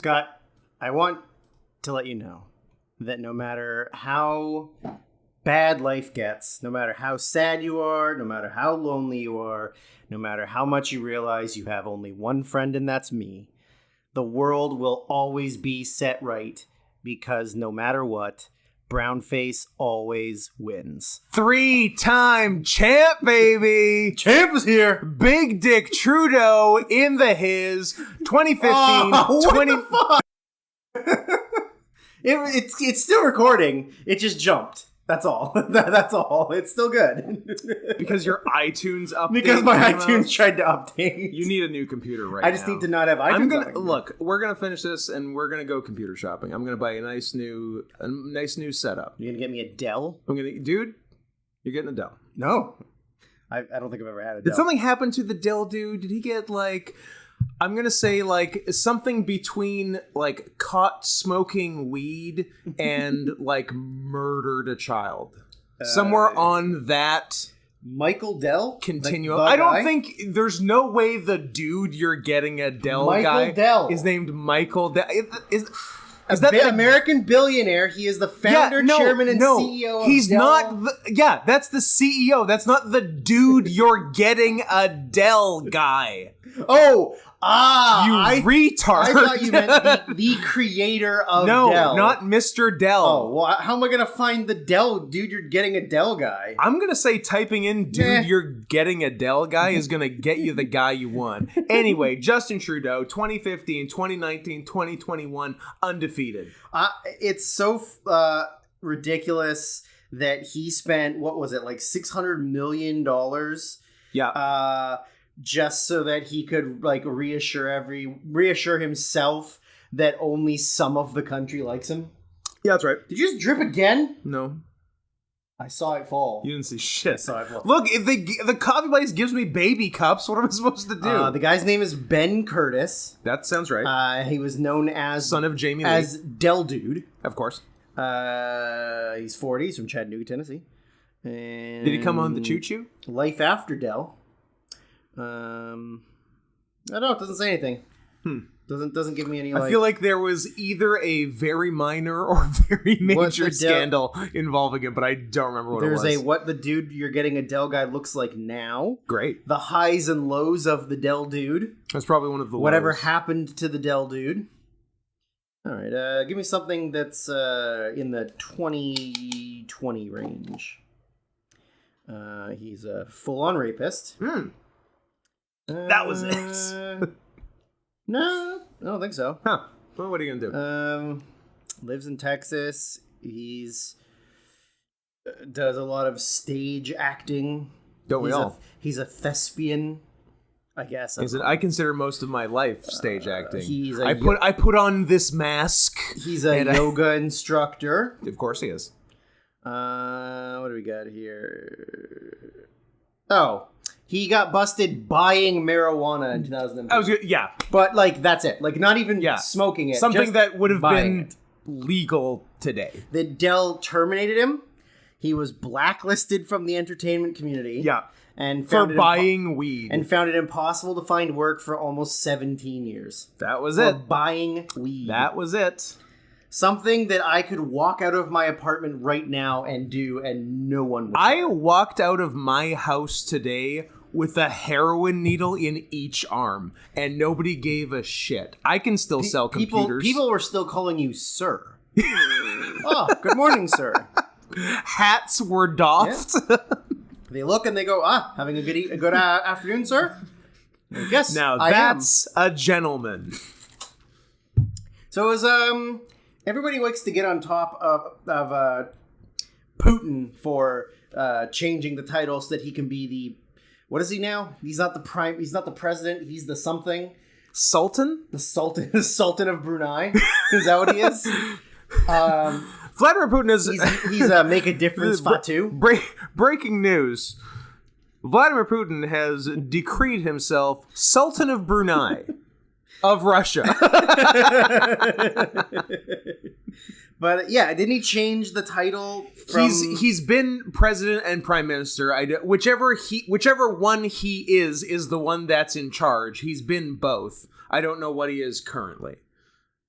Scott, I want to let you know that no matter how bad life gets, no matter how sad you are, no matter how lonely you are, no matter how much you realize you have only one friend and that's me, the world will always be set right because no matter what, brownface always wins. 3-time champ, baby! Champ is here! Big Dick Trudeau in the his 2015 what the fuck? It's still recording. It just jumped. That's all. That's all. It's still good. Because your iTunes update. Because my iTunes tried to update. You need a new computer right now. I just need to not have iTunes. Look. We're gonna finish this and we're gonna go computer shopping. I'm gonna buy a nice new setup. You're gonna get me a Dell? Dude, you're getting a Dell. No, I don't think I've ever had a Dell. Did something happen to the Dell dude? Did he get I'm going to say something between caught smoking weed and murdered a child. Somewhere on that Michael Dell continuum. I don't think there's no way the dude you're getting a Dell guy Dell is named Michael Dell. Is that the American billionaire? He is the founder, chairman, and CEO of he's Dell. not. That's the CEO. That's not the dude you're getting a Dell guy. Oh, retard. I thought you meant the creator of Dell. No, not Mr. Dell. Oh, well, how am I going to find the Dell? Dude, you're getting a Dell guy. I'm going to say typing in, dude, you're getting a Dell guy is going to get you the guy you want. Anyway, Justin Trudeau, 2015, 2019, 2021, undefeated. It's so ridiculous that he spent, what was it, $600 million? Yeah. Just so that he could reassure himself that only some of the country likes him. Yeah, that's right. Did you just drip again? No. I saw it fall. You didn't see shit. I saw it fall. Look, if the coffee place gives me baby cups, what am I supposed to do? The guy's name is Ben Curtis. That sounds right. He was known as son of Jamie Lee. As Dell Dude. Of course. He's 40. He's from Chattanooga, Tennessee. And did he come on the Choo Choo? Life after Dell. I don't know. It doesn't say anything. Doesn't give me any. I feel like there was either a very minor or very major scandal involving it, but I don't remember what it was. There's what the dude you're getting a Dell guy looks like now. Great. The highs and lows of the Dell dude. That's probably one of the whatever lows. Happened to the Dell dude. All right, give me something that's in the 2020 range. He's a full-on rapist. That was it. No, I don't think so. Huh. Well, what are you gonna do? Lives in Texas. He's does a lot of stage acting. Don't we all? He's a thespian, I guess. I consider most of my life stage acting. I put on this mask. He's a yoga instructor. Of course he is. What do we got here? Oh. He got busted buying marijuana in 2002. Yeah. But, that's it. Not even smoking it. Something that would have been legal today. The Dell terminated him. He was blacklisted from the entertainment community. Yeah. And for buying weed. And found it impossible to find work for almost 17 years. That was for it. Buying weed. That was it. Something that I could walk out of my apartment right now and do, and no one would. I walked out of my house today with a heroin needle in each arm, and nobody gave a shit. I can still sell computers. People were still calling you sir. Oh, good morning, sir. Hats were doffed. Yeah. They look and they go, having a good afternoon, sur? I guess now that's a gentleman. So it was, everybody likes to get on top of Putin for changing the title so that he can be the... What is he now? He's not the president. He's the something. Sultan? The Sultan of Brunei. Is that what he is? Vladimir Putin is... He's a make a difference Fatu. Breaking news. Vladimir Putin has decreed himself Sultan of Brunei of Russia. But yeah, didn't he change the title? He's been president and prime minister. Whichever one he is the one that's in charge. He's been both. I don't know what he is currently.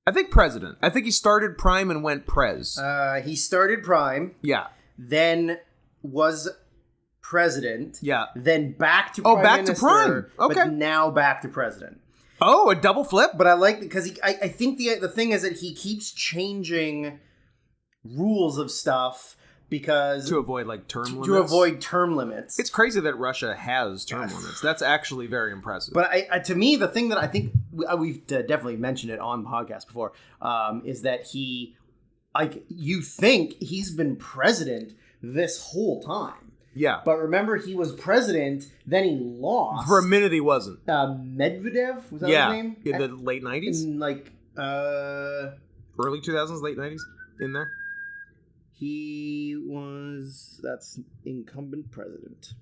I think president. I think he started prime and went prez. He started prime. Yeah. Then was president. Yeah. Then back to prime back minister, to prime. Okay. But now back to president. Oh, a double flip? But I like because I think the thing is that he keeps changing rules of stuff because to avoid like term limits. To avoid term limits. It's crazy that Russia has term limits. That's actually very impressive. But to me, the thing that I think we've definitely mentioned it on the podcast before is that he, like, you think he's been president this whole time. Yeah. But remember, he was president, then he lost. For a minute, he wasn't. Medvedev? Was that his name? In the late 90s? In, like, early 2000s, late 90s? In there? That's incumbent president.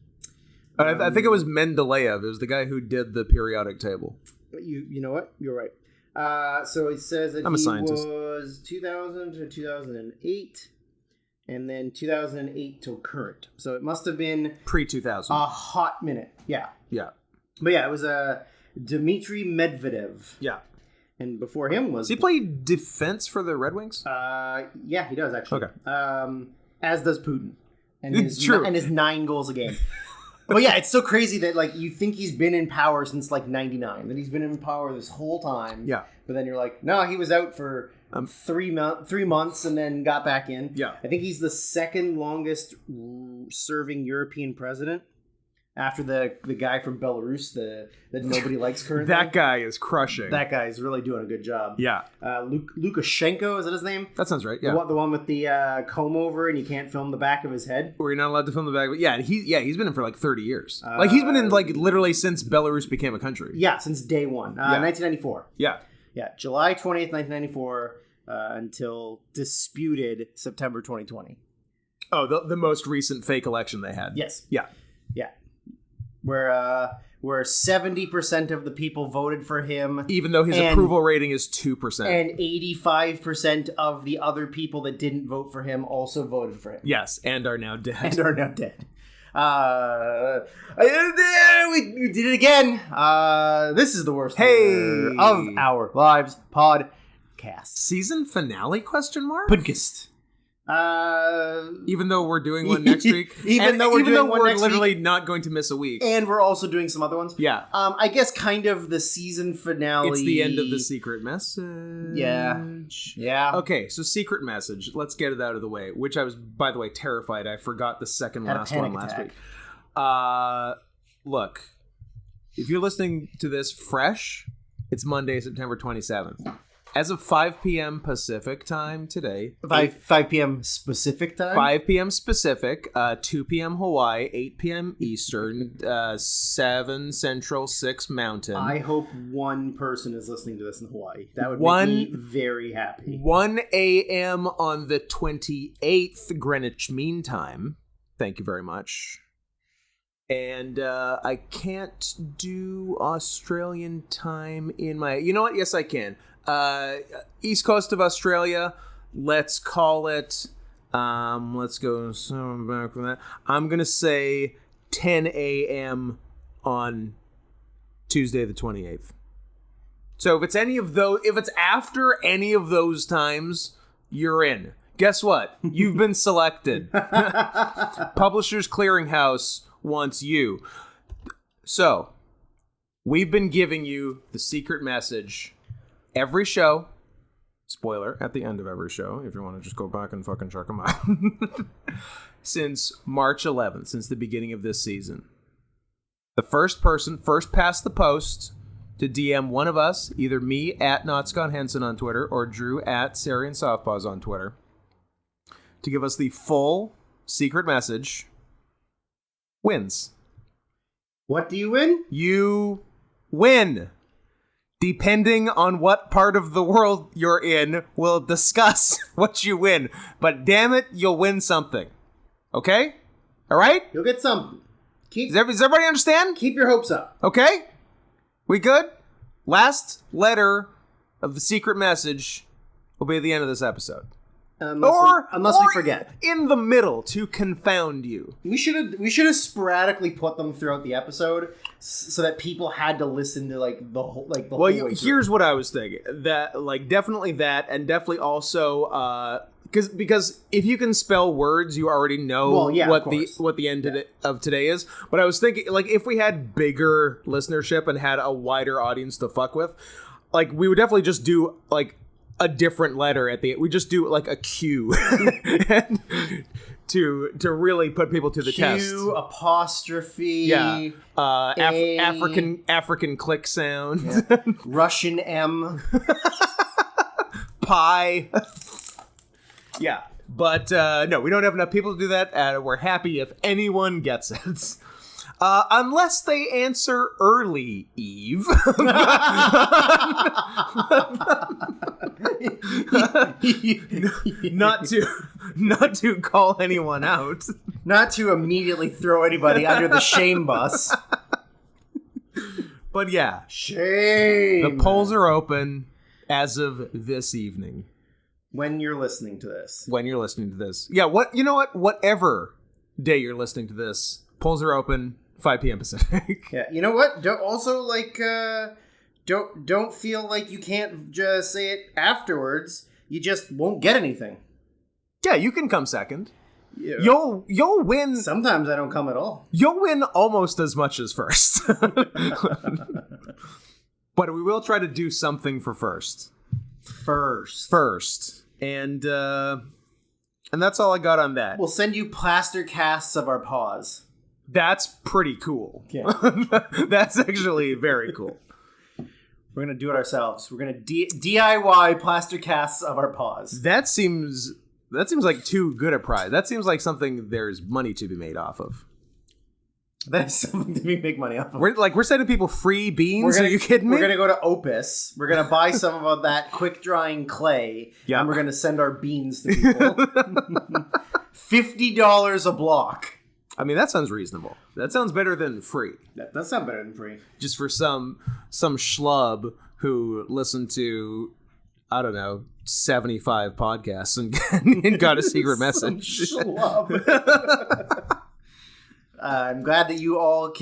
I think it was Mendeleev. It was the guy who did the periodic table. You know what? You're right. So it says that I'm a scientist. Was 2000 to 2008, and then 2008 till current. So it must have been pre-2000. A hot minute. Yeah. Yeah. But yeah, it was Dmitry Medvedev. Yeah. And before him was... Does he play defense for the Red Wings? Yeah, he does, actually. Okay. As does Putin. And It's true. And his 9 goals a game. But yeah, it's so crazy that, like, you think he's been in power since, like, 99. That he's been in power this whole time. Yeah. But then you're like, no, he was out for 3 months and then got back in. Yeah. I think he's the second longest serving European president. After the guy from Belarus that nobody likes currently. That guy is crushing. That guy is really doing a good job. Yeah. Lukashenko, is that his name? That sounds right, yeah. The one with the comb over and you can't film the back of his head? Where you're not allowed to film the back. Yeah, he's been in for like 30 years. Like he's been in like literally since Belarus became a country. Yeah, since day one. 1994. Yeah. Yeah, July 20th, 1994 until disputed September 2020. Oh, the most recent fake election they had. Yes. Yeah. Yeah. Where 70% of the people voted for him, even though his approval rating is 2%, and 85% of the other people that didn't vote for him also voted for him. Yes, and are now dead. We did it again. This is the worst year of our lives podcast. Season finale? Podcast. Even though we're doing one next week, even though we're literally not going to miss a week, and we're also doing some other ones. Yeah. I guess kind of the season finale. It's the end of the secret message. Yeah. Okay, so secret message. Let's get it out of the way. Which I was, by the way, terrified. I forgot the second last one last week. Look, if you're listening to this fresh, it's Monday, September 27th. As of 5 p.m. Pacific time today. 5 p.m. specific time? 5 p.m. Specific, 2 p.m. Hawaii, 8 p.m. Eastern, 7 Central, 6 Mountain. I hope one person is listening to this in Hawaii. That would make me very happy. 1 a.m. on the 28th Greenwich Mean Time. Thank you very much. And I can't do Australian time in my... You know what? Yes, I can. East coast of Australia, let's call it, let's go back from that. I'm going to say 10 a.m. on Tuesday the 28th. So if it's after any of those times, you're in. Guess what? You've been selected. Publishers Clearinghouse wants you. So, we've been giving you the secret message every show, spoiler, at the end of every show, if you want to just go back and fucking check them out, since March 11th, since the beginning of this season. The first past the post to DM one of us, either me at Not Scott Henson on Twitter or Drew at Sarian Softpaws on Twitter, to give us the full secret message, wins. What do you win? You win. Depending on what part of the world you're in, we'll discuss what you win. But damn it, you'll win something. Okay? All right? You'll get something. Does everybody understand? Keep your hopes up. Okay? We good? Last letter of the secret message will be at the end of this episode. Unless we forget. In the middle to confound you. We should have sporadically put them throughout the episode so that people had to listen to the whole way through. Here's what I was thinking. That definitely that, and definitely also because if you can spell words, you already know what the end of today is. But I was thinking, if we had bigger listenership and had a wider audience to fuck with, we would definitely just do a different letter at the. We just do a Q, and to really put people to the test. Q apostrophe. Yeah. African click sound. Yeah. Russian M. Pi. Yeah, but no, we don't have enough people to do that. We're happy if anyone gets it. Unless they answer early, Eve. not to call anyone out. Not to immediately throw anybody under the shame bus. But yeah. Shame. The polls are open as of this evening. When you're listening to this. Yeah, whatever day you're listening to this, polls are open, 5 p.m. Pacific. Yeah, you know what? Don't feel like you can't just say it afterwards. You just won't get anything. Yeah, you can come second. Yeah. You'll win. Sometimes I don't come at all. You'll win almost as much as first. But we will try to do something for first. First. And that's all I got on that. We'll send you plaster casts of our paws. That's pretty cool. Yeah. That's actually very cool. We're going to do it ourselves. We're going to DIY plaster casts of our paws. That seems like too good a prize. That seems like something there's money to be made off of. That is something to make money off of. We're sending people free beans. Are you kidding me? We're gonna go to Opus. We're gonna buy some of that quick drying clay, and we're gonna send our beans to people. $50 a block. I mean, that sounds reasonable. That sounds better than free. That does sound better than free. Just for some schlub who listened to, I don't know, 75 podcasts and got a secret message. Some schlub. I'm glad that you all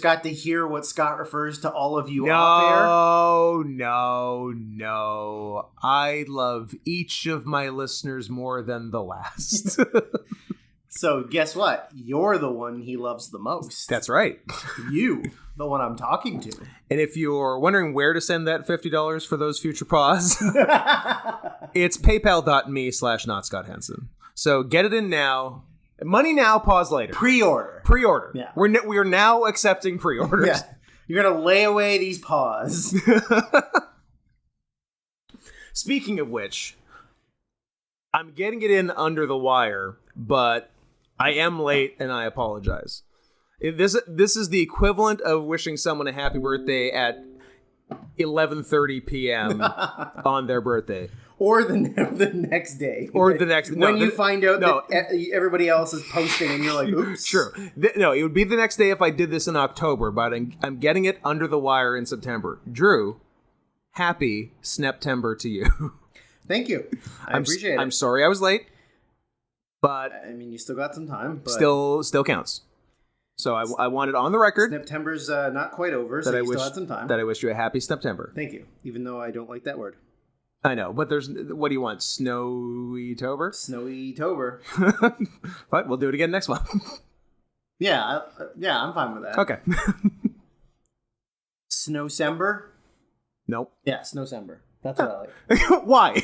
got to hear what Scott refers to all of you off air. No. I love each of my listeners more than the last. So guess what? You're the one he loves the most. That's right. You, the one I'm talking to. And if you're wondering where to send that $50 for those future paws, it's paypal.me/notscotthenson. So get it in now. Money now, pause later. Pre-order. Yeah. We are now accepting pre-orders. Yeah. You're going to lay away these paws. Speaking of which, I'm getting it in under the wire, but I am late and I apologize. This is the equivalent of wishing someone a happy birthday at 11:30 p.m. on their birthday. Or the next day. Or the next... When you find out that everybody else is posting and you're like, oops. True. No, it would be the next day if I did this in October, but I'm getting it under the wire in September. Drew, happy Sneptember to you. Thank you. I appreciate it. I'm sorry I was late, but... I mean, you still got some time. But Still counts. So I want it on the record. September's not quite over, so you still had some time. That I wish you a happy September. Thank you. Even though I don't like that word. I know, but what do you want? Snowy-tober? Snowy-tober. But we'll do it again next month. Yeah, I'm fine with that. Okay. Snowcember? Nope. Yeah, Snowcember. That's what I like. Why?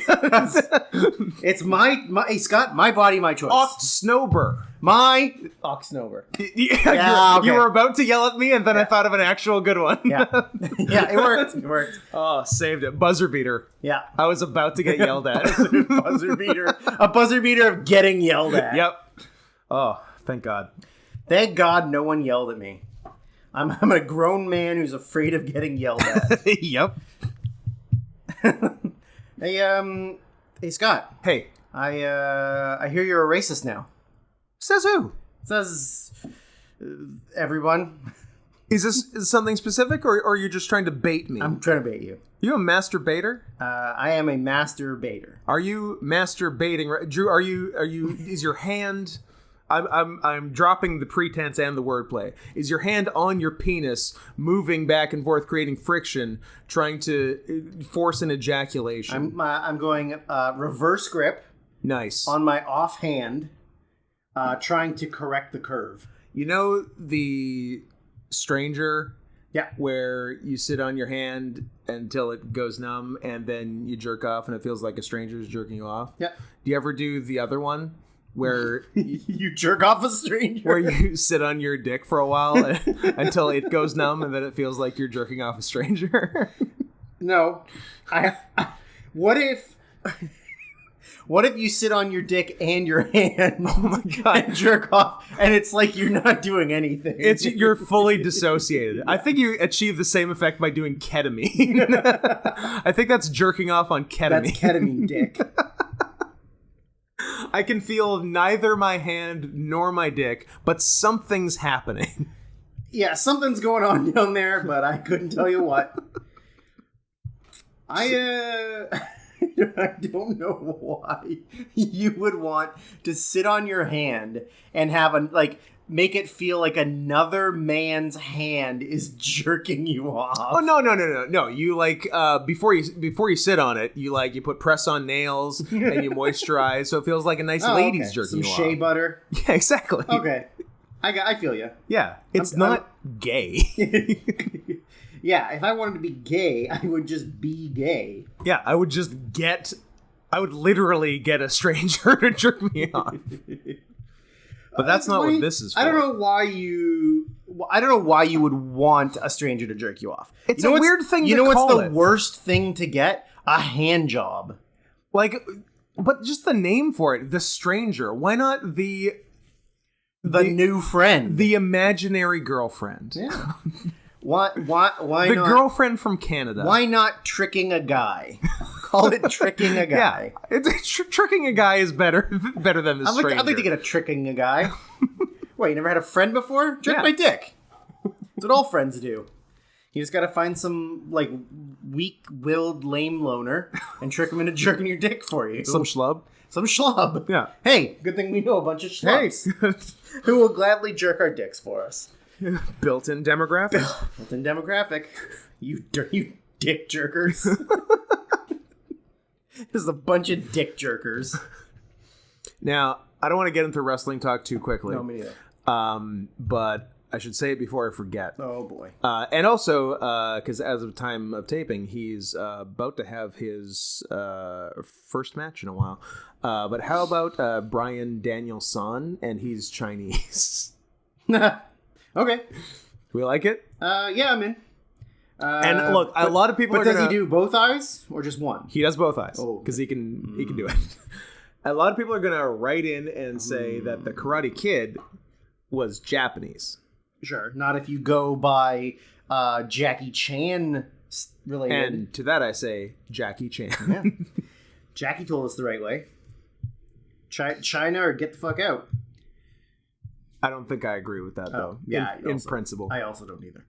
It's my Scott, my body, my choice. Oxnober. My Oxnober. Yeah, okay. You were about to yell at me, and then I thought of an actual good one. Yeah, it worked. Oh, saved it. Buzzer beater. Yeah. I was about to get yelled at. Buzzer beater. A buzzer beater of getting yelled at. Yep. Oh, thank God. Thank God no one yelled at me. I'm a grown man who's afraid of getting yelled at. Yep. Hey, Scott. Hey. I hear you're a racist now. Says who? Says everyone. Is this something specific, or are you just trying to bait me? I'm trying to bait you. You a masturbator? I am a masturbator. Are you masturbating, Drew? Are you? Is your hand? I'm dropping the pretense and the wordplay. Is your hand on your penis, moving back and forth, creating friction, trying to force an ejaculation? I'm going reverse grip. Nice. On my offhand, trying to correct the curve. You know the Stranger? Yeah. Where you sit on your hand until it goes numb, and then you jerk off, and it feels like a stranger's jerking you off? Yeah. Do you ever do the other one? Where you jerk off a stranger? Where you sit on your dick for a while until it goes numb, and then it feels like you're jerking off a stranger? No. What if you sit on your dick and your hand? Oh my god! And jerk off, and it's like you're not doing anything. You're fully dissociated. I think you achieve the same effect by doing ketamine. I think that's jerking off on ketamine. That's ketamine dick. I can feel neither my hand nor my dick, but something's happening. Yeah, something's going on down there, but I couldn't tell you what. I don't know why you would want to sit on your hand and have make it feel like another man's hand is jerking you off. Oh no! You before you sit on it, you put press on nails and you moisturize, so it feels like a nice lady's jerking you off. Some shea butter. Yeah, exactly. Okay, I feel you. Yeah, it's not gay. Yeah, if I wanted to be gay, I would just be gay. Yeah, I would literally get a stranger to jerk me off. But that's not what this is for. I don't know why you would want a stranger to jerk you off. It's a weird thing to call it. You know what's the worst thing to get? A hand job. But just the name for it, the stranger. Why not the new friend? The imaginary girlfriend. Yeah. Why the not? Girlfriend from Canada. Why not tricking a guy? Call it tricking a guy. Yeah, tricking a guy is better than the stranger. I'd like to get a tricking a guy. Wait, you never had a friend before? Jerk my dick. That's what all friends do. You just gotta find some weak-willed lame loner and trick him into jerking your dick for you. Some schlub. Some schlub. Yeah. Hey, good thing we know a bunch of schlubs who will gladly jerk our dicks for us. Built-in demographic. Built-in demographic. You dick jerkers. There's a bunch of dick jerkers. Now, I don't want to get into wrestling talk too quickly. No, me neither. But I should say it before I forget. Oh, boy. And also, because as of time of taping, he's about to have his first match in a while. But how about Bryan Danielson? And he's Chinese. Okay. We like it? Yeah, I'm in. And look, a lot of people are does he do both eyes or just one? He does both eyes because he can do it. A lot of people are gonna write in and say that the Karate Kid was Japanese. Sure, not if you go by Jackie Chan related. And to that I say Jackie Chan. Yeah. Jackie told us the right way. China or get the fuck out. I don't think I agree with that though. Yeah, in principle. I also don't either.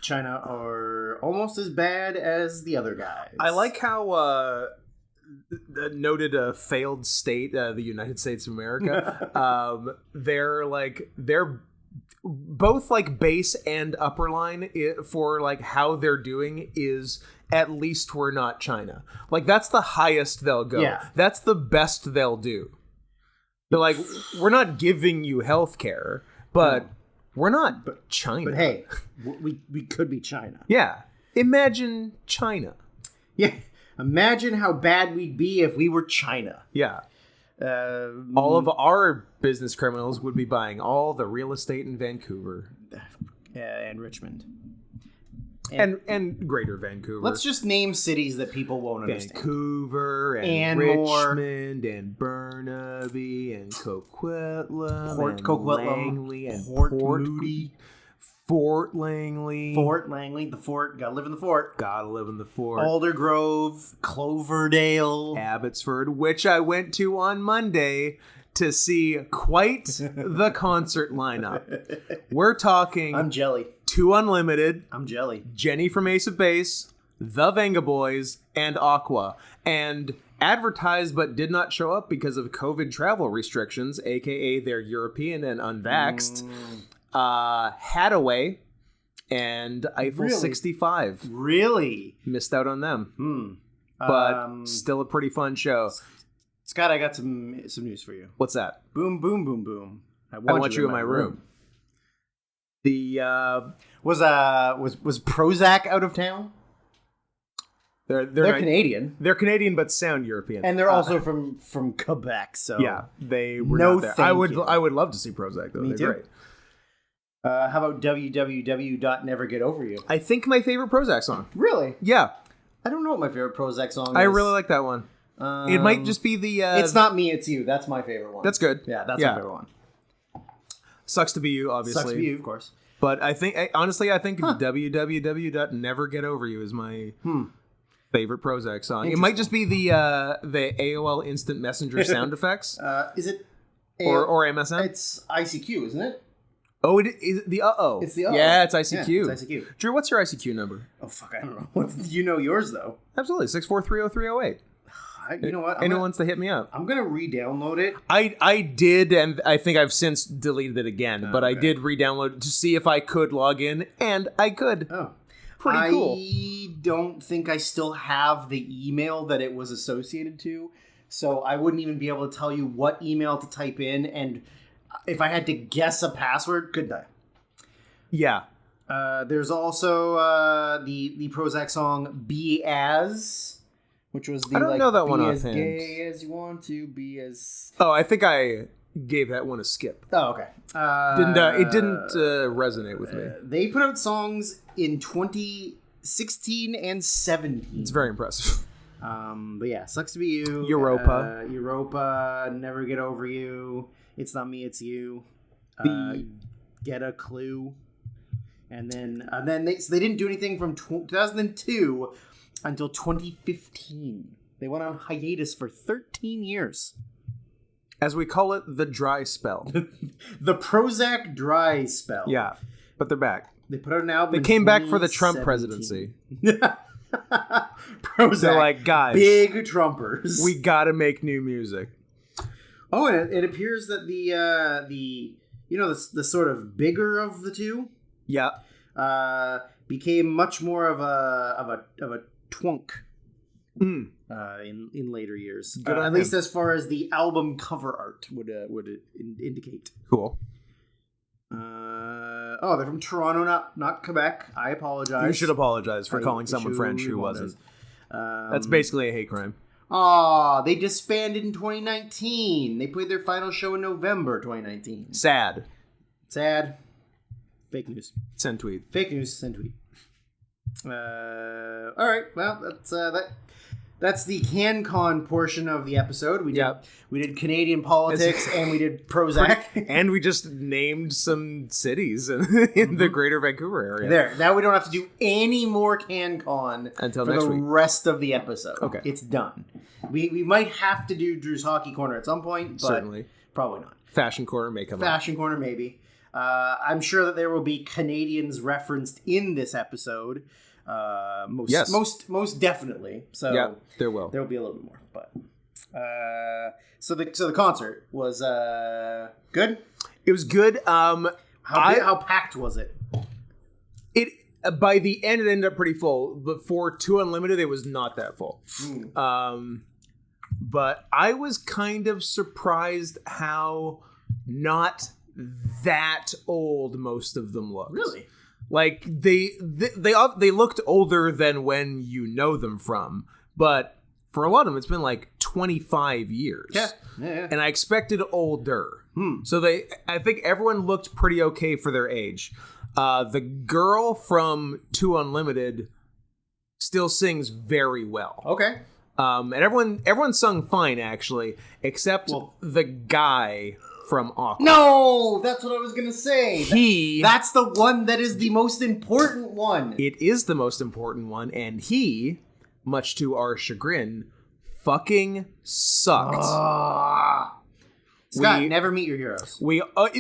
China are almost as bad as the other guys. I like how noted a failed state, the United States of America. They're both base and upper line for how they're doing is at least we're not China. That's the highest they'll go. Yeah. That's the best they'll do. They're we're not giving you health care, but we're not China. But hey, we could be China. Yeah. Imagine China. Yeah. Imagine how bad we'd be if we were China. Yeah. All of our business criminals would be buying all the real estate in Vancouver. And Richmond. And Greater Vancouver. Let's just name cities that people won't understand. Vancouver and Richmond and Burnaby and Coquitlam and Langley and Port Moody. Fort Langley. Fort Langley. The fort. Gotta live in the fort. Gotta live in the fort. Aldergrove. Cloverdale. Abbotsford, which I went to on Monday to see quite the concert lineup. We're talking... I'm jelly. 2 Unlimited. I'm jelly. Jenny from Ace of Base. the Venga Boys, and Aqua. And advertised but did not show up because of COVID travel restrictions, aka they're European and unvaxxed. Hadaway and Eiffel 65. Really? Missed out on them. But still a pretty fun show. Scott, I got some news for you. What's that? Boom, boom, boom, boom. I want you in my room. The was Prozac out of town? They're Canadian. They're Canadian, but sound European, and they're also from Quebec. So yeah, they were not there. I would love to see Prozac though. They're great. How about www.nevergetoveryou? I think my favorite Prozac song. Really? Yeah. I don't know what my favorite Prozac song is. I really like that one. It might just be the... It's Not Me, It's You. That's my favorite one. That's good. Yeah, that's my favorite one. Sucks to Be You, obviously. Sucks to Be You, of course. But I think, honestly, www.nevergetoveryou is my favorite Prozac song. It might just be the AOL Instant Messenger sound effects. Is it... Or MSN? It's ICQ, isn't it? Oh, it is the uh-oh. It's the uh-oh. Yeah, it's ICQ. Yeah, it's ICQ. Drew, what's your ICQ number? Oh, fuck, I don't know. You know yours, though. Absolutely, 6430308. You know what? Anyone wants to hit me up. I'm going to re-download it. I did, and I think I've since deleted it again, but I did re-download it to see if I could log in, and I could. Oh. Pretty cool. I don't think I still have the email that it was associated to, so I wouldn't even be able to tell you what email to type in, and if I had to guess a password, couldn't I? Yeah. There's also the Prozac song "Be As," which was the I don't know that one offhand. Be as gay as you want to be as. Oh, I think I gave that one a skip. Oh, okay. It didn't resonate with me. They put out songs in 2016 and 17. It's very impressive. But yeah, Sucks to Be You. Europa. Never Get Over You. It's Not Me, It's You. Get a Clue. And then they didn't do anything from 2002 until 2015. They went on hiatus for 13 years. As we call it, the dry spell. The Prozac dry spell. Yeah, but they're back. They put out an album. They came back for the Trump presidency. Prozac. They're like, guys, big Trumpers. We gotta make new music. Oh, and it appears that the sort of bigger of the two, became much more of a twunk. In later years, at least as far as the album cover art would indicate. Cool. They're from Toronto, not Quebec. I apologize. You should apologize for calling someone French who wasn't. That's basically a hate crime. They disbanded in 2019. They played their final show in November 2019. Sad. Fake news. Send tweet. Fake news. Send tweet. All right. Well, that's the CanCon portion of the episode. We did Canadian politics and we did Prozac. And we just named some cities in the greater Vancouver area. There. Now we don't have to do any more CanCon until for next the week. Rest of the episode. Okay. It's done. We might have to do Drew's Hockey Corner at some point, but certainly. Probably not. Fashion Corner may come up. Fashion Corner, maybe. I'm sure that there will be Canadians referenced in this episode. Most definitely. So yeah, there will be a little bit more, but so the concert was good. It was good. How packed was it? It by the end it ended up pretty full, but for 2 Unlimited it was not that full. But I was kind of surprised how not that old most of them looked. Really? Like they looked older than when you know them from, but for a lot of them it's been like 25 years. Yeah. And I expected older. So I think everyone looked pretty okay for their age. The girl from 2 Unlimited still sings very well. Okay. And everyone sung fine actually, except the guy from Aqua. No, that's what I was gonna say. That's the one that is the most important one. It is the most important one, and he, much to our chagrin, fucking sucked. Scott, never meet your heroes.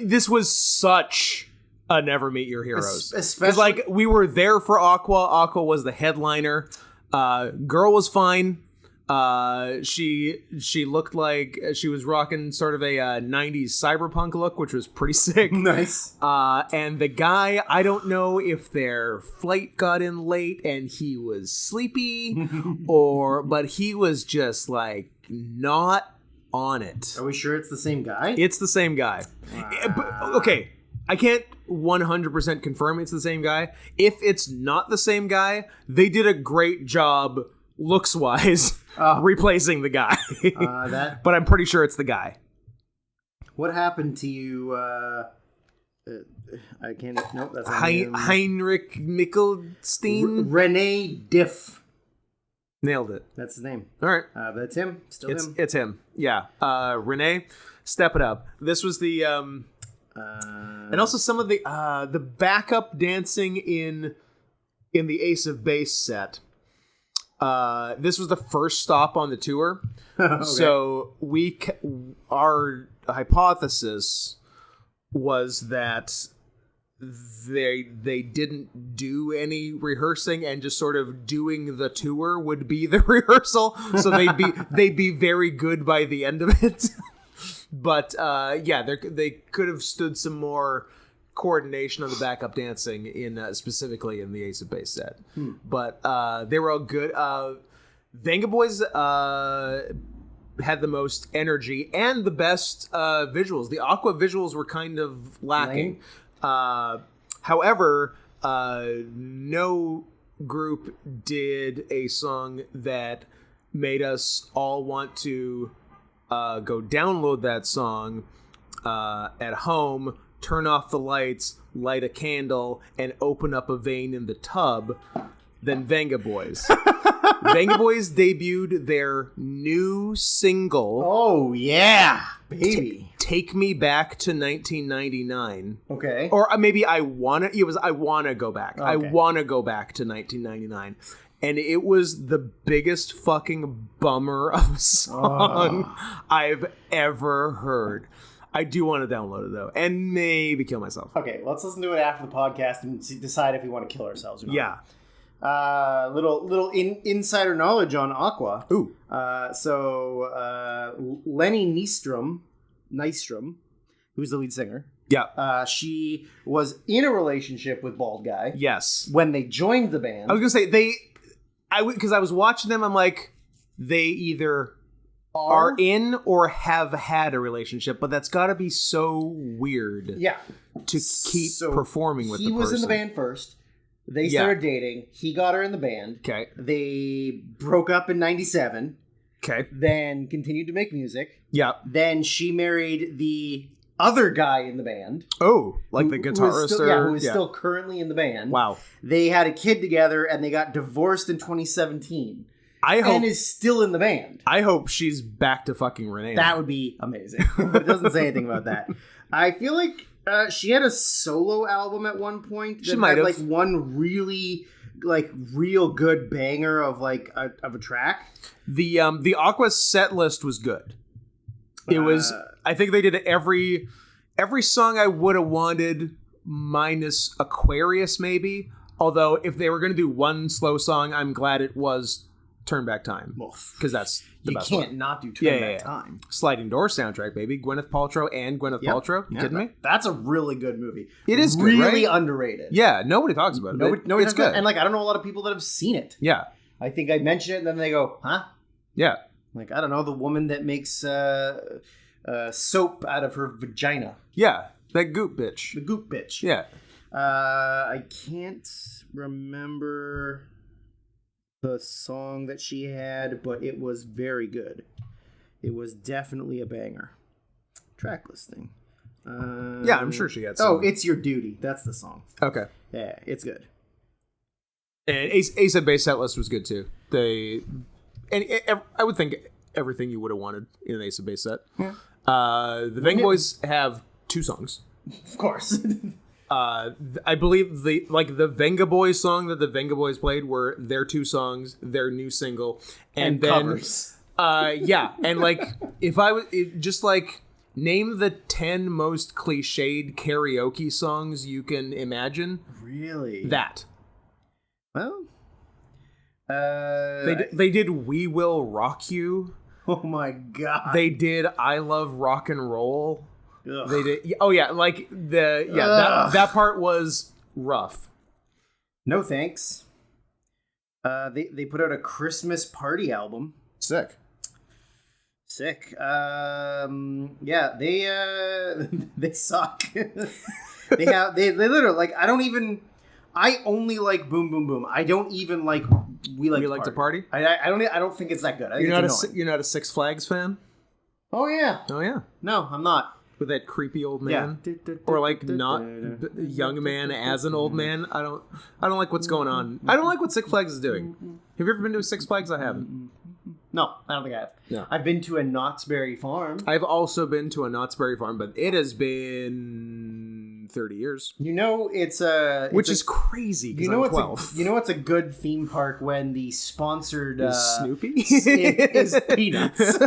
This was such a Never Meet Your Heroes. Because Especially like we were there for Aqua. Aqua was the headliner. Girl was fine. She looked like she was rocking sort of a 90s cyberpunk look, which was pretty sick. Nice. And the guy, I don't know if their flight got in late and he was sleepy but he was just like not on it. Are we sure it's the same guy? It's the same guy. But, okay, I can't 100% confirm it's the same guy. If it's not the same guy, they did a great job looks-wise replacing the guy. But I'm pretty sure it's the guy. What happened to you? I can't. Nope, that's not Heinrich Mickelstein? Renee Diff. Nailed it. That's his name. All right. That's him. Still him. It's him. Yeah. Renee, step it up. This was the and also some of the backup dancing in the Ace of Base set. This was the first stop on the tour. Okay. So our hypothesis was that they didn't do any rehearsing and just sort of doing the tour would be the rehearsal. So they'd be very good by the end of it. But they could have stood some more coordination on the backup dancing in specifically in the Ace of Base set. But they were all good. Venga Boys had the most energy and the best visuals. The Aqua visuals were kind of lacking. However, no group did a song that made us all want to go download that song at home, turn off the lights, light a candle, and open up a vein in the tub than Venga Boys. Venga Boys debuted their new single. Oh, yeah, baby. Take Me Back to 1999. Okay. Or maybe I Wanna Go Back. Okay. I Wanna Go Back to 1999. And it was the biggest fucking bummer of a song I've ever heard. I do want to download it, though, and maybe kill myself. Okay, let's listen to it after the podcast and decide if we want to kill ourselves or not. Yeah. Little insider knowledge on Aqua. Ooh. So Lenny Nystrom, who's the lead singer. Yeah. She was in a relationship with Bald Guy. Yes. When they joined the band. I was going to say, because I was watching them, I'm like, they either are in or have had a relationship, but that's got to be so weird. Yeah. To keep performing with the person. He was in the band first. They started dating. He got her in the band. Okay. They broke up in 97. Okay. Then continued to make music. Yeah. Then she married the other guy in the band. Oh, like the guitarist? Who is still currently in the band. Wow. They had a kid together and they got divorced in 2017. And is still in the band. I hope she's back to fucking Renee. That would be amazing. But it doesn't say anything about that. I feel like she had a solo album at one point. She might have. Like one really, like real good banger of like of a track. The Aqua set list was good. It was. I think they did every song I would have wanted, minus Aquarius maybe. Although if they were going to do one slow song, I'm glad it was Turn Back Time, because that's the best one. You can't not do Turn Back Time. Sliding Door soundtrack, baby. Gwyneth Paltrow and Gwyneth Paltrow. You kidding me? That's a really good movie. It is good, really right? underrated. Yeah, nobody talks about it. It's good. And like, I don't know a lot of people that have seen it. Yeah. I think I mention it and then they go, huh? Yeah. Like, I don't know, the woman that makes soap out of her vagina. Yeah, that goop bitch. The goop bitch. Yeah. I can't remember the song that she had, but it was very good. It was definitely a banger. Track listing. Yeah, I'm sure she had some. Oh, It's Your Duty. That's the song. Okay. Yeah, it's good. And Ace of Base set list was good too. I would think everything you would have wanted in an Ace of Base set. Yeah. The Venga Boys have 2 songs. Of course. I believe the Venga Boys song that the Venga Boys played were their 2 songs, their new single, and then covers. Yeah, and like if I was just like Name the 10 most cliched karaoke songs you can imagine. Really? That. Well, they did We Will Rock You. Oh my god. They did I Love Rock and Roll. Ugh. They did. Oh yeah, like that part was rough. No thanks. They put out a Christmas party album. Sick. Yeah, they suck. they literally like I only like Boom Boom Boom. I don't even like We Like to Party. I don't think it's that good. I think you're not a Six Flags fan? Oh yeah. No, I'm not. With that creepy old man, or like not young man as an old man. I don't like what's going on. I don't like what Six Flags is doing. Have you ever been to a Six Flags? I haven't. No, I don't think I have. No. I've been to a Knott's Berry Farm. I've also been to a Knott's Berry Farm, but it has been 30 years. You know, it's crazy. You know, it's a good theme park when the sponsored Snoopy is Peanuts.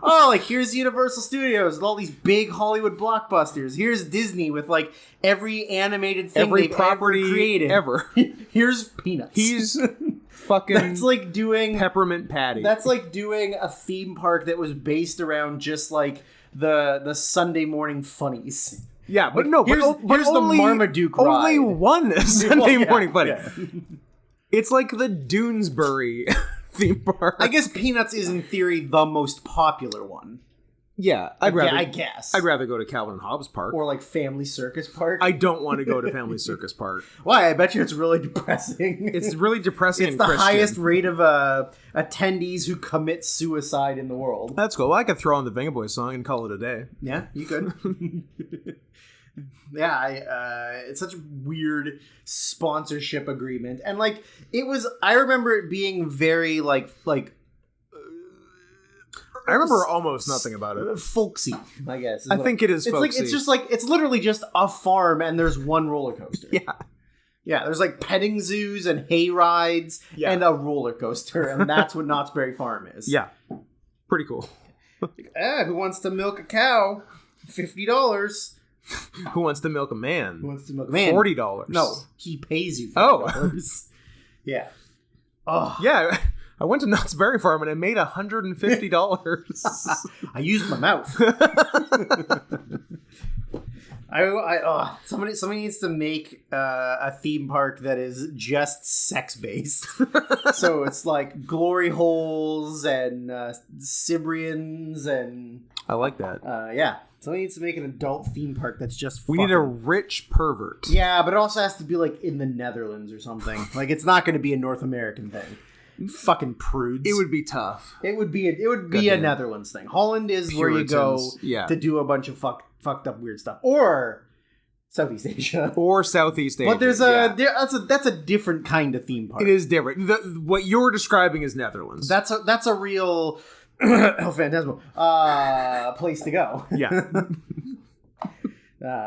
Oh, like here's Universal Studios with all these big Hollywood blockbusters. Here's Disney with like every animated thing every they've property ever created. Ever. Here's Peanuts. He's fucking. That's like doing Peppermint Patty. That's like doing a theme park that was based around just like the Sunday morning funnies. Yeah, but like, no. Here's only, the Marmaduke ride. Only one Sunday morning funny. Yeah. It's like the Doonesbury theme park. I guess Peanuts is in theory the most popular one. Yeah, I guess. I'd rather go to Calvin and Hobbes Park. Or like Family Circus Park. I don't want to go to Family Circus Park. Why? I bet you it's really depressing. It's really depressing. It's the highest rate of attendees who commit suicide in the world. That's cool. Well, I could throw on the Vengaboy song and call it a day. Yeah, you could. Yeah, it's such a weird sponsorship agreement. And like I remember it being very like I remember almost nothing about it. Folksy, I guess. I think it is it's folksy. It's literally just a farm and there's one roller coaster. Yeah. Yeah, there's like petting zoos and hay rides and a roller coaster, and that's what Knott's Berry Farm is. Yeah. Pretty cool. Who wants to milk a cow? $50. Who wants to milk a man? Who wants to milk a man? $40. No, he pays you $40. Oh. Yeah. Oh. Yeah. I went to Knott's Berry Farm and I made $150. I used my mouth. Somebody needs to make a theme park that is just sex based. So it's like glory holes and Sibrians and I like that. Yeah. Somebody needs to make an adult theme park that's just We need a rich pervert. Yeah, but it also has to be like in the Netherlands or something. Like it's not going to be a North American thing. Fucking prudes. It would be tough. It would be a Netherlands thing. Holland is Puritans, where you go yeah. to do a bunch of fucked up weird stuff. Or Southeast Asia. Or Southeast Asia. But that's a different kind of theme park. It is different. What you're describing is Netherlands. That's a real phantasmal place to go. Yeah.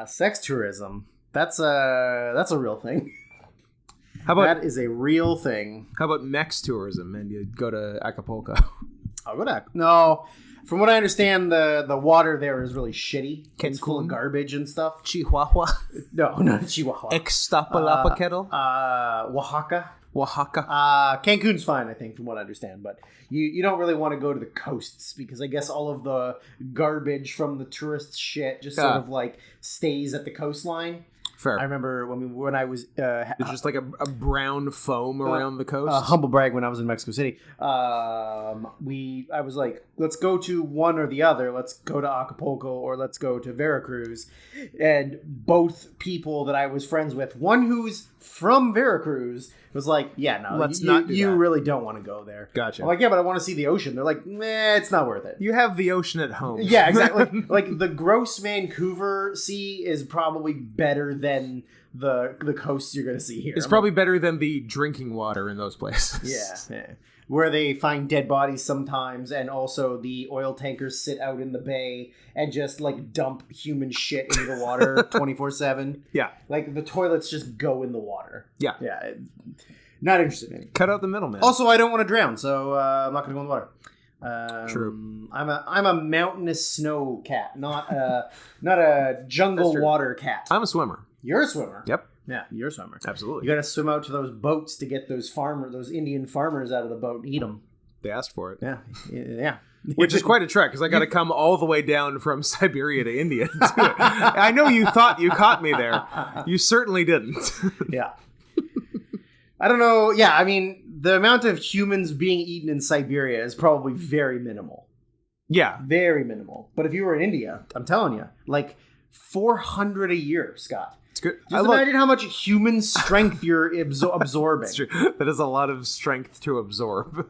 Sex tourism. That's a real thing. That is a real thing. How about Mex tourism and you go to Acapulco? I'll go to No. From what I understand, the water there is really shitty. It's full of garbage and stuff. Chihuahua? No, not Chihuahua. Ixtapalapaquetl? Oaxaca. Cancun's fine, I think, from what I understand. But you don't really want to go to the coasts because I guess all of the garbage from the tourist shit just sort of like stays at the coastline. Fair. I remember when I was... It's just like a brown foam around the coast? Humble brag, when I was in Mexico City. I was like, let's go to one or the other. Let's go to Acapulco or let's go to Veracruz. And both people that I was friends with, one who's from Veracruz, was like, yeah, no, let's not do you that. really don't want to go there. Gotcha. I'm like, yeah, but I want to see the ocean. They're like, nah, it's not worth it. You have the ocean at home. Yeah, exactly. like the gross Vancouver Sea is probably better than the coasts you're going to see here. It's probably better than the drinking water in those places. Yeah. Where they find dead bodies sometimes, and also the oil tankers sit out in the bay and just like dump human shit into the water 24/7. Yeah. Like the toilets just go in the water. Yeah. Not interested in it. Cut out the middleman. Also, I don't want to drown, so I'm not going to go in the water. True. I'm a mountainous snow cat, not a jungle water cat. I'm a swimmer. You're a swimmer. Yep. Yeah, you're a swimmer. Absolutely. You got to swim out to those boats to get those Indian farmers out of the boat and eat them. They asked for it. Yeah, yeah. Which is quite a trek, because I got to come all the way down from Siberia to India to do it. I know you thought you caught me there. You certainly didn't. Yeah. I don't know. Yeah, I mean, the amount of humans being eaten in Siberia is probably very minimal. Yeah. Very minimal. But if you were in India, I'm telling you, like 400 a year, Scott. It's good. Just imagine how much human strength you're absorbing. That's true. That is a lot of strength to absorb.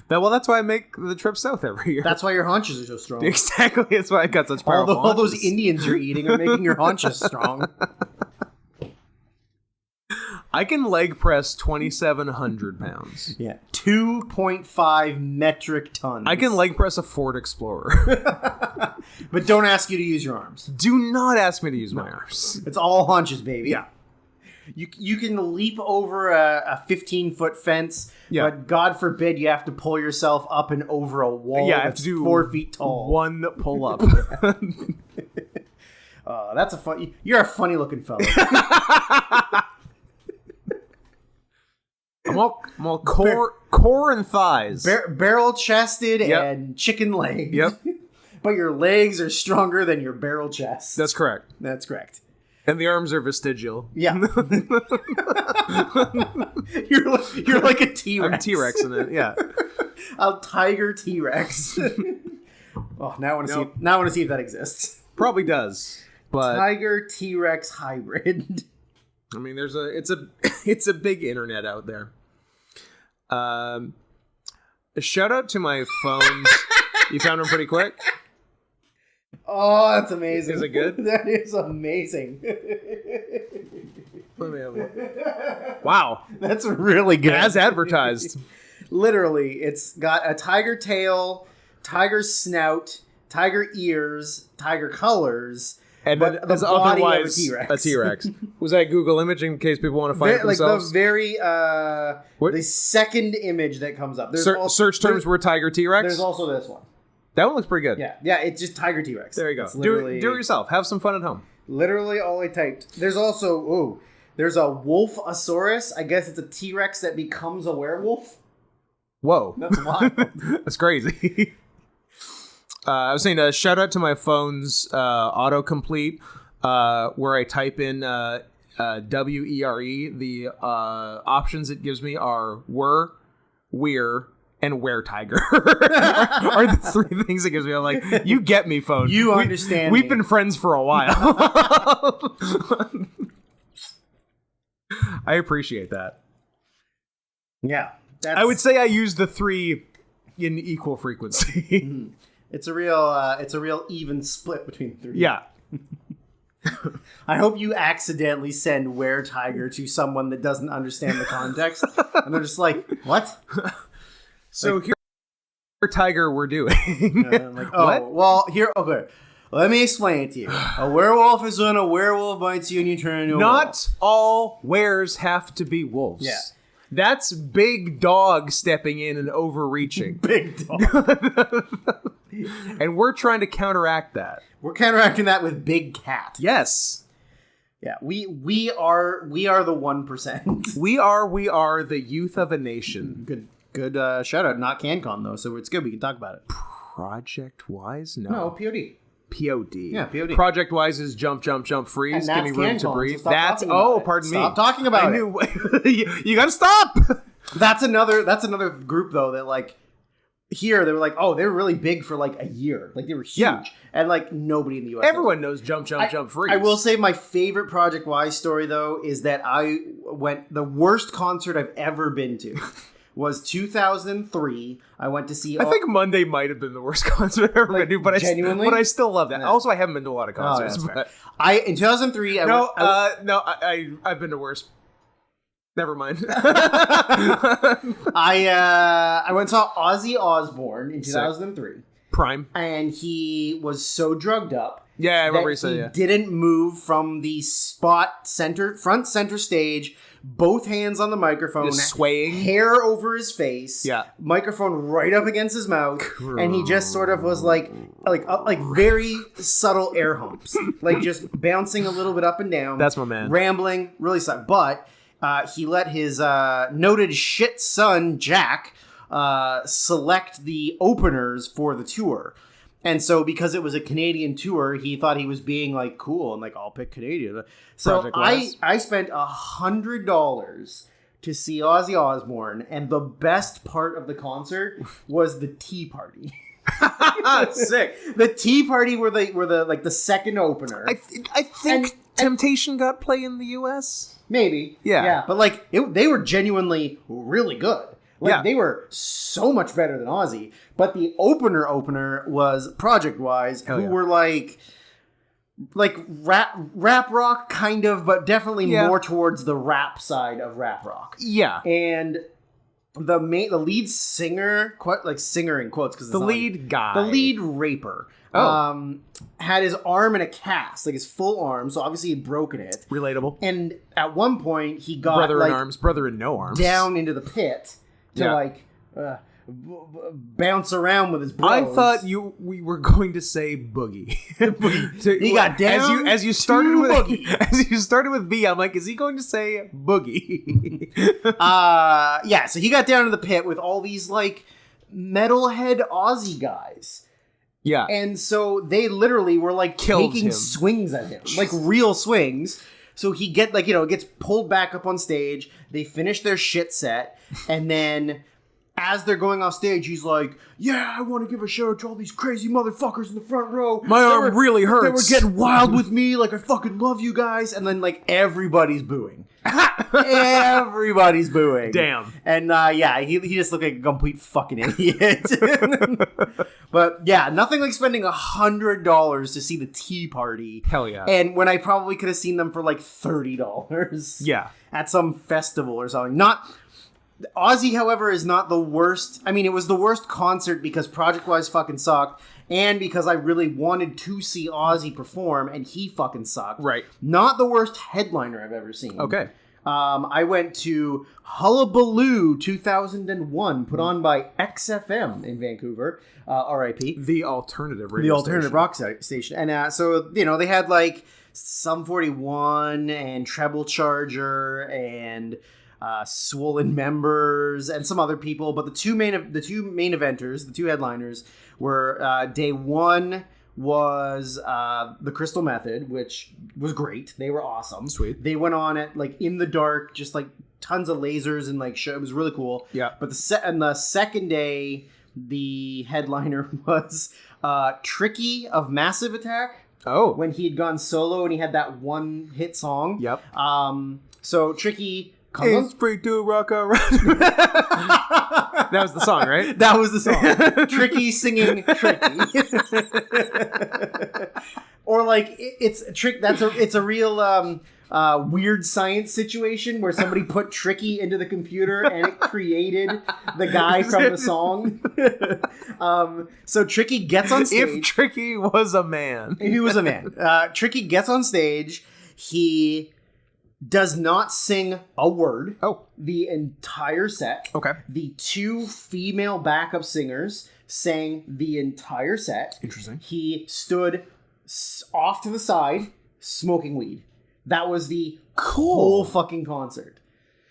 That's why I make the trip south every year. That's why your haunches are so strong. Exactly. That's why I got such powerful all those Indians you're eating are making your haunches strong. I can leg press 2,700 pounds. Yeah. 2.5 metric tons. I can leg press a Ford Explorer. But don't ask you to use your arms. Do not ask me to use my arms. It's all haunches, baby. Yeah. You can leap over a 15-foot fence, but God forbid you have to pull yourself up and over a wall that's 4 feet tall. One pull up. That's a fun. You're a funny looking fellow. I'm all core and thighs. Barrel chested and chicken legs. Yep. But your legs are stronger than your barrel chest. That's correct. That's correct. And the arms are vestigial. Yeah. you're like a T-Rex. I'm T-Rex in it, yeah. A tiger T-Rex. Oh, now I want to see if that exists. Probably does. But tiger T-Rex hybrid. I mean, it's a big internet out there. A shout out to my phones. You found them pretty quick? Oh, that's amazing. Is it good? That is amazing. Let me have a look. Wow. That's really good. As advertised. Literally, it's got a tiger tail, tiger snout, tiger ears, tiger colors, and then the body of a T-Rex. Was that Google image in case people want to find it themselves? The second image that comes up. Search terms were tiger T-Rex? There's also this one. That one looks pretty good. Yeah, it's just tiger T-Rex. There you go. Do it yourself. Have some fun at home. Literally all I typed. There's also, there's a Wolfosaurus. I guess it's a T-Rex that becomes a werewolf. Whoa. That's wild. That's crazy. I was saying, shout out to my phone's autocomplete, where I type in WERE. The options it gives me are were, we're, and where tiger are the three things it gives me. I'm like, you get me, phone. You understand We've been friends for a while. I appreciate that. Yeah. I would say I use the three in equal frequency. Mm-hmm. It's a real even split between the three. Yeah. I hope you accidentally send where tiger to someone that doesn't understand the context. And they're just like, what? So here's tiger we're doing. What? Well, here, okay. Let me explain it to you. A werewolf is when a werewolf bites you and you turn into a wolf. Not all weres have to be wolves. Yeah. That's big dog stepping in and overreaching. Big dog. And we're trying to counteract that. We're counteracting that with big cat. Yes. Yeah, we are the 1%. We are the youth of a nation. Good shout out. Not CanCon though, so it's good. We can talk about it. Project Wise? No, POD. POD. Yeah, POD. Project Wise is jump, freeze, give me room to breathe. That's pardon me. Stop talking about it. You gotta stop. That's another group though that like here they were like, oh, they were really big for like a year. Like they were huge. Yeah. And like nobody in the US. Everyone knows jump, freeze. I will say my favorite Project Wise story though is that the worst concert I've ever been to. Was 2003. I went to see. I think Monday might have been the worst concert I've ever been to, but I still love that. Yeah. Also, I haven't been to a lot of concerts. In 2003, I've been to worse. Never mind. I went and saw Ozzy Osbourne in 2003. Prime. And he was so drugged up Yeah, I remember you that said, he yeah. didn't move from the front center stage, both hands on the microphone, Just swaying. hair over his face, Yeah. microphone right up against his mouth, and he just sort of was like very subtle air humps, like just bouncing a little bit up and down. That's my man. Rambling, really sucked. But he let his noted shit son, Jack, select the openers for the tour. And so because it was a Canadian tour, he thought he was being like cool and like, I'll pick Canadian. So I spent $100 to see Ozzy Osbourne, and the best part of the concert was the tea party. Sick. The tea party were the like the second opener. I think Temptation got play in the US. Maybe. Yeah. But like they were genuinely really good. Like they were so much better than Ozzy. But the opener was Project Wise, who were like rap rock kind of, but definitely more towards the rap side of rap rock. Yeah. And the lead singer, quite like singer in quotes, because the lead guy, the lead raper, had his arm in a cast, like his full arm. So obviously he'd broken it. Relatable. And at one point he got brother in no arms, down into the pit to bounce around with his bros. I thought we were going to say boogie. He got down as you started with boogie. As you started with B, I'm like, is he going to say boogie? So he got down to the pit with all these like metalhead Aussie guys. Yeah. And so they literally were like taking swings at him, like real swings. So he gets pulled back up on stage. They finish their shit set, and then as they're going off stage, he's like, "Yeah, I want to give a shout out to all these crazy motherfuckers in the front row. My arm really hurts. They were getting wild with me. Like, I fucking love you guys." And then like everybody's booing. Everybody's booing. Damn. And he just looked like a complete fucking idiot. But yeah, nothing like spending $100 to see the Tea Party. Hell yeah. And when I probably could have seen them for like $30. Yeah. At some festival or something. Ozzy, however, is not the worst. I mean, it was the worst concert because Project Wise fucking sucked, and because I really wanted to see Ozzy perform, and he fucking sucked. Right. Not the worst headliner I've ever seen. Okay. I went to Hullabaloo 2001, put on by XFM in Vancouver, R.I.P. The alternative radio station. The alternative rock station. And so, they had like Sum 41 and Treble Charger and Swollen Members and some other people, but the two main eventers, the two headliners, were day one was the Crystal Method, which was great. They were awesome. Sweet. They went on it like in the dark, just like tons of lasers and like show. It was really cool. Yeah. But the second day, the headliner was Tricky of Massive Attack. Oh. When he had gone solo and he had that one hit song. Yep. So Tricky. It's free to rock around. That was the song, right? That was the song. Tricky singing Tricky. Or like it's a trick. It's a real weird science situation where somebody put Tricky into the computer and it created the guy from the song. So Tricky gets on stage. If Tricky was a man. If he was a man. Tricky gets on stage. He does not sing a word. The entire set. Okay. The two female backup singers sang the entire set. Interesting. He stood off to the side smoking weed. That was the whole fucking concert.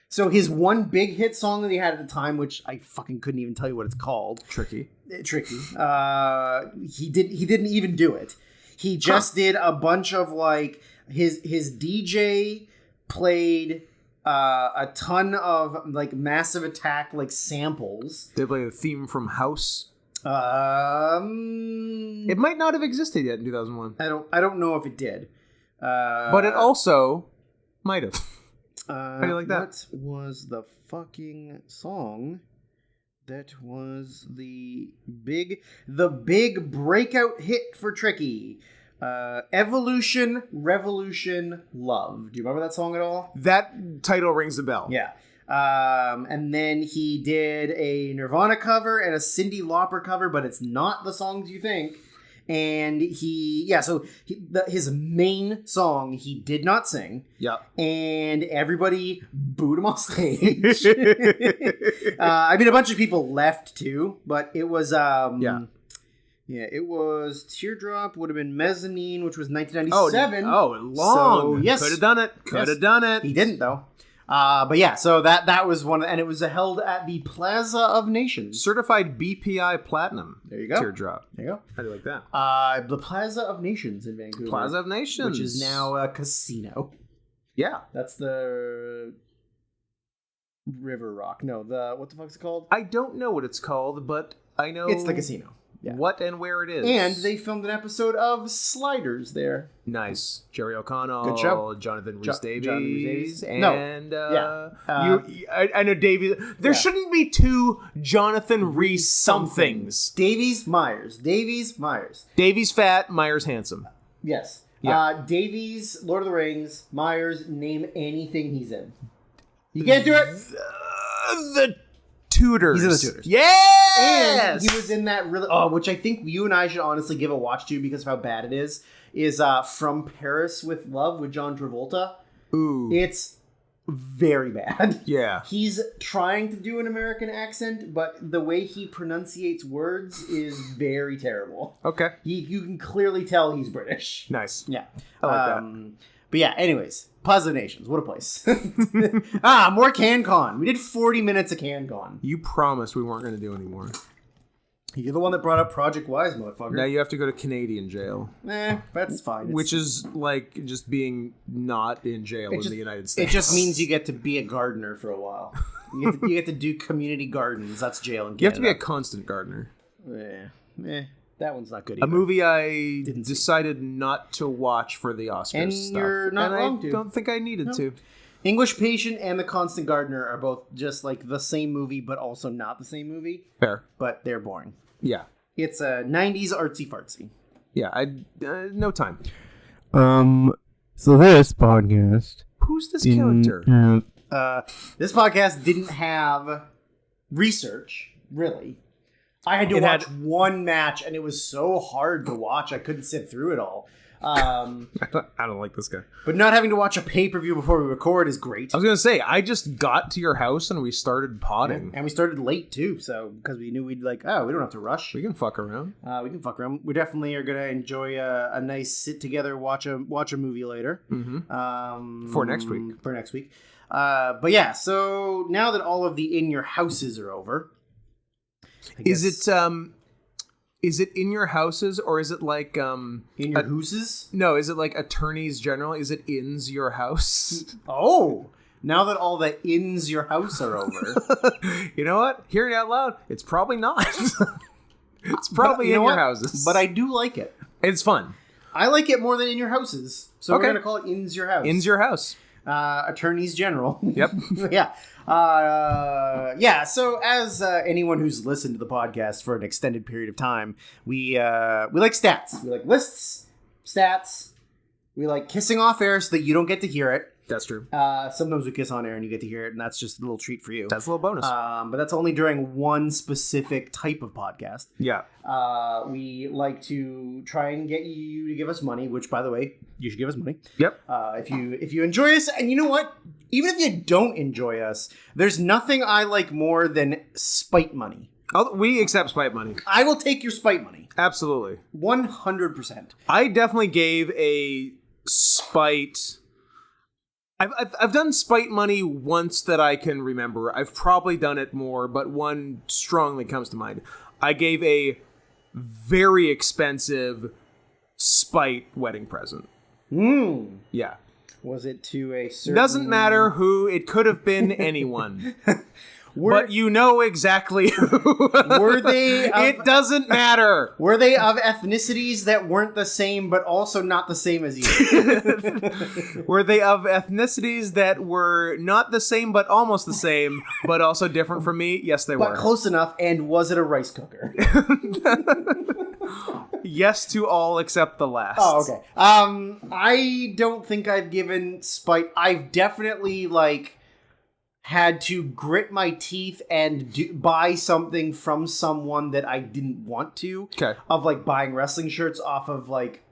So his one big hit song that he had at the time, which I fucking couldn't even tell you what it's called. Tricky. He didn't even do it. He just did a bunch of like his DJ played a ton of like Massive Attack like samples. They played a theme from House. It might not have existed yet in 2001. I don't know if it did. But it also might have. How do you like that? What was the fucking song that was the big breakout hit for Tricky? Evolution, Revolution, Love. Do you remember that song at all? That title rings a bell. Yeah. And then he did a Nirvana cover and a Cyndi Lauper cover, but it's not the songs you think. And his main song he did not sing. Yep. And everybody booed him off stage. I mean, a bunch of people left too, but it was it was Teardrop, would have been Mezzanine, which was 1997. Oh, long. So, yes. Could have done it. Could have done it. He didn't though. But yeah, so that was one, and it was held at the Plaza of Nations. Certified BPI Platinum. There you go. Teardrop. There you go. How do you like that? The Plaza of Nations in Vancouver. Plaza of Nations. Which is now a casino. Yeah. That's the River Rock. No, what the fuck's it called? I don't know what it's called, but I know... It's the casino. Yeah. What and where it is. And they filmed an episode of Sliders there. Nice. Jerry O'Connell. Good show. Jonathan Rhys-Davies. Jonathan Rhys-Davies. And, I know Davies. There Yeah. shouldn't be two Jonathan Rhys-somethings. Davies Myers. Davies fat, Myers handsome. Yes. Yeah. Davies, Lord of the Rings, Myers, name anything he's in. You can't do it? The Tutors. He's in the Tutors. Yes! And he was in that really... Oh, which I think you and I should honestly give a watch to because of how bad it is From Paris with Love with John Travolta. Ooh. It's very bad. Yeah. He's trying to do an American accent, but the way he pronunciates words is very terrible. Okay. You can clearly tell he's British. Nice. Yeah. I like that. But yeah, anyways, Plaza Nations, what a place. More CanCon. We did 40 minutes of CanCon. You promised we weren't going to do any more. You're the one that brought up Project Wise, motherfucker. Now you have to go to Canadian jail. That's fine. Which is like just being not in jail in the United States. It just means you get to be a gardener for a while. You get to do community gardens. That's jail in Canada. You have to be a constant gardener. That one's not good either. A movie I decided not to watch for the Oscars and stuff. You're not wrong I to. don't think I needed to. English Patient and The Constant Gardener are both just like the same movie, but also not the same movie. Fair. But they're boring. Yeah. It's a 90s artsy fartsy. Yeah, no time. So this podcast... Who's this character? This podcast didn't have research, really. I had to watch one match, and it was so hard to watch, I couldn't sit through it all. I don't like this guy. But not having to watch a pay-per-view before we record is great. I was going to say, I just got to your house and we started potting. And we started late, too, so because we knew we'd we don't have to rush. We can fuck around. We can fuck around. We definitely are going to enjoy a nice sit-together, watch a movie later. Mm-hmm. For next week. But yeah, so now that all of the in-your-houses are over... Is it in your houses or is it like in your houses? No, is it like attorneys general? Is it ins your house? Oh, now that all the ins your house are over. You know what? Hearing it out loud, it's probably not. It's probably in your houses. But I do like it. It's fun. I like it more than in your houses. So we're going to call it ins your house. Ins your house. Attorneys general. Yep. Yeah. So as anyone who's listened to the podcast for an extended period of time, we like stats. We like lists, stats. We like kissing off air so that you don't get to hear it. That's true. Sometimes we kiss on air and you get to hear it, and that's just a little treat for you. That's a little bonus. But that's only during one specific type of podcast. Yeah. We like to try and get you to give us money, which, by the way, you should give us money. Yep. If you enjoy us, and you know what? Even if you don't enjoy us, there's nothing I like more than spite money. We accept spite money. I will take your spite money. Absolutely. 100%. I definitely gave a spite... I've done spite money once that I can remember. I've probably done it more, but one strongly comes to mind. I gave a very expensive spite wedding present. Yeah. Was it to a certain... Doesn't matter who. It could have been anyone. But you know exactly who. Were they... It doesn't matter. Were they of ethnicities that weren't the same, but also not the same as you? Were they of ethnicities that were not the same, but almost the same, but also different from me? Yes, they were. But close enough, and was it a rice cooker? Yes to all except the last. Oh, okay. I don't think I've given spite... I've definitely, had to grit my teeth and buy something from someone that I didn't want to. Okay. Of like buying wrestling shirts off of like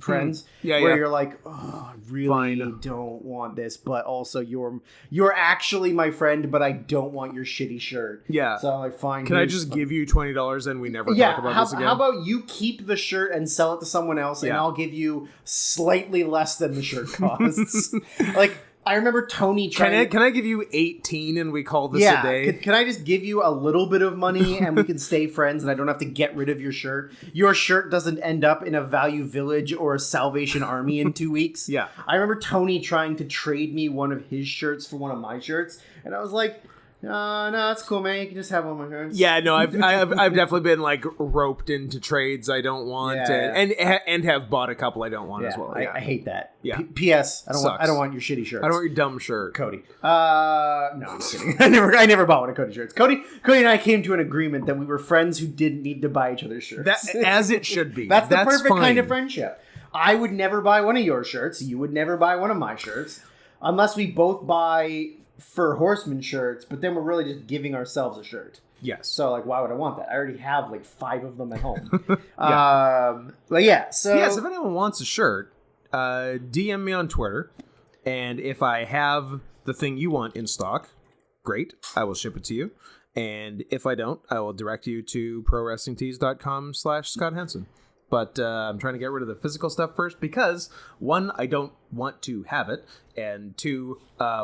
friends. Where you're like, oh, I really don't want this, but also you're actually my friend, but I don't want your shitty shirt. Yeah. So like, fine. Can I just give you $20 and we never talk about this again? How about you keep the shirt and sell it to someone else, and I'll give you slightly less than the shirt costs. Like, I remember Tony trying. Can I give you 18 and we call this a day? Can I just give you a little bit of money and we can stay friends and I don't have to get rid of your shirt? Your shirt doesn't end up in a Value Village or a Salvation Army in 2 weeks. Yeah. I remember Tony trying to trade me one of his shirts for one of my shirts, and I was like, no, it's cool, man. You can just have one of my shirts. Yeah, no, I've definitely been like roped into trades I don't want, and have bought a couple I don't want as well. I hate that. Yeah. P.S. I don't want your shitty shirts. I don't want your dumb shirt, Cody. No, I'm just kidding. I never bought one of Cody's shirts. Cody and I came to an agreement that we were friends who didn't need to buy each other's shirts. As it should be. That's the perfect kind of friendship. I would never buy one of your shirts. You would never buy one of my shirts, unless we both buy Fur Horseman shirts, but then we're really just giving ourselves a shirt. Yes. So, like, why would I want that? I already have, like, 5 of them at home. But yeah, so... Yes, if anyone wants a shirt, DM me on Twitter, and if I have the thing you want in stock, great, I will ship it to you. And if I don't, I will direct you to prowrestlingtees.com/Scott Henson. But I'm trying to get rid of the physical stuff first because, 1, I don't want to have it, and 2,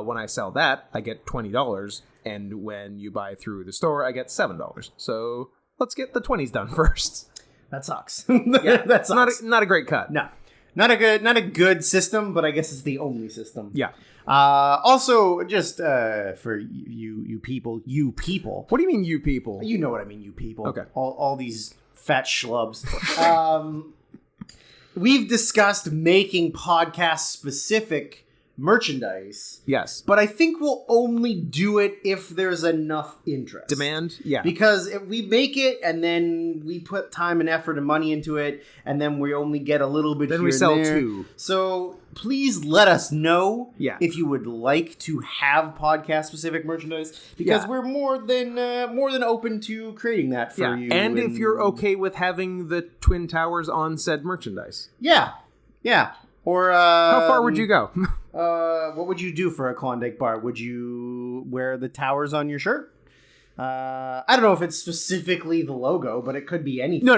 when I sell that, I get $20, and when you buy through the store, I get $7. So let's get the 20s done first. That sucks. Yeah, that sucks. Not a great cut. No, not a good system, but I guess it's the only system. Yeah. Also, just for you people. What do you mean, you people? You know what I mean, you people. Okay. All these fat schlubs. We've discussed making podcast-specific merchandise. Yes. But I think we'll only do it if there's enough interest. Demand? Yeah. Because if we make it and then we put time and effort and money into it and then we only get a little bit then here we sell and there. 2. So please let us know if you would like to have podcast-specific merchandise, because we're more than open to creating that for you. And if you're okay with having the Twin Towers on said merchandise. Yeah. Or how far would you go? What would you do for a Klondike bar? Would you wear the towers on your shirt? I don't know if it's specifically the logo, but it could be anything. No.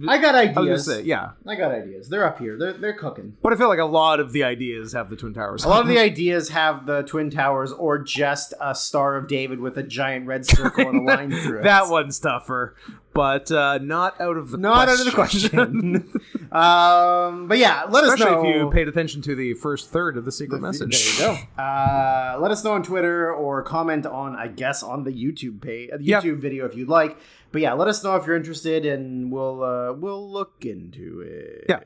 I got ideas. I was gonna say, I got ideas. They're up here. They're cooking. But I feel like a lot of the ideas have the Twin Towers. A lot of the ideas have the Twin Towers, or just a Star of David with a giant red circle and a line through it. That one's tougher. But not out of the question. But yeah, let us know. Especially if you paid attention to the first third of the secret message. There you go. Let us know on Twitter or comment on the YouTube page, YouTube video if you'd like. But yeah, let us know if you're interested, and we'll look into it. Yeah.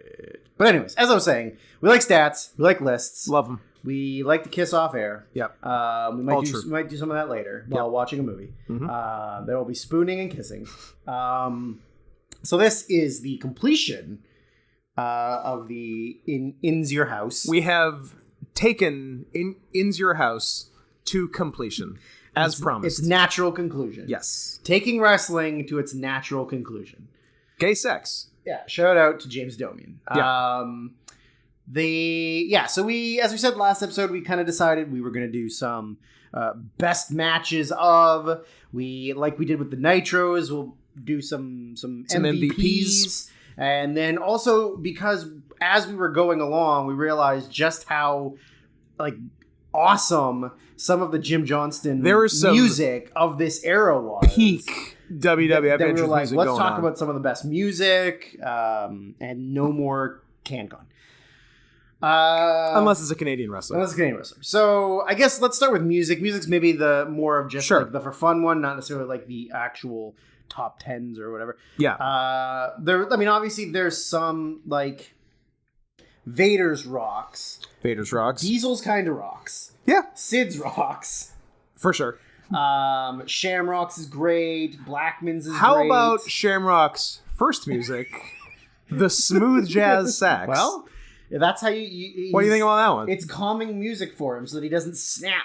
But anyways, as I was saying, we like stats, we like lists, love them. We like to kiss off air. Yep. We might do some of that later while watching a movie. Mm-hmm. There will be spooning and kissing. So this is the completion of the In's Your House. We have taken In's Your House to completion, as promised. Its natural conclusion. Yes. Taking wrestling to its natural conclusion. Gay sex. Yeah. Shout out to James Domian. Yeah. So we, as we said last episode, we kind of decided we were going to do some best matches of. Like we did with the Nitros, we'll do some MVPs. And then also, because as we were going along, we realized just how awesome some of the Jim Johnston music of this era was. Peak WWF that we were like, music let's going talk on. about some of the best music, and no more CanCon. Unless it's a Canadian wrestler. So I guess let's start with music. Music's maybe the more of just the for fun one, not necessarily like the actual top 10s or whatever. Yeah. Obviously there's some like Vader's rocks. Diesel's kind of rocks. Yeah. Sid's rocks. For sure. Shamrock's is great. Blackman's is great. How about Shamrock's first music, the smooth jazz sax? Well, That's how you what do you think about that one? It's calming music for him so that he doesn't snap.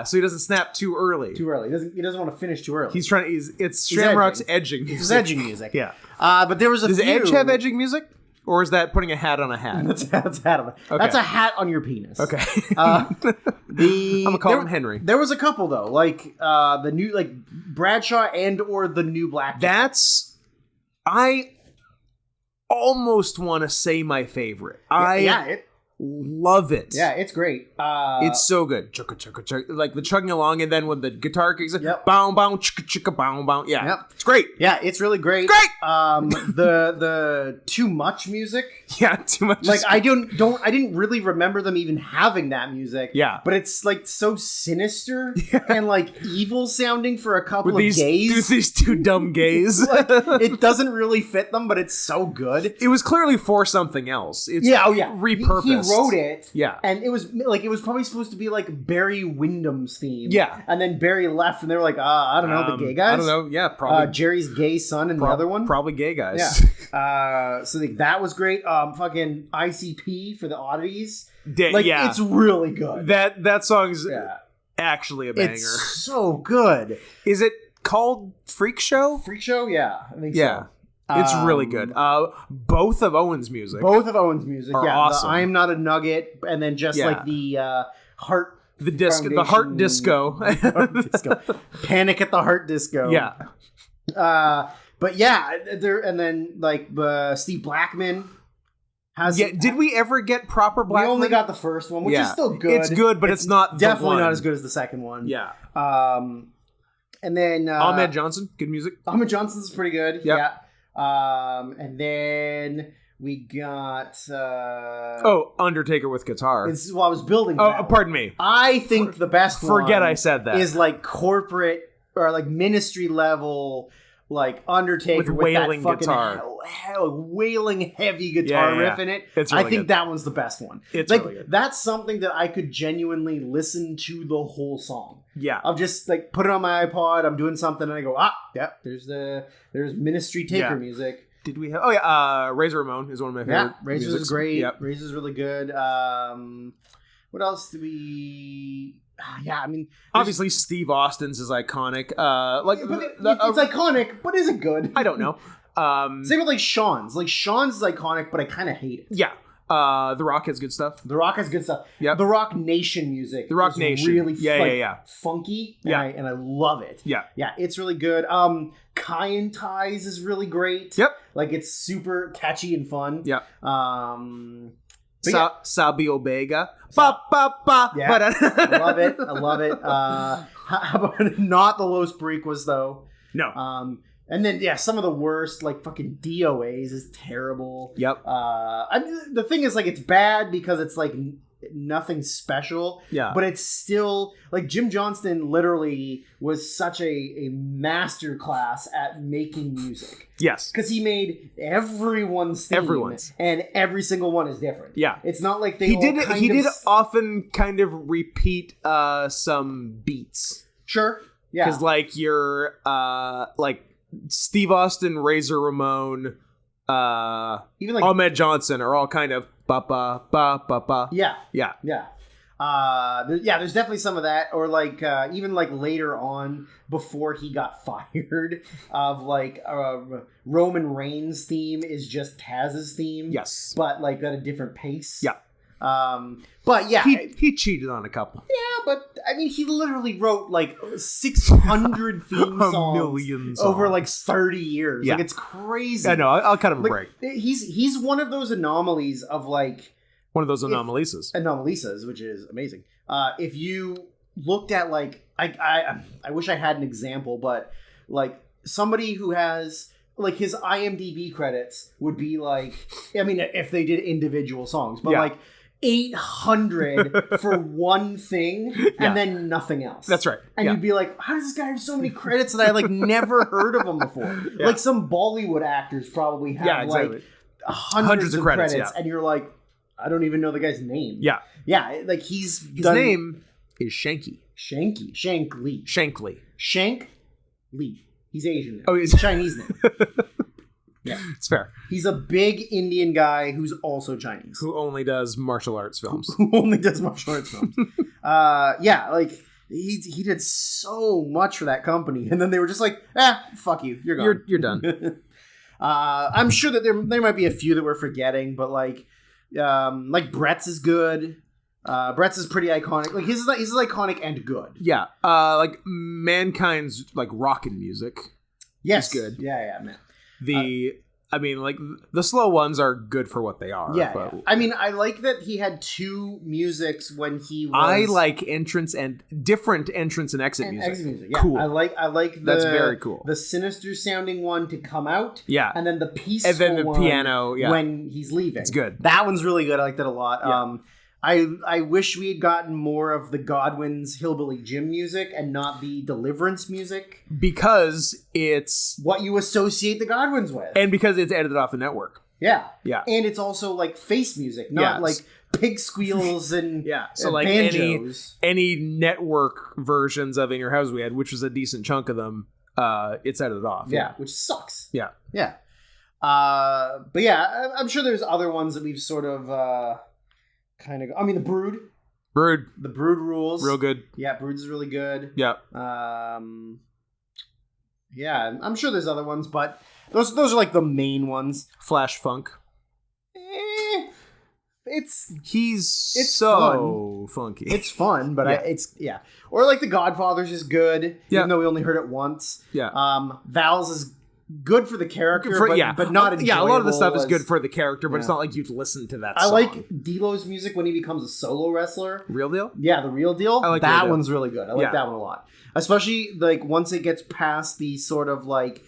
So he doesn't snap too early. Too early. He doesn't want to finich too early. It's Shamrock's edging music. It's edging music. Yeah. But there was a Does few... Edge have edging music? Or is that putting a hat on a hat? That's a hat on Okay. That's a hat on your penis. Okay. I'm gonna call him Henry. There was a couple though, like the new Bradshaw and or the new Black. I almost want to say my favorite. Love it. Yeah, it's great. It's so good. Chugga, chugga, chugga. Like the chugging along, and then when the guitar kicks in, Yep. bow, bow, chugga, chugga, bow, bow. Yeah, Yep. it's great. Yeah, it's really great. Great. The too much music. Yeah, too much. Like I didn't really remember them even having that music. Yeah. But it's like so sinister and like evil sounding for a couple of gays. These two dumb gays. It doesn't really fit them, but it's so good. It was clearly for something else. It's repurposed. He wrote it. Yeah. And it was probably supposed to be like Barry Windham's theme. Yeah. And then Barry left and they were like, I don't know, the gay guys? I don't know. Yeah, probably. Jerry's gay son and the other one? Probably gay guys. Yeah. So that was great. Fucking ICP for the oddities. Yeah. It's really good. That song's actually a banger. It's so good. Is it called Freak Show? Freak Show? Yeah. I think so. It's really good. Both of Owen's music. Both of Owen's music. Are awesome. The I'm Not a Nugget, and then just like the heart. The heart disco. Panic at the Heart Disco. Yeah. But yeah, and then like Steve Blackman has. Yeah. Did we ever get proper Blackman? We only got the first one, which is still good. It's good, but it's not definitely not as good as the second one. Yeah. And then Ahmed Johnson, good music. Ahmed Johnson's pretty good. Yep. Yeah. And then we got Undertaker with guitar. I was building. Pardon me. I think the best one. Forget I said that. Is like corporate or like ministry level, like Undertaker with wailing that guitar, wailing heavy guitar riff in it. It's really I think good. that one's the best one. It's like really good. That's something that I could genuinely listen to the whole song. Yeah, I'll just like put it on my iPod. I'm doing something and I go, there's ministry taker music. Did we have? Razor Ramon is one of my favorite. Yeah, Razor's is great. Yep. Razor's really good. What else do we? Yeah, I mean, obviously Steve Austin's is iconic. It's iconic, but is it good? I don't know. Same with like Sean's. Like Sean's is iconic, but I kind of hate it. Yeah. The Rock has good stuff. The Rock has good stuff. Yeah. The Rock Nation music. The Rock Nation. Really funky. Yeah. And I love it. Yeah. Yeah, it's really good. Kai and Ties is really great. Yep. Like it's super catchy and fun. Yeah. Sabio Bega. Yeah. I love it. How about not the Los Boricuas though? No. And then some of the worst, like fucking DOAs is terrible. Yep. I mean, the thing is, like, it's bad because it's like nothing special. Yeah. But it's still like Jim Johnston literally was such a master class at making music. Yes. Because he made everyone's theme, and every single one is different. Yeah. It's not like he did often kind of repeat some beats. Sure. Yeah. Because like your like Steve Austin, Razor Ramon, even like Ahmed Johnson are all kind of ba ba ba ba ba. Yeah. Yeah. Yeah. There's definitely some of that, or like even like later on before he got fired, of like Roman Reigns' theme is just Taz's theme. Yes, but like at a different pace. Yeah. But yeah, he cheated on a couple. Yeah, but I mean, he literally wrote like 600 theme songs over like 30 years. Yeah. Like it's crazy. I know. I'll cut him a break. He's one of those anomalies of like. One of those anomalies, which is amazing. If you looked at like, I wish I had an example, but like somebody who has like his IMDb credits would be like, I mean, if they did individual songs, but like 800 for one thing and then nothing else. That's right. And you'd be like, how does this guy have so many credits that I like never heard of him before? Yeah. Like some Bollywood actors probably have like hundreds of credits, and you're like, I don't even know the guy's name. Yeah. Yeah, like his name is Shanky. Shank Lee. Shank Lee. Shank Lee. He's Asian now. Oh, he's Chinese name. Yeah. It's fair. He's a big Indian guy who's also Chinese. Who only does martial arts films. Who only does martial arts films. Like, he did so much for that company, and then they were just like, fuck you, you're gone. You're done. I'm sure that there might be a few that we're forgetting, but like Brett's is good. Brett's is pretty iconic. Like his is iconic and good. Yeah. Like Mankind's like rockin' music. Yes, is good. Yeah, man. I mean, like the slow ones are good for what they are. Yeah, but yeah. I mean, I like that he had two musics when he was. I like entrance and different entrance and exit music. Exit music, yeah. Cool. I like that's very cool. The sinister sounding one to come out. Yeah, and then the peaceful and then the one piano. Yeah. when he's leaving. It's good. That one's really good. I like that a lot. Yeah. I wish we had gotten more of the Godwin's Hillbilly Jim music and not the Deliverance music. Because it's... what you associate the Godwins with. And because it's edited off the network. Yeah. Yeah. And it's also like face music, not like pig squeals and yeah. So like banjos. any network versions of In Your House we had, which was a decent chunk of them, it's edited off. Yeah, which sucks. Yeah. Yeah. But yeah, I'm sure there's other ones that we've sort of... kind of, I mean, the Brood. The Brood rules. Real good. Yeah, Brood's really good. Yeah. Yeah, I'm sure there's other ones, but those are like the main ones. Flash Funk. It's so funky. It's fun, but Or like The Godfather's is good, even though we only heard it once. Yeah. Val's is good for the character, but not enjoyable. Yeah, a lot of the stuff is good for the character, but it's not like you'd listen to that song. I like D-Lo's music when he becomes a solo wrestler. Real Deal? Yeah, the Real Deal. I like that Real Deal. one's really good. I like that one a lot. Especially like once it gets past the sort of like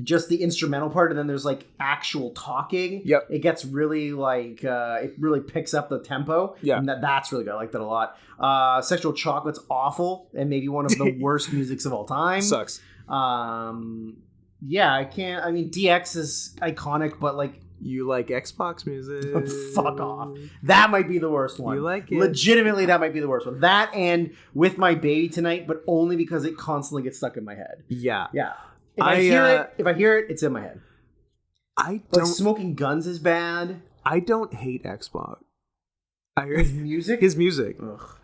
just the instrumental part, and then there's like actual talking. Yep. It gets really like it really picks up the tempo. Yeah. And that's really good. I like that a lot. Sexual Chocolate's awful and maybe one of the worst musics of all time. Sucks. Yeah, I can't. I mean, DX is iconic, but like, you like Xbox music? Fuck off. That might be the worst one. You like it? Legitimately, that might be the worst one. That and With My Baby Tonight, but only because it constantly gets stuck in my head. Yeah, yeah. If I hear it, it's in my head. I don't. Like Smoking Guns is bad. I don't hate Xbox. His music. Ugh.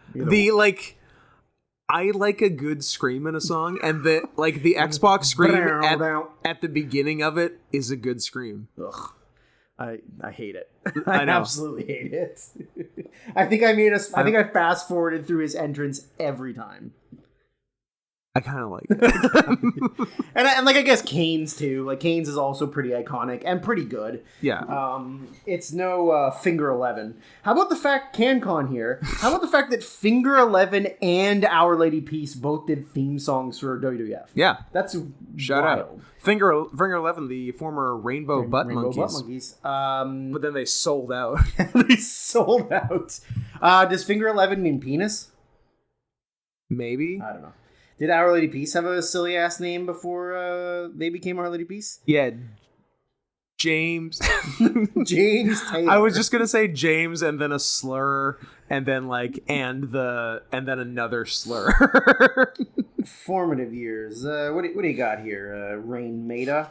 I like a good scream in a song, and the Xbox scream at the beginning of it is a good scream. Ugh. I hate it. I know. Absolutely hate it. I think I fast forwarded through his entrance every time. I kind of like it. and like I guess Kane's too. Like Kane's is also pretty iconic and pretty good. Yeah. It's no Finger 11. How about the fact CanCon here? How about the fact that Finger 11 and Our Lady Peace both did theme songs for WWF? Yeah. That's Shout wild. out. Finger 11, the former Rainbow Butt Monkeys. But then they sold out. They sold out. Does Finger 11 mean penis? Maybe. I don't know. Did Our Lady Peace have a silly ass name before they became Our Lady Peace? Yeah, James. James Taylor. I was just gonna say James and then a slur and then and then another slur. Formative years. What do you got here? Rain Maida.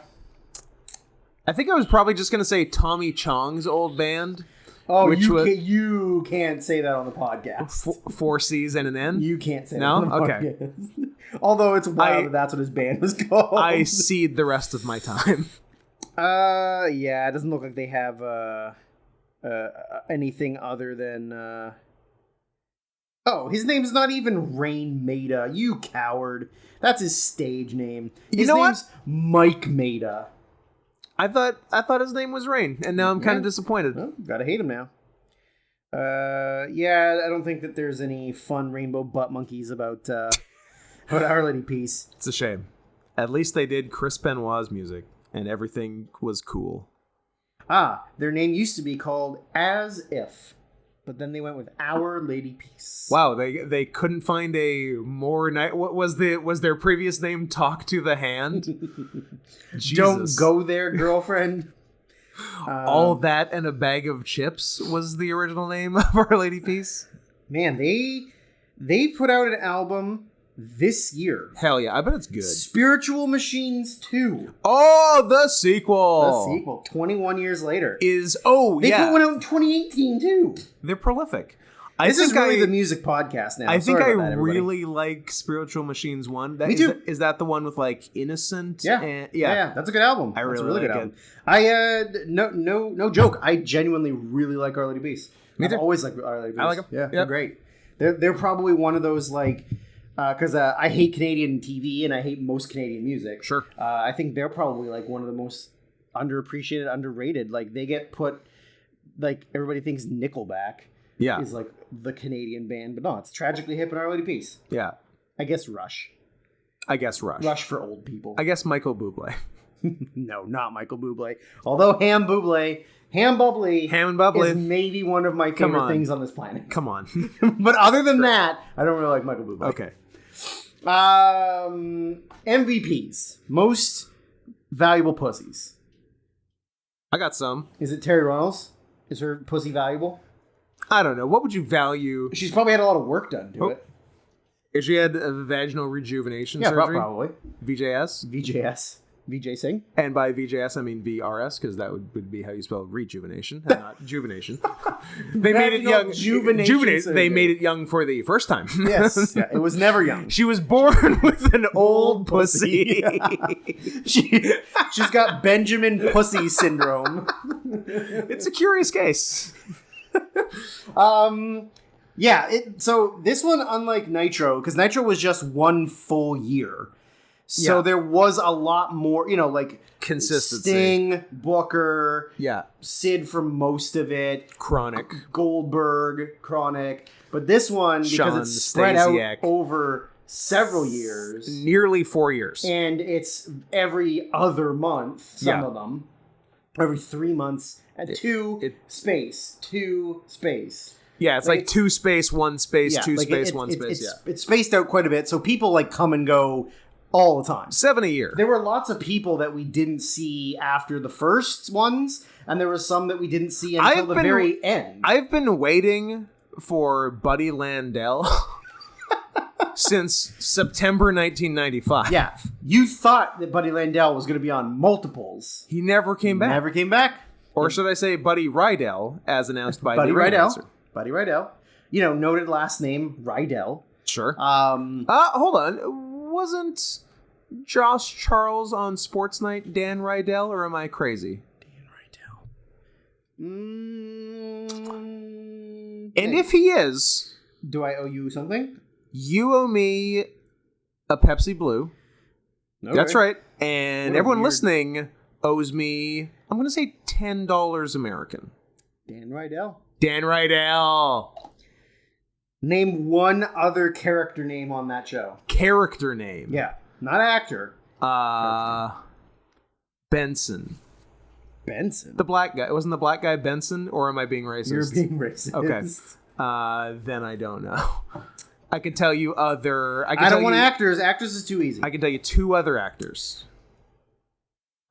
I think I was probably just gonna say Tommy Chong's old band. Oh, you can't say that on the podcast. 4 C's and an N? You can't say that no? on the podcast. Okay. Although it's wild that's what his band was called. I cede the rest of my time. Yeah, it doesn't look like they have anything other than Oh, his name's not even Rain Maida, you coward. That's his stage name. His name's Mike Maida. I thought his name was Rain, and now I'm kind of disappointed. Well, gotta hate him now. Yeah, I don't think that there's any fun rainbow butt monkeys about Our Lady Peace. It's a shame. At least they did Chris Benoit's music, and everything was cool. Their name used to be called As If, but then they went with Our Lady Peace. Wow, they couldn't find a more nice. What was their previous name? Talk to the Hand. Don't go there, girlfriend. All that and a bag of chips was the original name of Our Lady Peace. Man, they put out an album this year. Hell yeah, I bet it's good. Spiritual Machines 2. Oh, the sequel. The sequel, 21 years later. They put yeah. one out in 2018 too. They're prolific. This is really the music podcast now. I think Sorry I about that, everybody. really like Spiritual Machines 1. Me too. Is that the one with like Innocent? Yeah. And, yeah. That's a good album. I That's really a really like good album. No joke. I genuinely really like Our Lady Beast. Me too. I've always liked Our Lady Beast. I like them. Yeah, they're great. They're probably one of those like, because I hate Canadian TV and I hate most Canadian music. Sure. I think they're probably like one of the most underappreciated, underrated. Like they get put, like everybody thinks Nickelback. Yeah. Is like the Canadian band, but no, it's Tragically Hip and Our Lady Peace. Yeah. I guess Rush. Rush for old people. I guess Michael Bublé. No, not Michael Bublé. Although Ham Bublé is maybe one of my favorite things on this planet. Come on. But other than that, I don't really like Michael Bublé. Okay. MVPs. Most valuable pussies. I got some. Is it Terry Runnels? Is her pussy valuable? I don't know. What would you value? She's probably had a lot of work done to it. If she had a vaginal rejuvenation surgery? Probably. VJS? VJ Singh. And by VJS, I mean VRS, because that would be how you spell rejuvenation, and not juvenation. They made it young. They made it young for the first time. Yes. Yeah, it was never young. She was born with an old pussy. She's got Benjamin Pussy syndrome. It's a curious case. So this one, unlike Nitro, because Nitro was just one full year. So there was a lot more, like consistency. Sting, Booker, Sid for most of it, Chronic, Goldberg, Chronic. But this one, because Sean it's spread Stasiak. out over several years. Nearly 4 years. And it's every other month, some of them. Every 3 months. And two space. Yeah, it's like 2 space, 1 space, 2 space, 1 space. It's spaced out quite a bit, so people like come and go all the time. 7 a year. There were lots of people that we didn't see after the first ones, and there were some that we didn't see until the very end. I've been waiting for Buddy Landell since September 1995. Yeah, you thought that Buddy Landell was going to be on multiples. He never came back. Never came back. Or should I say Buddy Rydell, as announced by Buddy the announcer. Buddy Rydell. Noted last name, Rydell. Sure. Hold on. Wasn't Josh Charles on Sports Night Dan Rydell, or am I crazy? Dan Rydell. And if he is... Do I owe you something? You owe me a Pepsi Blue. Okay. That's right. And everyone listening owes me, I'm going to say $10 American. Dan Rydell. Name one other character name on that show. Character name? Yeah. Not actor. Benson. Benson? The black guy. Wasn't the black guy Benson, or am I being racist? You're being racist. Okay. Then I don't know. I can tell you other... I don't want actors. Actors is too easy. I can tell you 2 other actors.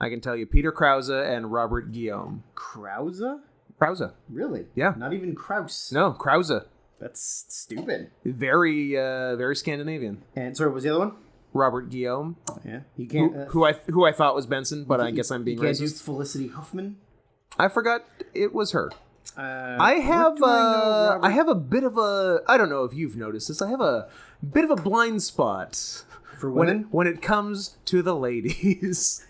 I can tell you Peter Krause and Robert Guillaume. Krause? Really? Yeah. Not even Kraus. No, Krause. That's stupid. Very Scandinavian. And sorry, what was the other one? Robert Guillaume. Yeah, you can't. Who I thought was Benson, but I guess I'm being racist. You Felicity Huffman. I forgot it was her. I have a bit of a. I don't know if you've noticed this. I have a bit of a blind spot for women when it comes to the ladies.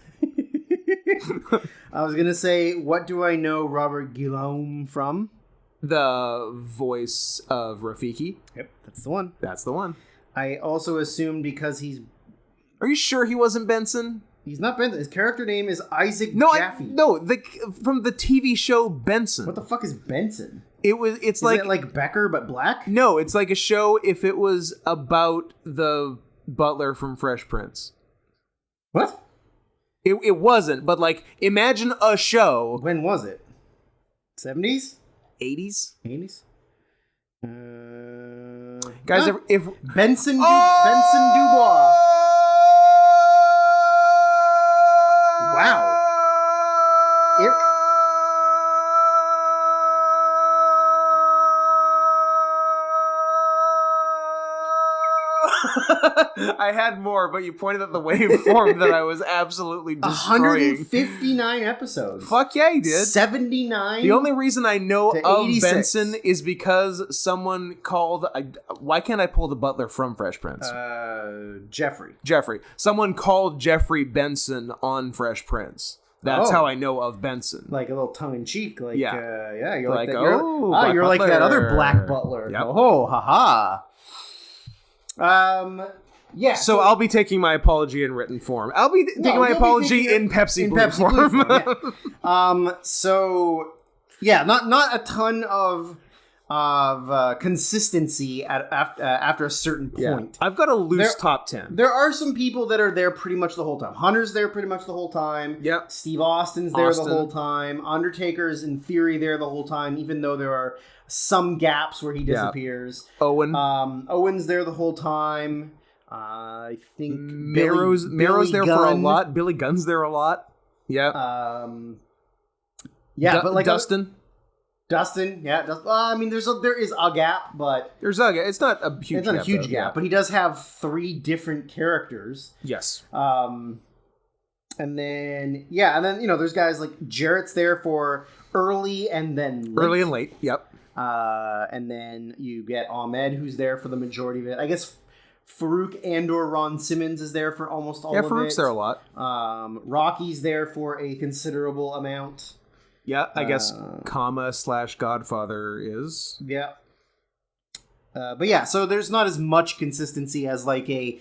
I was gonna say, what do I know Robert Guillaume from? The voice of Rafiki. Yep, that's the one. That's the one. I also assumed because he's... Are you sure he wasn't Benson? He's not Benson. His character name is Isaac Jaffe. From the TV show Benson. What the fuck is Benson? Is it like Becker but black? No, it's like a show if it was about the butler from Fresh Prince. What? It wasn't, but like imagine a show. When was it? 70s? 80s? 80s? Guys, if Benson Dubois. Wow. I had more, but you pointed at the waveform that I was absolutely destroying. 159 episodes. Fuck yeah, he did. 79. The only reason I know of 86. Benson is because someone called... why can't I pull the butler from Fresh Prince? Jeffrey. Someone called Jeffrey Benson on Fresh Prince. That's how I know of Benson. Like a little tongue-in-cheek. Like, yeah. You're like that. Black You're like that other Butler. Black Butler. Yep. Oh, haha. Yeah. So I'll be taking my apology in written form. I'll be taking my apology in Pepsi Blue form. Yeah. So yeah, not a ton of consistency after a certain point. I've got a loose top 10. There are some people that are there pretty much the whole time. Hunter's there pretty much the whole time. Yep. Steve Austin's there the whole time. Undertaker's in theory there the whole time, even though there are some gaps where he disappears. Owen's there the whole time. I think Marrow's there Gunn. for a lot. Billy Gunn's there a lot. Yeah. But like Dustin. Yeah. I mean, there is a gap, but There's a gap. It's not a huge gap. It's not a huge gap, but he does have 3 different characters. Yes. And then there's guys like Jarrett's there for early and then late. Early and late. Yep. And then you get Ahmed, who's there for the majority of it. I guess Farouk and/or Ron Simmons is there for almost all of it. Yeah, Farouk's there a lot. Rocky's there for a considerable amount. Yeah, I guess Godfather is. Yeah. But yeah, so there's not as much consistency as like a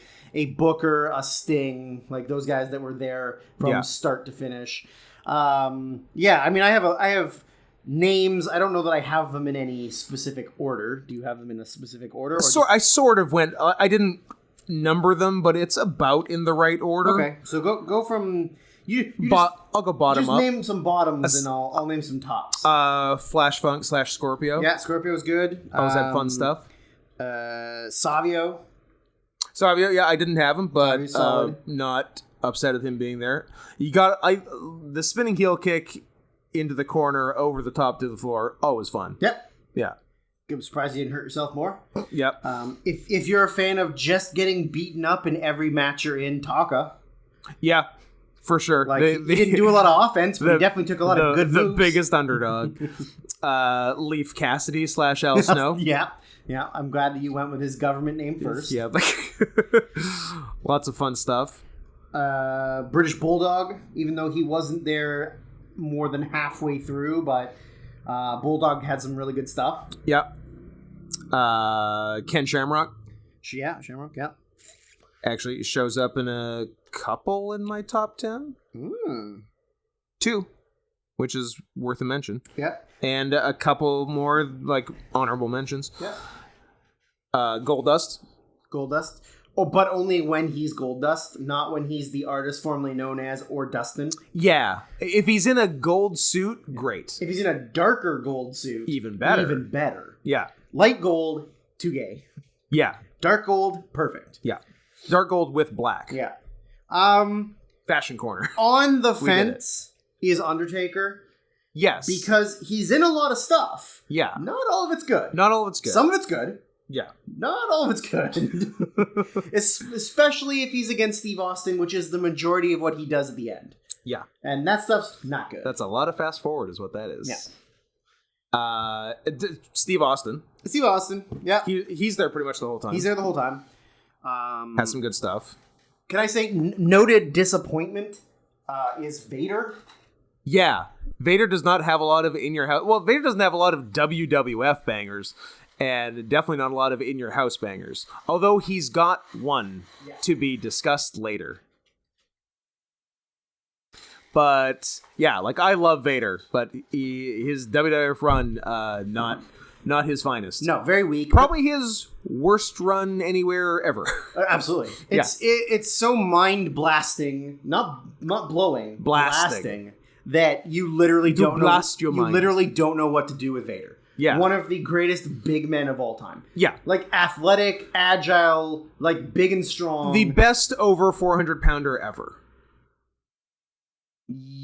Booker, a Sting, like those guys that were there from start to finish. I mean, I have names. I don't know that I have them in any specific order. Do you have them in a specific order? I sort of went. I didn't number them, but it's about in the right order. Okay, so go from I'll go bottom up. Just name some bottoms, and I'll name some tops. Flash Funk / Scorpio. Yeah, Scorpio's good. Always had fun stuff. Savio. Yeah, I didn't have him, but not upset at him being there. You got the spinning heel kick into the corner, over the top to the floor. Always fun. Yep. Yeah. I'm surprised you didn't hurt yourself more. Yep. If you're a fan of just getting beaten up in every match you're in, Taka. Yeah, for sure. Like, he didn't do a lot of offense, but he definitely took a lot of good moves. The biggest underdog. Leaf Cassidy / Al Snow. Yeah. I'm glad that you went with his government name first. Yeah. Lots of fun stuff. British Bulldog, even though he wasn't there more than halfway through, but Bulldog had some really good stuff. Yeah. Ken Shamrock. Yeah, Shamrock, yeah. Actually shows up in a couple in my top 10. 2, which is worth a mention. Yeah. And a couple more, like, honorable mentions. Yeah. Goldust. Oh, but only when he's Goldust, not when he's the artist formerly known as or Dustin. Yeah. If he's in a gold suit, great. If he's in a darker gold suit, even better. Yeah. Light gold, too gay. Yeah. Dark gold, perfect. Yeah. Dark gold with black. Yeah. Fashion corner. On the fence is Undertaker. Yes. Because he's in a lot of stuff. Yeah. Not all of it's good. Some of it's good. Yeah. Not all of it's good. Especially if he's against Steve Austin, which is the majority of what he does at the end. Yeah. And that stuff's not good. That's a lot of fast forward is what that is. Yeah. Steve Austin. Yeah. He's there pretty much the whole time. He's there the whole time. Has some good stuff. Can I say noted disappointment is Vader? Yeah. Vader does not have a lot of in your house. Well, Vader doesn't have a lot of WWF bangers. And definitely not a lot of in-your-house bangers. Although he's got one to be discussed later. But, yeah, like, I love Vader. But his WWF run, not his finest. No, very weak. Probably his worst run anywhere ever. Absolutely. It's so mind-blasting. Not blowing. Blasting. That you literally don't know. Your mind. You literally don't know what to do with Vader. Yeah. One of the greatest big men of all time. Yeah. Like, athletic, agile, like, big and strong. The best over 400-pounder ever.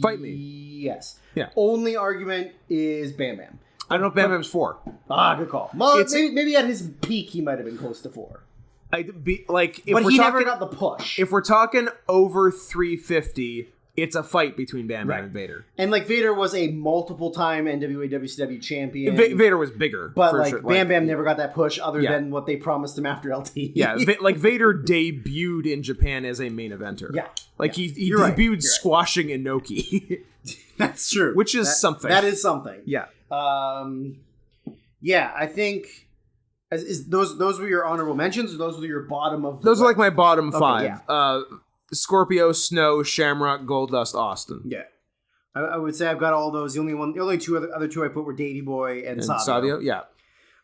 Fight me. Yes. Yeah. Only argument is Bam Bam. I don't know if Bam Bam's 4. Good call. Well, maybe at his peak he might have been close to 4. If but we're he talking, never got the push. If we're talking over 350, it's a fight between Bam Bam and Vader. And like Vader was a multiple-time NWA WCW champion. Vader was bigger, but for like sure. Bam Bam never got that push other than what they promised him after LT. Yeah, like Vader debuted in Japan as a main eventer. Yeah, like he debuted squashing Inoki. That's true. Which is something. That is something. Yeah. Yeah, I think those were your honorable mentions, or those were your bottom of? Those are like my bottom five. Yeah. Scorpio, Snow, Shamrock, Goldust, Austin. Yeah, I would say I've got all those. The only two other two I put were Davey Boy and Savio. Yeah.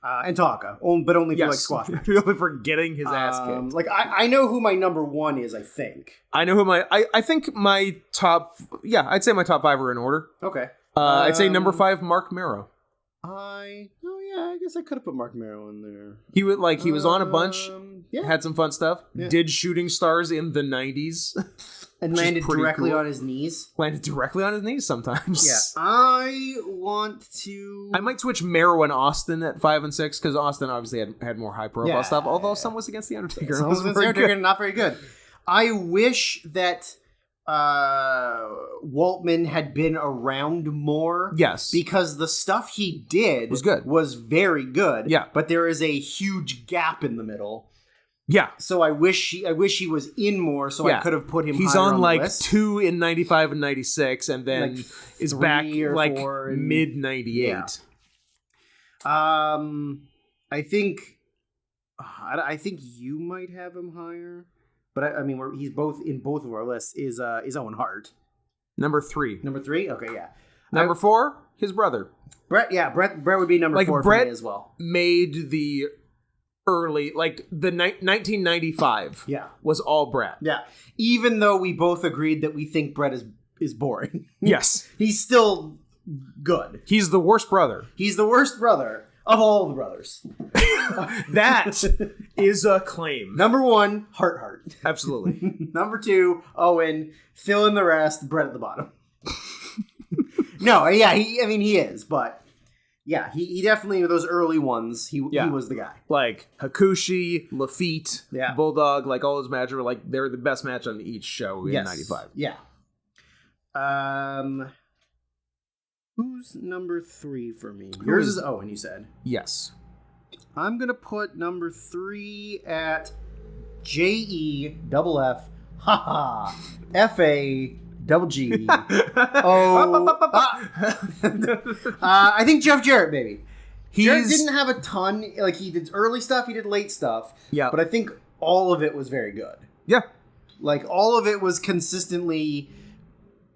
And Taka, but only for like squash matches. Only for getting his ass kicked. Like I know who my number one is. I think I know who I think my top. Yeah, I'd say my top five are in order. Okay. I'd say number 5, Mark Marrow. I guess I could have put Mark Marrow in there. He was on a bunch. Yeah. Had some fun stuff. Yeah. Did Shooting Stars in the 90s. And landed directly on his knees. Landed directly on his knees sometimes. Yeah. I might switch Marrow and Austin at 5 and 6, because Austin obviously had more high profile stuff, although some was against The Undertaker. Some was against The Undertaker, not very good. I wish that Waltman had been around more. Yes. Because the stuff he did was very good. Yeah. But there is a huge gap in the middle. Yeah. So I wish he was in more, so I could have put him He's higher on like the list. 2 in 95 and 96, and then like is back like mid 98. Yeah. I think you might have him higher, but I mean he's both in both of our lists. Is Owen Hart number 3? Number 3? Okay, yeah. Number 4, his brother Brett. Yeah, Brett would be number 4 Brett for me as well. Made the early, like the 1995 was all Brett. Yeah. Even though we both agreed that we think Brett is boring. Yes. He's still good. He's the worst brother. He's the worst brother of all the brothers. That is a claim. Number 1, Hart. Absolutely. Number 2, Owen. Fill in the rest, Brett at the bottom. No, yeah, he is, but yeah, he definitely, those early ones, he was the guy. Like Hakushi, Lafitte, Bulldog, like all those matches were like, they were the best match on each show in 95. Yeah. Who's number 3 for me? Yours is Owen, you said. Yes. I'm going to put number 3 at JEFF, FA, double G. I think Jeff Jarrett, baby. Jarrett didn't have a ton. Like, he did early stuff, he did late stuff. Yeah. But I think all of it was very good. Yeah. Like, all of it was consistently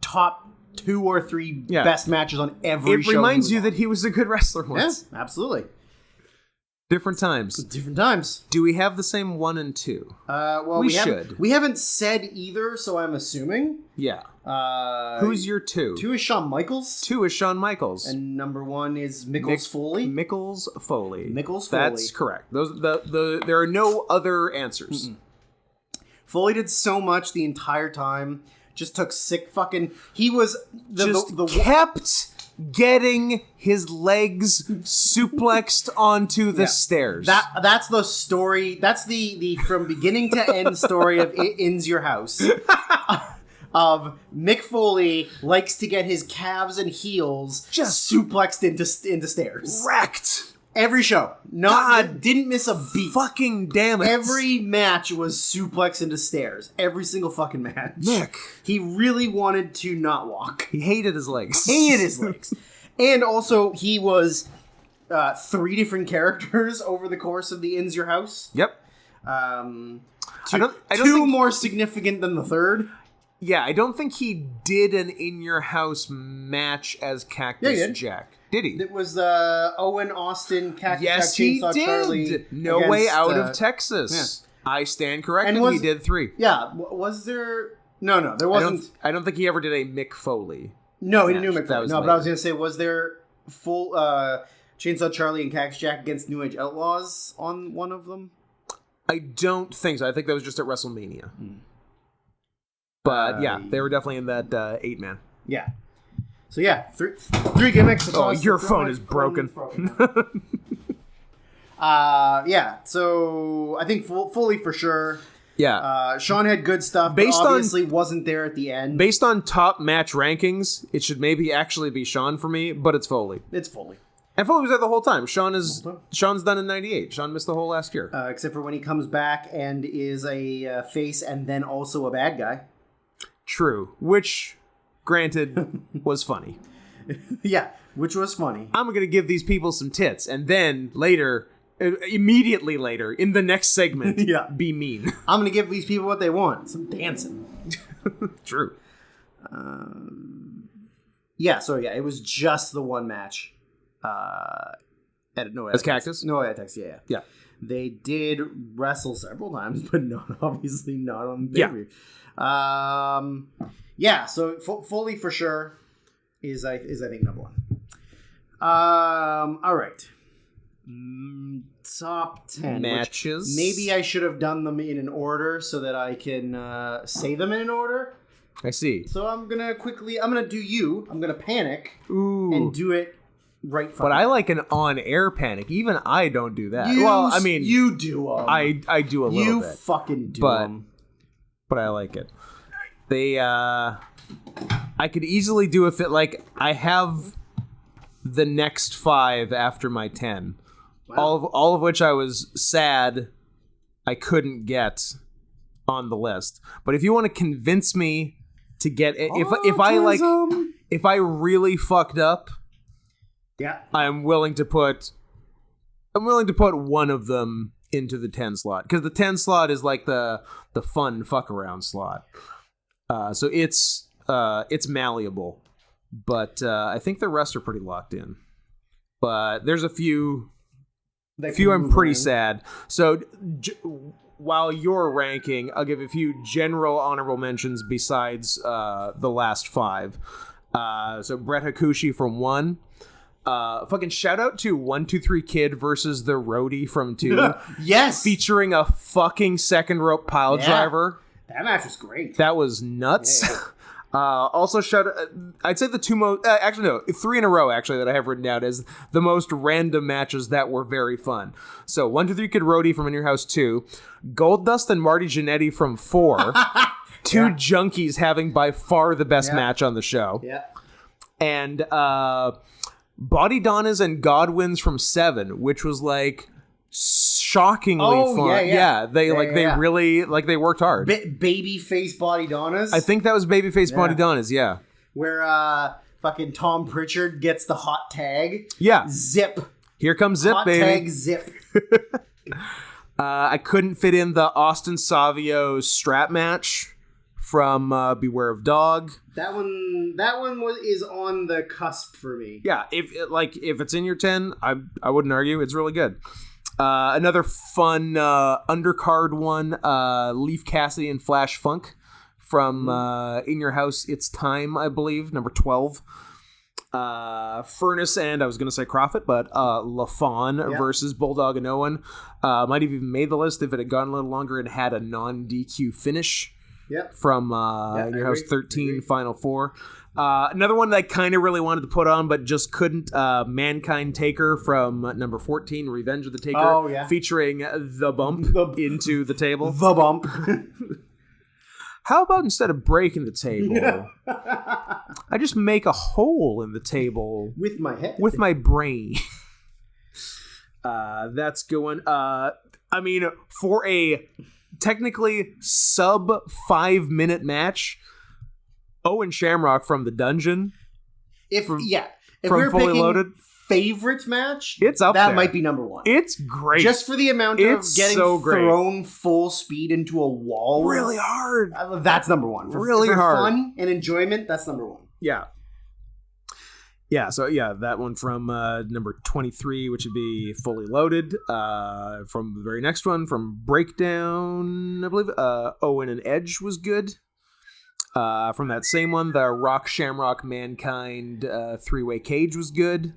top 2 or 3 best matches on every show. It reminds you that he was a good wrestler once. Yeah, absolutely. Different times. Different times. Do we have the same 1 and 2? Well, we should. We haven't said either, so I'm assuming. Yeah. Who's your 2? 2 is Shawn Michaels. 2 is Shawn Michaels. And number 1 is Michaels Foley. Michaels Foley. That's correct. There are no other answers. Mm-mm. Foley did so much the entire time. Just took sick fucking... He was... kept getting his legs suplexed onto the stairs. That's the story. That's the from beginning to end story of It Ends Your House. Of Mick Foley likes to get his calves and heels just suplexed into stairs. Wrecked. Every show. Didn't miss a beat. Fucking damn it. Every match was suplex into stairs. Every single fucking match. Mick. He really wanted to not walk. He hated his legs. And also, he was 3 different characters over the course of the Ends Your House. Yep. Two more significant than the third. Yeah, I don't think he did an In Your House match as Cactus Jack. Did he? It was Owen, Austin, Cactus Jack, Chainsaw Charlie. No Way Out of Texas. Yeah. I stand corrected. He did 3. Yeah. Was there... No, there wasn't... I don't think he ever did a Mick Foley. No, he didn't do Mick Foley. No, but I was going to say, was there full Chainsaw Charlie and Cactus Jack against New Age Outlaws on one of them? I don't think so. I think that was just at WrestleMania. But they were definitely in that 8-man. Yeah. So yeah, three gimmicks. Oh, your phone is broken. Yeah. So I think fully for sure. Yeah. Sean had good stuff, but obviously wasn't there at the end. Based on top match rankings, it should maybe actually be Sean for me, but it's Foley. It's Foley. And Foley was there the whole time. Sean's done in 98. Sean missed the whole last year. Except for when he comes back and is a face and then also a bad guy. True. Which, granted, was funny. Yeah, which was funny. I'm going to give these people some tits. And then later, immediately later, in the next segment, be mean. I'm going to give these people what they want. Some dancing. True. It was just the one match. As Cactus? No, Tex, yeah. They did wrestle several times, but obviously not on pay-per-view. So Foley for sure is I think number one. All right. Top 10 matches. Maybe I should have done them in an order so that I can say them in an order. I see. So I'm gonna do I'm gonna panic. Ooh. And do it right. But I like an on-air panic. Even I don't do that. You do them. I do a little bit. You fucking do them. But I like it. I could easily do if it I have the next 5 after my 10. Wow. All of which I was sad I couldn't get on the list. But if you want to convince me to get it, if I really fucked up, I'm willing to put one of them into the 10 slot, because the 10 slot is like the fun fuck around slot. So it's malleable, but I think the rest are pretty locked in. But there's a few I'm pretty sad. So while you're ranking, I'll give a few general honorable mentions besides the last 5. So Brett Hakushi from 1. Fucking shout out to 1-2-3 Kid versus the Roadie from 2. Yes! Featuring a fucking second rope pile driver. That match was great. That was nuts. Yeah. Also, I'd say the 2 most... 3 in a row, actually, that I have written down as the most random matches that were very fun. So, 1-2-3 Kid Roadie from In Your House 2. Goldust and Marty Jannetty from 4. 2 junkies having by far the best match on the show. Yeah. And Body Donnas and Godwins from 7, which was shockingly fun. They really they worked hard. Babyface Body Donnas. I think that was Babyface Body Donnas. Yeah, where fucking Tom Pritchard gets the hot tag. Yeah, Zip. Here comes Zip, hot baby. Tag Zip. I couldn't fit in the Austin Savio strap match from Beware of Dog. That one is on the cusp for me. Yeah, if it's in your 10, I wouldn't argue. It's really good. Another fun undercard one, Leaf Cassidy and Flash Funk from In Your House It's Time, I believe, number 12. Furnace and I was going to say Crawford, but LaFawn versus Bulldog and Owen. Might have even made the list if it had gone a little longer and had a non-DQ finish. Yep. From In Your House 13 Final 4. Another one that I kind of really wanted to put on but just couldn't, Mankind Taker from number 14, Revenge of the Taker, featuring The Bump into the table. The Bump. How about instead of breaking the table, I just make a hole in the table with my head, with my brain. That's going. For a technically sub 5-minute match, Owen Shamrock from the Dungeon. If from we're Fully picking Loaded, favorite match, it's up that there. Might be number 1. It's great, just for the amount of getting thrown full speed into a wall, really hard. That's number 1. For hard, fun and enjoyment. That's number 1. Yeah, so that one from number 23, which would be Fully Loaded. From the very next one, from Breakdown, I believe, Owen and Edge was good. From that same one, the Rock Shamrock Mankind 3-way cage was good.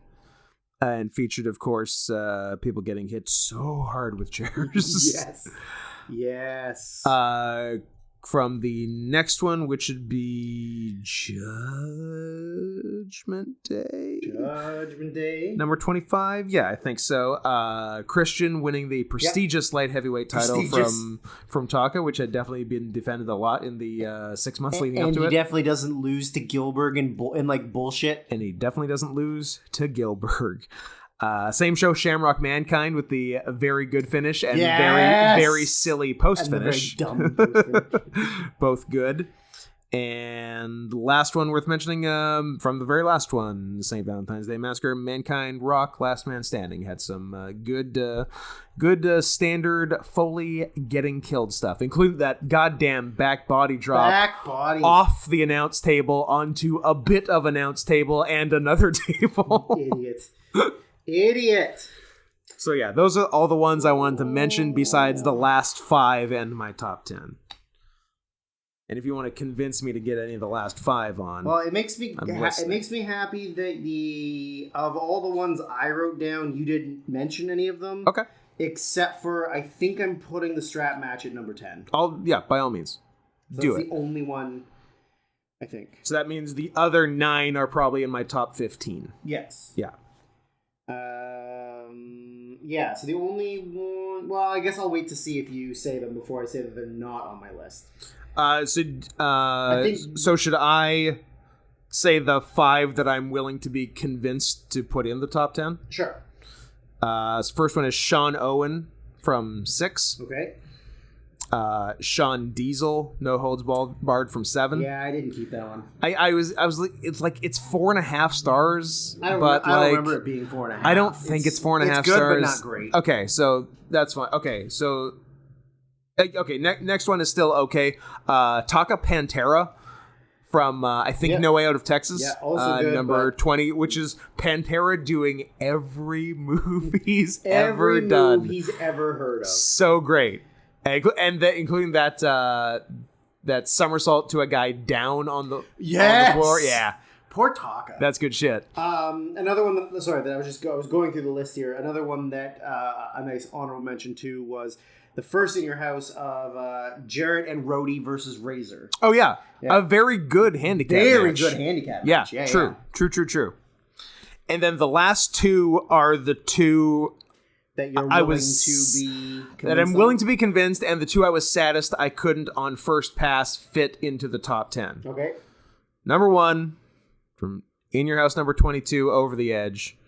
And featured, of course, people getting hit so hard with chairs. Yes. from the next one, which would be Judgment Day. Judgment Day. Number 25? Yeah, I think so. Christian winning the prestigious light heavyweight title from Taka, which had definitely been defended a lot in the 6 months leading up to it. And he definitely doesn't lose to Gilbert in like bullshit. And he definitely doesn't lose to Gilbert. Same show, Shamrock Mankind, with the very good finish and very, very silly post-finish. Very dumb post-finish. Both good. And last one worth mentioning, from the very last one, St. Valentine's Day Massacre, Mankind Rock, Last Man Standing. Had some good standard Foley getting killed stuff, including that goddamn back body drop off the announce table onto a bit of announce table and another table. Idiot. So yeah, those are all the ones I wanted to mention besides the last 5 and my top 10. And if you want to convince me to get any of the last 5 on, well, it makes me happy that of all the ones I wrote down, you didn't mention any of them. Okay. Except for, I think I'm putting the strap match at number 10. By all means, do it. That's the only one, I think. So that means the other 9 are probably in my top 15. Yes. Yeah. Yeah, so the only one... Well, I guess I'll wait to see if you say them before I say that they're not on my list. So should I say the 5 that I'm willing to be convinced to put in the top 10? Sure. First one is Sean Owen from 6. Okay. Sean Diesel, No Holds Barred from 7. Yeah, I didn't keep that one. I was like, it's 4.5 stars. I don't remember it being 4.5. I don't think it's 4.5 stars. It's good, but not great. Okay, so that's fine. Okay, so next one is still okay. Taka Pantera from I think No Way Out of Texas. Yeah, also good. Number 20, which is Pantera doing every move he's ever done. Every move he's ever heard of. So great. Including that somersault to a guy down on the floor. Yeah. Poor Taka. That's good shit. Another one that I was going through the list here. Another one that a nice honorable mention to was the first In Your House of Jarrett and Rhodey versus Razor. Oh yeah. A very good handicap match. Good handicap match. Yeah, true. And then the last 2 are the 2 that you're willing to be convinced, and the 2 I was saddest I couldn't on first pass fit into the top 10. Okay. Number 1, from In Your House, number 22, Over the Edge,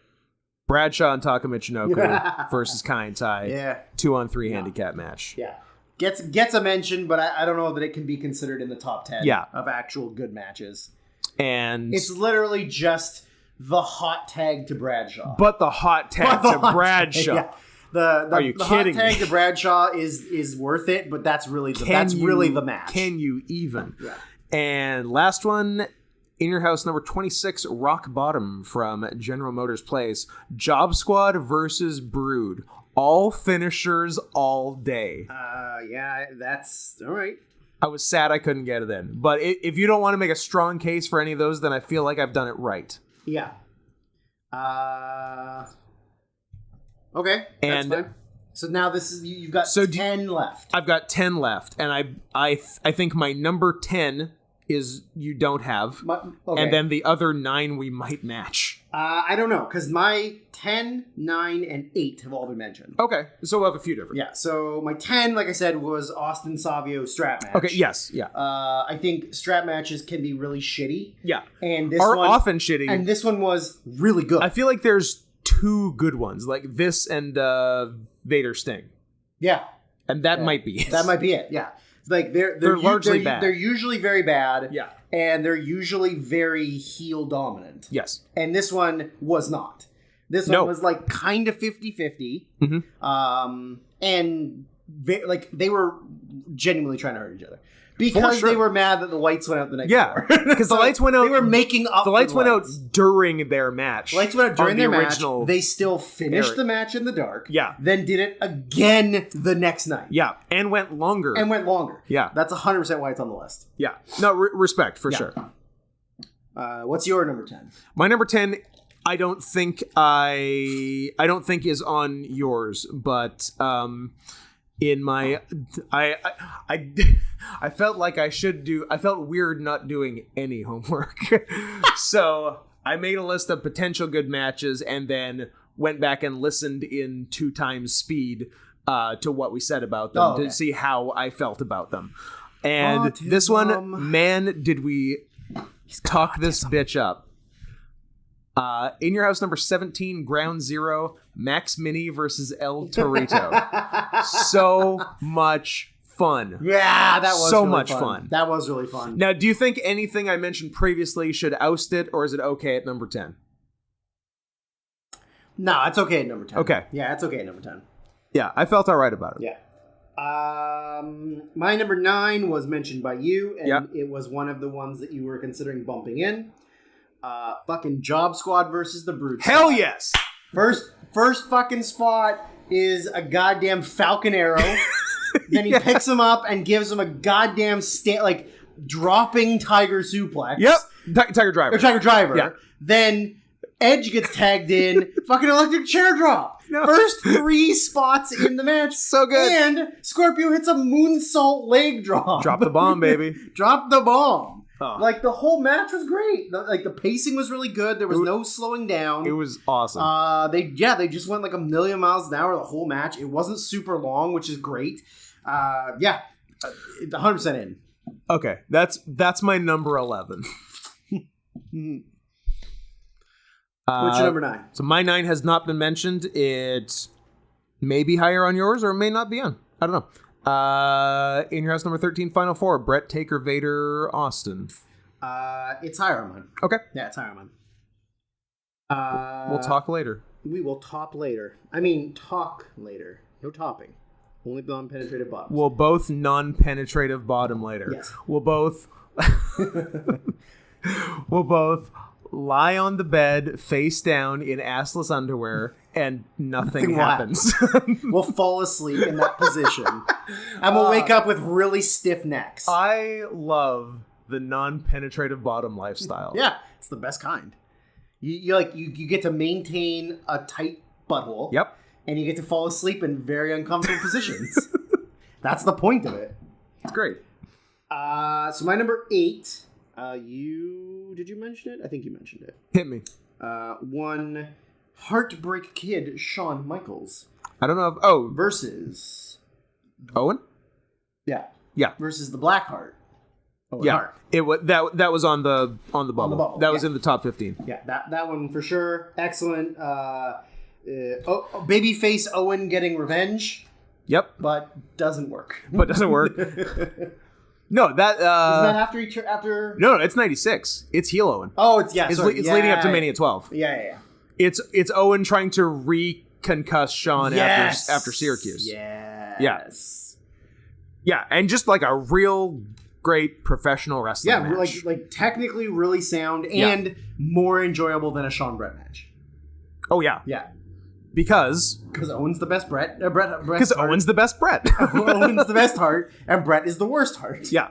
Bradshaw and Taka Michinoku versus Kai and Tai. Yeah. 2-on-3 handicap match. Yeah. Gets a mention, but I don't know that it can be considered in the top 10 of actual good matches. And it's literally just the hot tag to Bradshaw. But the hot tag to Bradshaw. Are you kidding hot tag to Bradshaw is worth it, but that's really the match. Can you even? Yeah. And last one, In Your House, number 26, Rock Bottom from General Motors Place, Job Squad versus Brood. All finishers all day. Yeah, that's all right. I was sad I couldn't get it in. But if you don't want to make a strong case for any of those, then I feel like I've done it right. Yeah. Okay, that's fine. So now you've got 10 left. I've got 10 left, and I think my number 10 is you don't have, and then the other 9 we might match. I don't know, because my 10, 9, and 8 have all been mentioned. Okay, so we'll have a few different. Yeah, so my 10, like I said, was Austin Savio strap match. Okay, yes, yeah. I think strap matches can be really shitty. Yeah, and this are one, often shitty. And this one was really good. I feel like there's 2 good ones, like this and Vader Sting. Yeah. And that might be it. That might be it, yeah. Like they're largely bad. They're usually very bad. Yeah. And they're usually very heel dominant. Yes. And this one was not. This one was like kind of 50-50. Mm-hmm. And they were genuinely trying to hurt each other. Because they were mad that the lights went out the night before. Because the lights went out. They were making up. The lights went out during their match. The lights went out during their match. They still finished the match in the dark. Yeah. Then did it again the next night. Yeah. And went longer. Yeah. That's 100% why it's on the list. Yeah. No, respect for sure. What's your number 10? My number 10, I don't think is on yours, but in my I I felt like I felt weird not doing any homework. So I made a list of potential good matches and then went back and listened in 2 times speed to what we said about them to see how I felt about them. And this one, man, did we talk this bitch up. In Your House number 17, Ground Zero, Max Mini versus El Torito. So much fun. Yeah, that was so really much fun. That was really fun. Now, do you think anything I mentioned previously should oust it, or is it okay at number 10? No, it's okay at number 10. Okay. Yeah, it's okay at number 10. Yeah, I felt all right about it. Yeah. My number 9 was mentioned by you, and it was one of the ones that you were considering bumping in. Fucking Job Squad versus the Brood Squad. Hell yes! First fucking spot is a goddamn Falcon Arrow. Then he picks him up and gives him a goddamn dropping Tiger Suplex. Yep, Tiger Driver. Or Tiger Driver. Yeah. Then Edge gets tagged in. Fucking electric chair drop. No. First 3 spots in the match. So good. And Scorpio hits a moonsault leg drop. Drop the bomb, baby. Drop the bomb. Oh. Like, the whole match was great. The pacing was really good. There was no slowing down. It was awesome. They just went like a million miles an hour the whole match. It wasn't super long, which is great. 100% in. Okay, that's my number 11. What's your number 9? So my 9 has not been mentioned. It may be higher on yours, or it may not be on. I don't know. In Your House number 13, Final 4, Brett, Taker, Vader, Austin. It's higher on mine. Okay. Yeah, it's higher on mine. We'll talk later. We will talk later. Talk later. No topping. Only non-penetrative bottoms. We'll both non-penetrative bottom later. Yes. We'll both lie on the bed, face down, in assless underwear, and nothing happens. We'll fall asleep in that position. And we'll wake up with really stiff necks. I love the non-penetrative bottom lifestyle. Yeah, it's the best kind. You get to maintain a tight butthole. Yep. And you get to fall asleep in very uncomfortable positions. That's the point of it. It's great. So my number 8, did you mention it? I think you mentioned it. Hit me. One Heartbreak Kid, Shawn Michaels. I don't know if... versus... Owen? Yeah. Yeah. Versus the Blackheart. Owen yeah. Hart. It was that was on the bubble. That was in the top 15. Yeah, that one for sure. Excellent. Babyface Owen getting revenge. Yep. But doesn't work. No, that... Isn't that after... No, it's 96. It's heel Owen. Oh, it's leading up to Mania 12. Yeah. It's Owen trying to reconcuss Shawn after Syracuse. Yes. Yeah, and just like a real great professional wrestling match. like technically really sound and more enjoyable than a Shawn Brett match. Oh, yeah. Yeah. Because Owen's the best Brett. Because Owen's the best Brett. Owen's the best Hart, and Brett is the worst Hart. Yeah.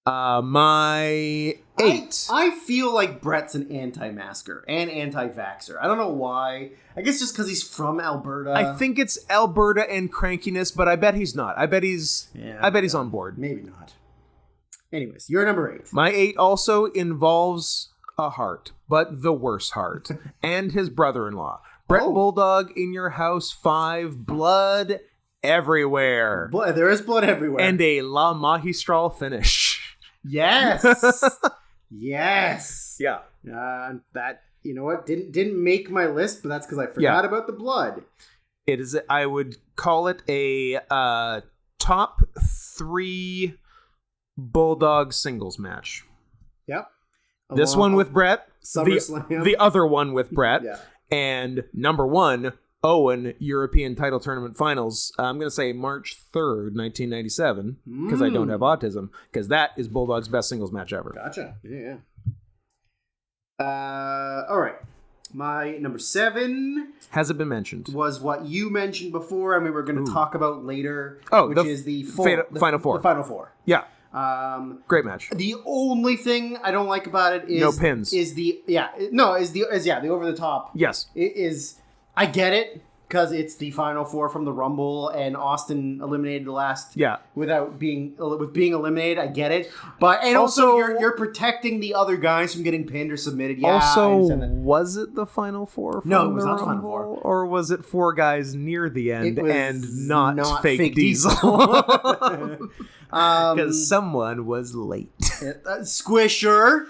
My 8. I feel like Brett's an anti-masker and anti-vaxxer. I don't know why. I guess just because he's from Alberta. I think it's Alberta and crankiness, but I bet he's not. I bet he's on board. Maybe not. Anyways, your number 8. My 8 also involves a Hart, but the worst Hart, and his brother-in-law. Brett Bulldog, In Your House 5, blood everywhere. There is blood everywhere. And a La Magistral finish. Yes. Yes. Yeah. That, you know what, didn't make my list, but that's because I forgot about the blood. It is, I would call it a top 3 Bulldog singles match. Yep. This one with Brett, the other one with Brett, and number 1, Owen, European Title Tournament Finals. I'm going to say March 3rd, 1997, because I don't have autism, because that is Bulldog's best singles match ever. Gotcha. Yeah. All right. My number 7 hasn't been mentioned. Was what you mentioned before, and we were going to talk about later. Which is the Final Four. The Final Four. Yeah. Great match. The only thing I don't like about it is no pins. Is the over the top. Yes. It is. I get it. because it's the Final Four from the Rumble, and Austin eliminated the last without being eliminated. I get it, but also you're protecting the other guys from getting pinned or submitted. Yeah, was it the Final Four? No, it was not the Final Four. Or was it 4 guys near the end and not fake Diesel? Because someone was late. Squisher,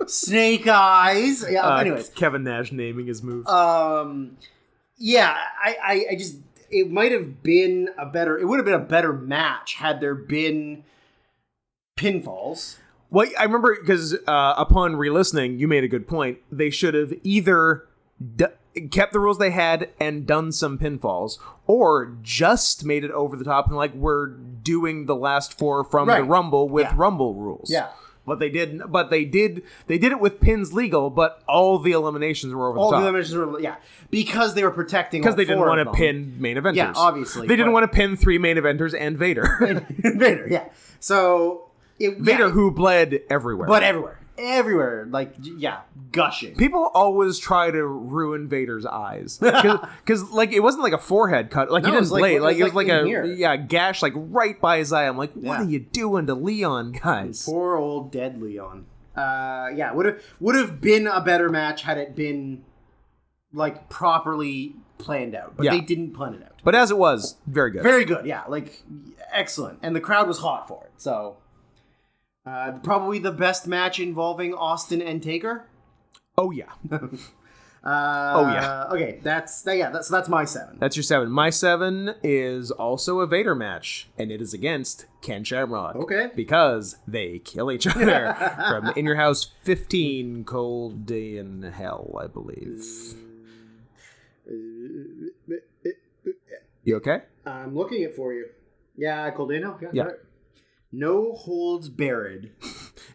Snake Eyes. Yeah. Anyways, Kevin Nash naming his moves. Yeah, I just, it might have been it would have been a better match had there been pinfalls. Well, I remember because upon re-listening, you made a good point. They should have either kept the rules they had and done some pinfalls, or just made it over the top and like we're doing the last 4 from the Rumble with Rumble rules. Yeah. But they did it with pins legal, but all the eliminations were over the top. All the eliminations were, because they were protecting. Because they didn't want to pin main eventers. Yeah, obviously. They didn't want to pin 3 main eventers and Vader. Vader, yeah. So Vader, who bled everywhere. But everywhere, like, gushing. People always try to ruin Vader's eyes. Because like, it wasn't like a forehead cut. Like, he didn't blade. Like, it was like a gash, like, right by his eye. I'm like, what are you doing to Leon, guys? Poor old dead Leon. Would have been a better match had it been, like, properly planned out. But they didn't plan it out. But as it was, very good. Very good, yeah. Like, excellent. And the crowd was hot for it, so... probably the best match involving Austin and Taker. Oh yeah. Okay, that's my 7. That's your 7. My 7 is also a Vader match, and it is against Ken Shamrock. Okay. Because they kill each other from In Your House 15, Cold Day in Hell, I believe. You okay? I'm looking it for you. Yeah, Cold Day in Hell. Yeah. Right. No Holds Barred.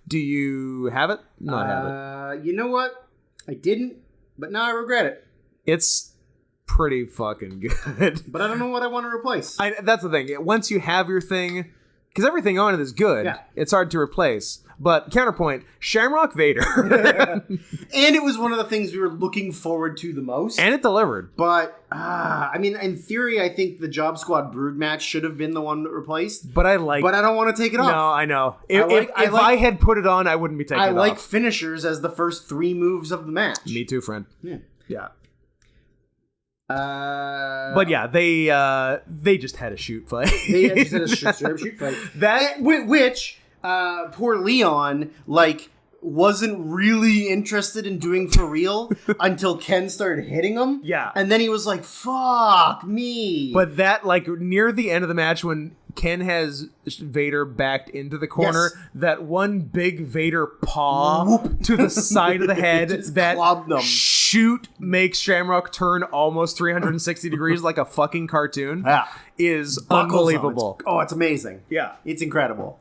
Do you have it? Not have it. You know what? I didn't, but now I regret it. It's pretty fucking good. But I don't know what I want to replace. That's the thing. Once you have your thing, because everything on it is good, it's hard to replace. But counterpoint, Shamrock Vader. And it was one of the things we were looking forward to the most. And it delivered. But, I mean, in theory, I think the Job Squad Brood match should have been the one replaced. But I don't want to take it off. No, I know. If I had put it on, I wouldn't be taking it off. I like finishers as the first 3 moves of the match. Me too, friend. Yeah. But yeah, they just had a shoot fight. They just had a shoot fight. Which... poor Leon, like, wasn't really interested in doing for real until Ken started hitting him. Yeah. And then he was like, fuck me. But that, like, near the end of the match when Ken has Vader backed into the corner, that one big Vader paw to the side of the head, that shoot makes Shamrock turn almost 360 degrees like a fucking cartoon, is unbelievable. It's amazing. Yeah. It's incredible.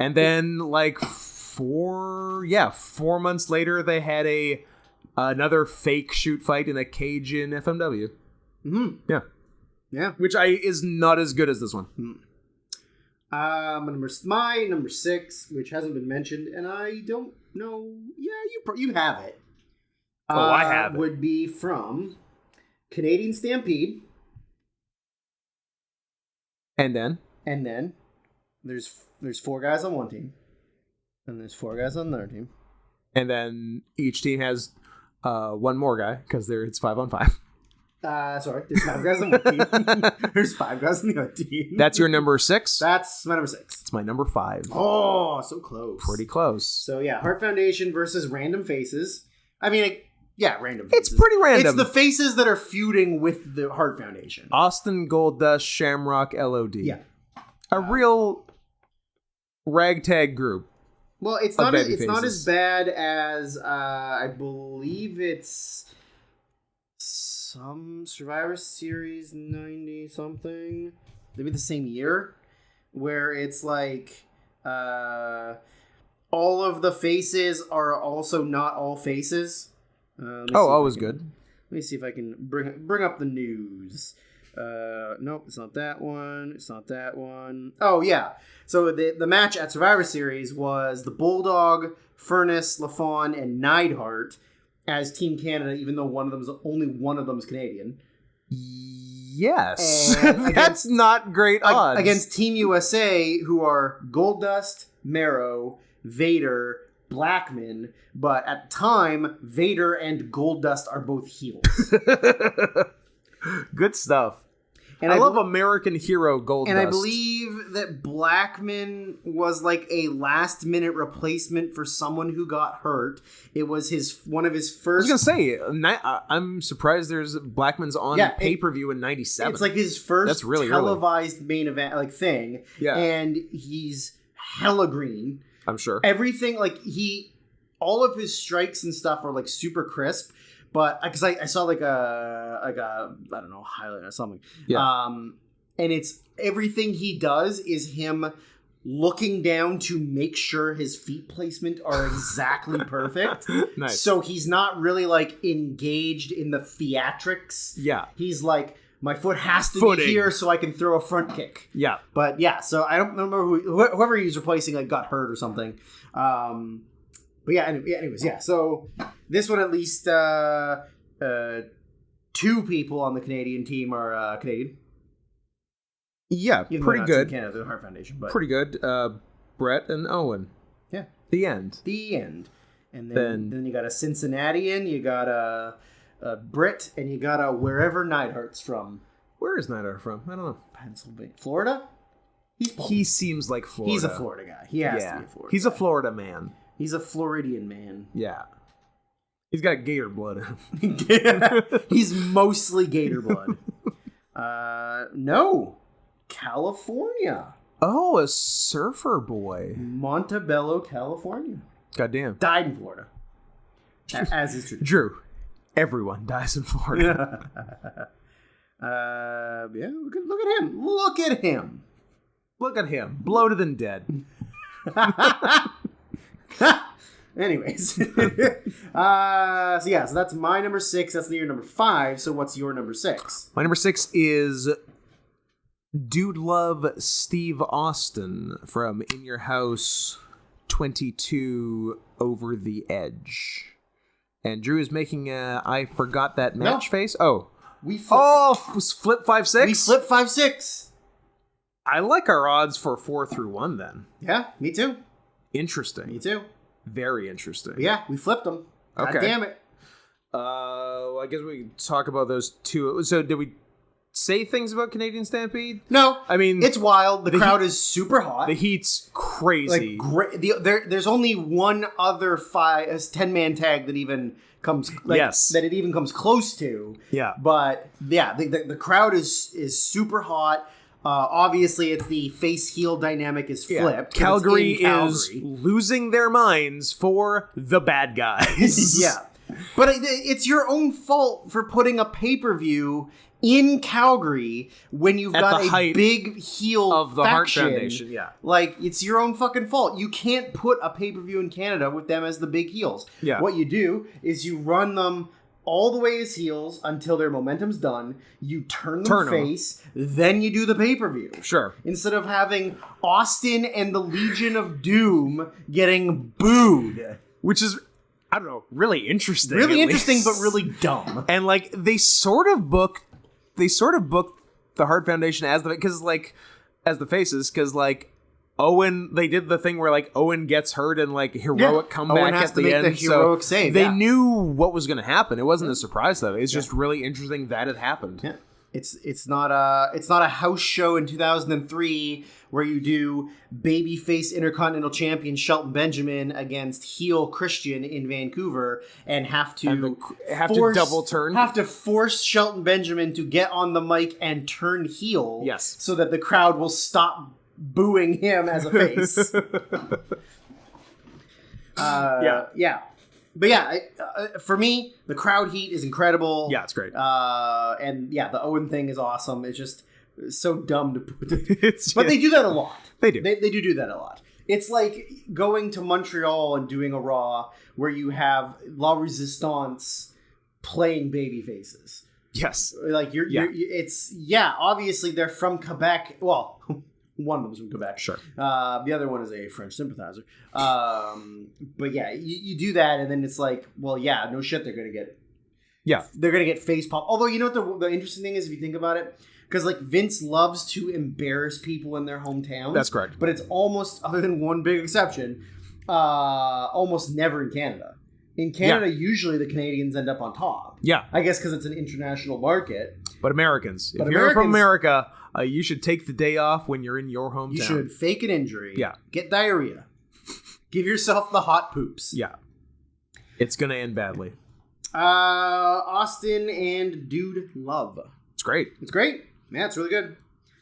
And then, like, 4 months later, they had another fake shoot fight in a cage in FMW. Mm-hmm. Yeah. Which is not as good as this one. My number 6, which hasn't been mentioned, and I don't know. Yeah, you have it. I have it. Would be from Canadian Stampede. And then there's 4 guys on one team, and there's 4 guys on another team, and then each team has 1 more guy because it's 5 on 5. Sorry, there's 5 guys on one team. There's 5 guys on the other team. That's your number 6. That's my number 6. It's my number 5. Oh, so close. Pretty close. So yeah, Heart Foundation versus Random Faces. I mean, Random Faces. It's pretty random. It's the faces that are feuding with the Heart Foundation. Austin Goldust, Shamrock, LOD. Yeah. A real ragtag group. Well, it's not as bad as I believe it's some Survivor Series 90 something, maybe the same year, where it's like all of the faces are also not all faces. Always good. Let me see if I can bring up the news. Nope, it's not that one. It's not that one. Oh, yeah. So the match at Survivor Series was the Bulldog, Furnace, LaFawn, and Neidhart as Team Canada, even though only one of them is Canadian. Yes. And That's not great odds. against Team USA, who are Goldust, Marrow, Vader, Blackman, but at the time, Vader and Goldust are both heels. Good stuff. And I love American hero Goldust. And I believe that Blackman was like a last-minute replacement for someone who got hurt. It was one of his first... I was going to say, I'm surprised there's Blackman's on pay-per-view in 97. It's like his first That's really televised main event like thing. Yeah. And he's hella green. I'm sure. Everything, like, all of his strikes and stuff are like super crisp. But because I saw like a I don't know, highlight or something. Yeah. And it's everything he does is him looking down to make sure his feet placement are exactly perfect. Nice. So he's not really like engaged in the theatrics. Yeah. He's like, my foot has to be here so I can throw a front kick. Yeah. But yeah, so I don't remember whoever he was replacing like got hurt or something. But yeah, anyways, yeah. So this one, at least two people on the Canadian team are Canadian. Yeah, Even pretty good. Team Canada, the Heart Foundation, but pretty good. Brett and Owen. Yeah, the end. And then you got a Cincinnatian, you got a Brit, and you got a wherever Neidhart's from. Where is Neidhart from? I don't know. Pennsylvania, Florida. He seems like Florida. He's a Florida guy. He has to be a Florida. He's a Florida man. He's a Floridian man. Yeah. He's got gator blood in him. He's mostly gator blood. No. California. Oh, a surfer boy. Montebello, California. Goddamn. Died in Florida. As is tradition. Drew, everyone dies in Florida. Yeah, look at him. Look at him. Look at him. Bloated and dead. Anyways. So that's my number 6. That's your number 5. So what's your number 6? My number 6 is Dude Love Steve Austin from In Your House 22 Over the Edge. And Drew is making a I forgot that match face. Oh. We flipped. Flip 5-6? We flipped 5-6. I like our odds for 4 through 1 then. Yeah, me too. Interesting. Me too. Very interesting. But yeah, we flipped them. Okay. God damn it. I guess we can talk about those two. So did we say things about Canadian Stampede? No. I mean, it's wild. The crowd is super hot. The heat's crazy. Like, there's only one other 10-man tag that even comes that it even comes close to. Yeah. But yeah, the crowd is super hot. Obviously, it's the face-heel dynamic is flipped. Calgary is losing their minds for the bad guys. Yeah. But it's your own fault for putting a pay-per-view in Calgary when you've got a big heel of the faction. Heart Foundation. Yeah. Like, it's your own fucking fault. You can't put a pay-per-view in Canada with them as the big heels. Yeah. What you do is you run them all the way as heels until their momentum's done. You turn them face, then you do the pay-per-view. Sure. Instead of having Austin and the Legion of Doom getting booed. Which is, I don't know, really interesting. Really interesting, but really dumb. And, like, they sort of booked the Heart Foundation as the faces, because, like, Owen, they did the thing where, like, Owen gets hurt and, like, heroic comeback at the end. The heroic save. They knew what was going to happen. It wasn't a surprise, though. It's just really interesting that it happened. Yeah. It's not a house show in 2003 where you do babyface Intercontinental Champion Shelton Benjamin against heel Christian in Vancouver and have to double turn. Have to force Shelton Benjamin to get on the mic and turn heel. Yes. So that the crowd will stop booing him as a face. Yeah. But yeah, for me, the crowd heat is incredible. Yeah, it's great. And yeah, the Owen thing is awesome. It's just so dumb to put but they do that a lot. They do. They do that a lot. It's like going to Montreal and doing a Raw where you have La Resistance playing baby faces. Yes. Like obviously they're from Quebec. Well, one of them's from Quebec. Sure. The other one is a French sympathizer. But yeah, you do that, and then it's like, well, yeah, no shit, they're gonna get Yeah. They're going to get face pop. Although, you know what the interesting thing is, if you think about it? Because, like, Vince loves to embarrass people in their hometowns. That's correct. But it's almost, other than one big exception, almost never in Canada. In Canada, usually the Canadians end up on top. Yeah. I guess because it's an international market. But Americans. If you're from America, you should take the day off when you're in your hometown. You should fake an injury. Yeah. Get diarrhea. Give yourself the hot poops. Yeah. It's going to end badly. Austin and Dude Love. It's great. It's great. Yeah, it's really good.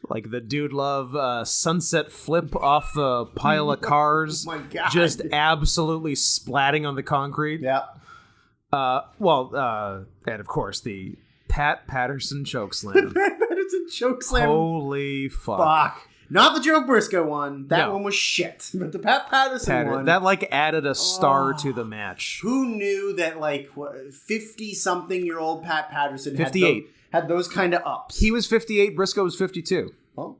Like the Dude Love sunset flip off the pile of cars. Oh my God. Just absolutely splatting on the concrete. Yeah. And of course the Pat Patterson chokeslam. Pat Patterson chokeslam. Holy fuck. Not the Joe Briscoe one. That one was shit. But the Pat Patterson one. That like added a star to the match. Who knew that like 50-something-year-old Pat Patterson 58 had those kind of ups? He was 58. Briscoe was 52. Well,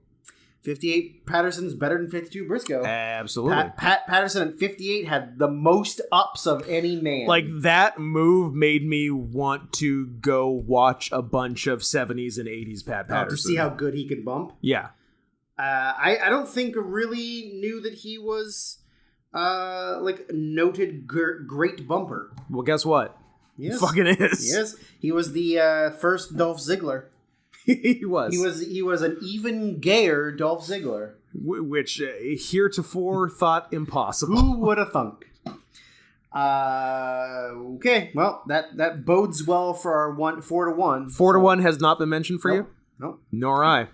58 Patterson's better than 52 Briscoe. Absolutely. Pat Patterson at 58 had the most ups of any man. Like, that move made me want to go watch a bunch of 70s and 80s Pat Patterson. To see how good he could bump? Yeah. I don't think really knew that he was like a noted great bumper. Well, guess what? Yes. He fucking is. Yes. He was the first Dolph Ziggler. He was. He was an even gayer Dolph Ziggler. Which heretofore thought impossible. Who would have thunk? Okay, well, that bodes well for our 4-1. 4-1 has not been mentioned for you? Nope. Nor I.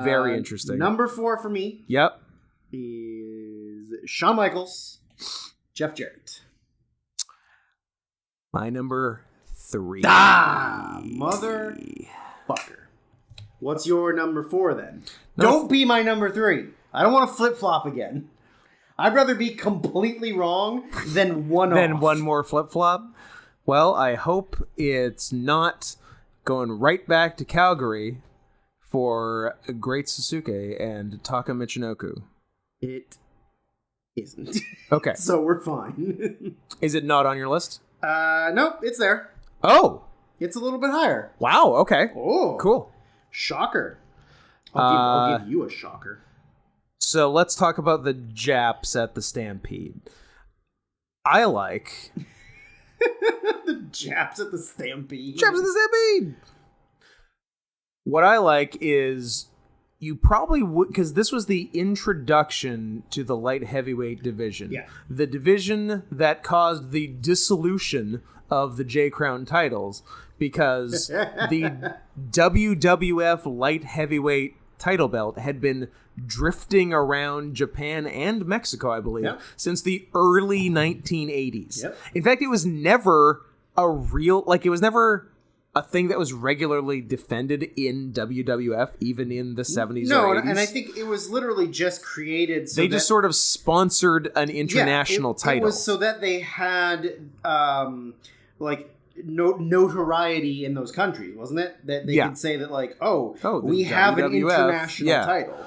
Very interesting. Number 4 for me. Yep. Is Shawn Michaels, Jeff Jarrett. My number 3. Motherfucker. What's your number 4 then? Don't be my number 3. I don't want to flip flop again. I'd rather be completely wrong than one more flip flop. Well, I hope it's not going right back to Calgary for Great Sasuke and Taka Michinoku. It isn't. Okay. So we're fine. Is it not on your list? Nope, it's there. Oh. It's a little bit higher. Wow, okay. Oh. Cool. Shocker. I'll give you a shocker. So let's talk about the Japs at the Stampede. I like... The Japs at the Stampede. Japs at the Stampede! What I like is... You probably would... Because this was the introduction to the light heavyweight division. Yeah. The division that caused the dissolution of the J-Crown titles. Because the WWF light heavyweight title belt had been drifting around Japan and Mexico, I believe, since the early 1980s. Yep. In fact, it was never it was never a thing that was regularly defended in WWF, even in the 70s or 80s. No, and I think it was literally just created so they just sort of sponsored an international title. It was so that they had, notoriety in those countries, wasn't it? That they could say that, like, we have an international title.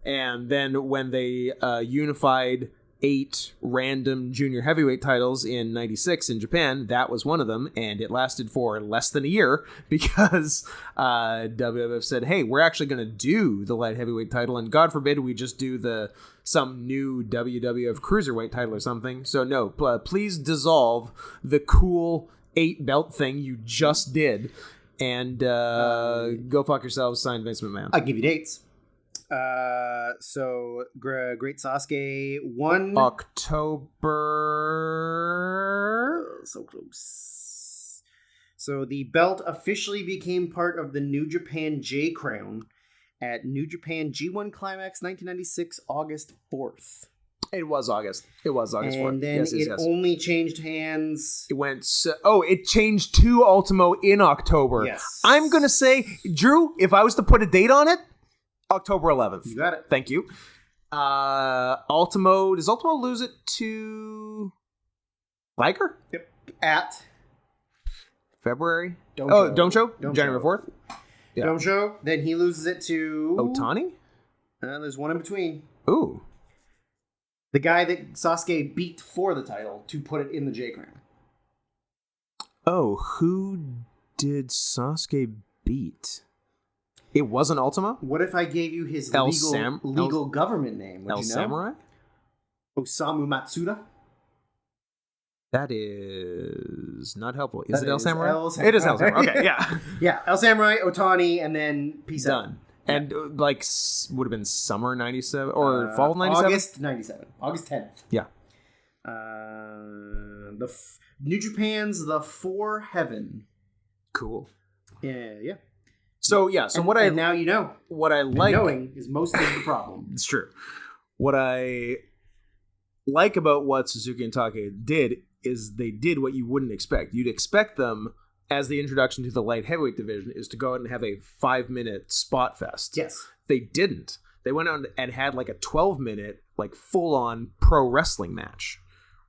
And then when they unified 8 random junior heavyweight titles in 96 in Japan, that was one of them, and it lasted for less than a year because WWF said, hey, we're actually going to do the light heavyweight title, and God forbid we just do some new WWF cruiserweight title or something. So no, please dissolve the cool 8 belt thing you just did, and go fuck yourselves, sign Vince McMahon. I'll give you dates. So Great Sasuke 1 October. So close. So the belt officially became part of the New Japan J Crown at New Japan G1 Climax 1996, August 4th. It was August 4th. And then it only changed hands. It went... it changed to Ultimo in October. Yes. I'm going to say, Drew, if I was to put a date on it, October 11th. You got it. Thank you. Ultimo... Does Ultimo lose it to... Liger? Yep. At... February? Don't show. January 4th? Yeah. Don't show. Then he loses it to... Otani? There's one in between. Ooh. The guy that Sasuke beat for the title to put it in the J Crown. Oh, who did Sasuke beat? It wasn't Ultima? What if I gave you his legal government name? Would El you know? Samurai? Osamu Matsuda? That is not helpful. Is it El is Samurai? It is El Samurai. Okay, yeah. Yeah, El Samurai, Otani, and then peace out. Done. And would have been summer 97 or fall 97? August 97. August 10th. Yeah. New Japan's The Four Heaven. Cool. Yeah. So now you know. What I like, knowing is most of the problem. It's true. What I like about what Suzuki and Take did is they did what you wouldn't expect. You'd expect them, as the introduction to the light heavyweight division, is to go out and have a 5-minute spot fest. Yes. They didn't. They went out and had like a 12-minute, like full-on pro wrestling match,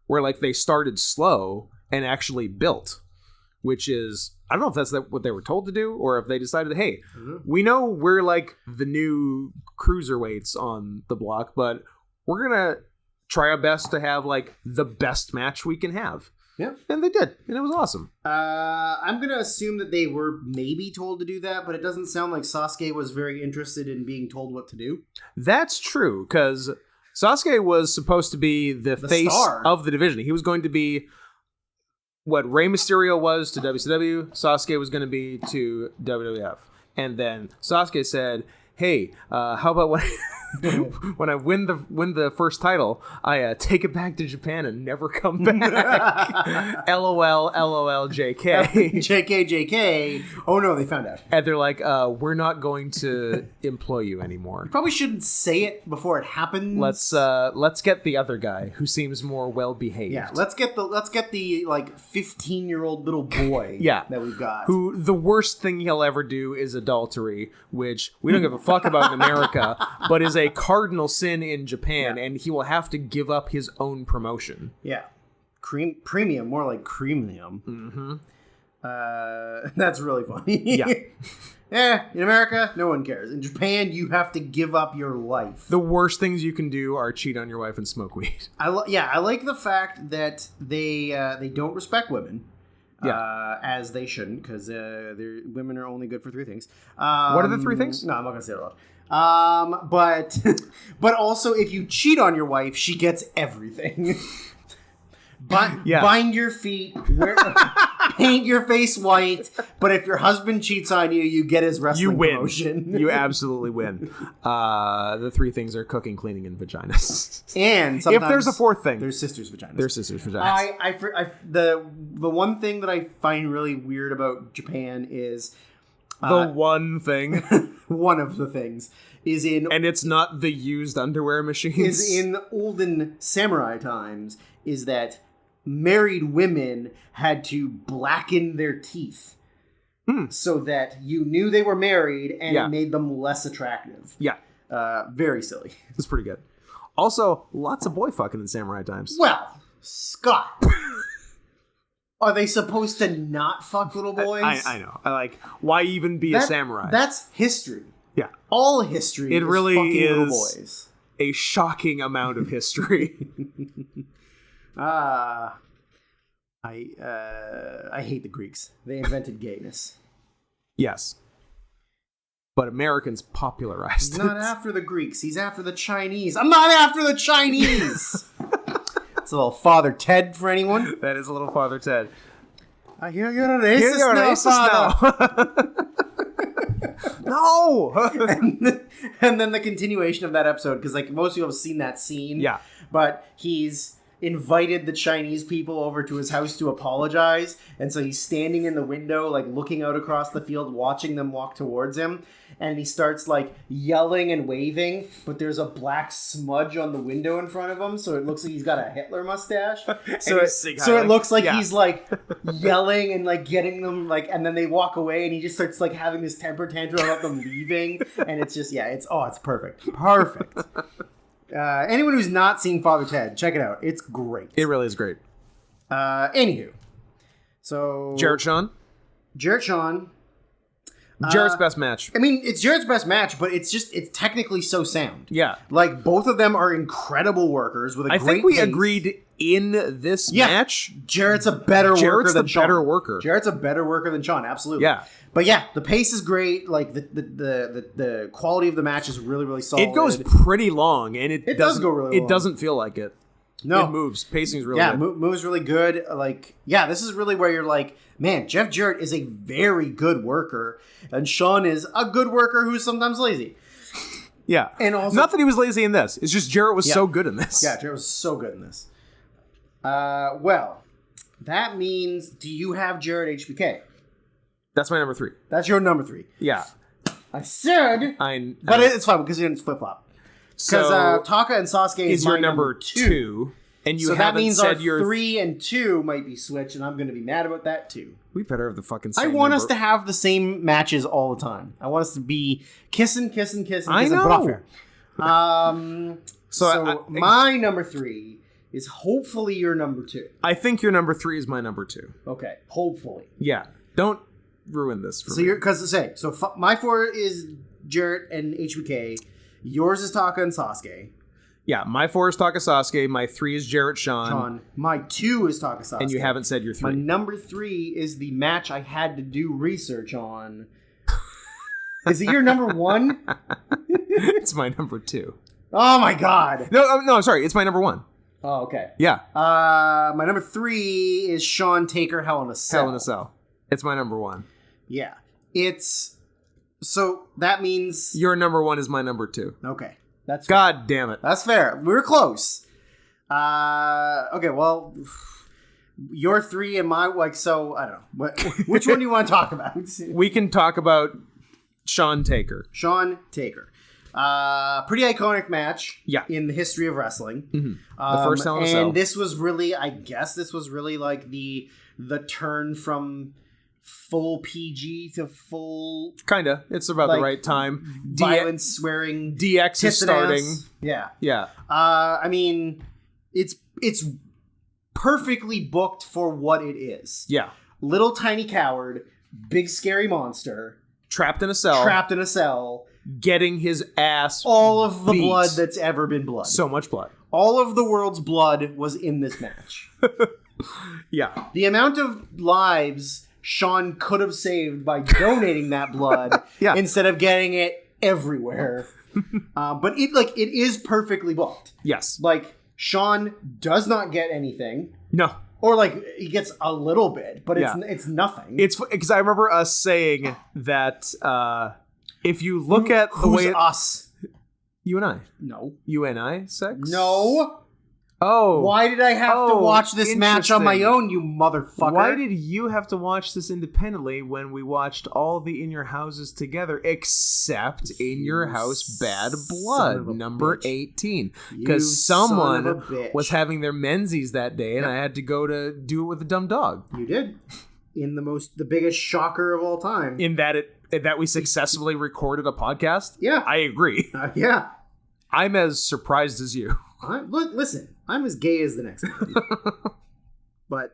where like they started slow and actually built, which is, I don't know if that's what they were told to do, or if they decided, hey, we know we're like the new cruiserweights on the block, but we're gonna try our best to have like the best match we can have. Yeah. And they did, and it was awesome. I'm going to assume that they were maybe told to do that, but it doesn't sound like Sasuke was very interested in being told what to do. That's true, because Sasuke was supposed to be the face star of the division. He was going to be what Rey Mysterio was to WCW, Sasuke was going to be to WWF. And then Sasuke said, hey, how about when I win the first title, I take it back to Japan and never come back. LOL, JK. JK. Oh no, they found out. And they're like, we're not going to employ you anymore. You probably shouldn't say it before it happens. Let's get the other guy who seems more well behaved. Yeah, let's get the like 15-year-old little boy that we've got. Who the worst thing he'll ever do is adultery, which we don't give a fuck about in America, but is a cardinal sin in Japan, and he will have to give up his own promotion. Yeah. Premium, more like creamium. Mm-hmm. That's really funny. Yeah. In America, no one cares. In Japan, you have to give up your life. The worst things you can do are cheat on your wife and smoke weed. I like the fact that they don't respect women. As they shouldn't, because women are only good for 3 things. What are the 3 things? No, I'm not gonna say it out loud. But also, if you cheat on your wife, she gets everything. Bind your feet, paint your face white. But if your husband cheats on you, you get his wrestling promotion. You absolutely win. The 3 things are cooking, cleaning, and vaginas. And sometimes if there's a 4th thing, there's sisters' vaginas. The one thing that I find really weird about Japan is one thing. One of the things is and it's not the used underwear machines. Is in olden samurai times is that married women had to blacken their teeth so that you knew they were married, and it made them less attractive. Yeah. Very silly. It's pretty good. Also, lots of boy fucking in samurai times. Well, Scott. Are they supposed to not fuck little boys? I know. Why even be a samurai? That's history. Yeah. All history it really fucking is little boys. A shocking amount of history. I hate the Greeks. They invented gayness. Yes. But Americans popularized it. He's not after the Greeks. He's after the Chinese. I'm not after the Chinese! It's a little Father Ted for anyone. That is a little Father Ted. I hear you're a racist now, Father. No! and then the continuation of that episode, because like most people have seen that scene. Yeah. But he's invited the Chinese people over to his house to apologize, and so he's standing in the window, like looking out across the field, watching them walk towards him, and he starts like yelling and waving, but there's a black smudge on the window in front of him, so it looks like he's got a Hitler mustache. So it looks like he's like yelling and like getting them like, and then they walk away, and he just starts like having this temper tantrum about them leaving, and it's just it's perfect. Anyone who's not seen Father Ted, check it out. It's great. It really is great. Anywho. So... Jarrett Shawn. Jarrett's best match. I mean, it's Jarrett's best match, but it's technically so sound. Yeah. Like, both of them are incredible workers with a great I think we pace. agreed in this match, Jarrett's a better worker than Shawn. Jarrett's a better worker than Shawn, absolutely. Yeah. But yeah, the pace is great. Like the quality of the match is really, really solid. It goes pretty long, and it does go really long. It doesn't feel like it. No. It moves. Pacing's really good. Yeah, moves really good. Like, yeah, this is really where you're like, man, Jeff Jarrett is a very good worker, and Shawn is a good worker who's sometimes lazy. Yeah. And also, not that he was lazy in this. It's just Jarrett was so good in this. Yeah, Jarrett was so good in this. Well, that means, do you have Jarrett HBK? That's my number 3. That's your number 3. Yeah. I said, but it's fine because you didn't flip flop. Because Taka and Sasuke is your number 2. And you haven't that means said our 3 and 2 might be switched, and I'm going to be mad about that too. We better have the fucking same I want us to have the same matches all the time. I want us to be kissing. I know. So my number 3 is hopefully your number 2. I think your number 3 is my number 2. Okay, hopefully. Yeah, don't ruin this for me. So my 4 is Jarrett and HBK. Yours is Taka and Sasuke. Yeah, my 4 is Taka Sasuke. My 3 is Jarrett Shawn. My 2 is Taka Sasuke. And you haven't said your 3. My number 3 is the match I had to do research on. Is it your number 1? It's my number 2. Oh my god. No, sorry. It's my number 1. Oh, okay. Yeah. My number 3 is Shawn Taker Hell in a Cell. Hell in a Cell. It's my number 1. Yeah. So that means your number 1 is my number 2. Okay. That's fair. God damn it. That's fair. We were close. Okay, well, your 3 and my, like, so, I don't know. Which one do you want to talk about? We can talk about Shawn Taker. Shawn Taker. Pretty iconic match in the history of wrestling. Mm-hmm. The first Hell in a Cell. And this was really, I guess this was really like the turn from full PG to full... Kinda. It's about the right time. Violence, swearing. DX is starting. Yeah. Yeah. I mean, it's perfectly booked for what it is. Yeah. Little tiny coward, big scary monster. Trapped in a cell. Getting his ass all of the beat. Blood that's ever been blood. So much blood. All of the world's blood was in this match. Yeah. The amount of lives Shawn could have saved by donating that blood instead of getting it everywhere. But it is perfectly booked. Yes. Like, Shawn does not get anything. No. Or, like, he gets a little bit, but it's nothing. It's because I remember us saying that if you look at the way... us? You and I. No. You and I sex? No. Oh. Why did I have to watch this match on my own, you motherfucker? Why did you have to watch this independently when we watched all the In Your Houses together, except In Your House Bad Blood, number 18? Because someone was having their menzies that day, and I had to go to do it with a dumb dog. You did. In the biggest shocker of all time. In that we successfully recorded a podcast? Yeah. I agree. Yeah. I'm as surprised as you. Listen, I'm as gay as the next one. But,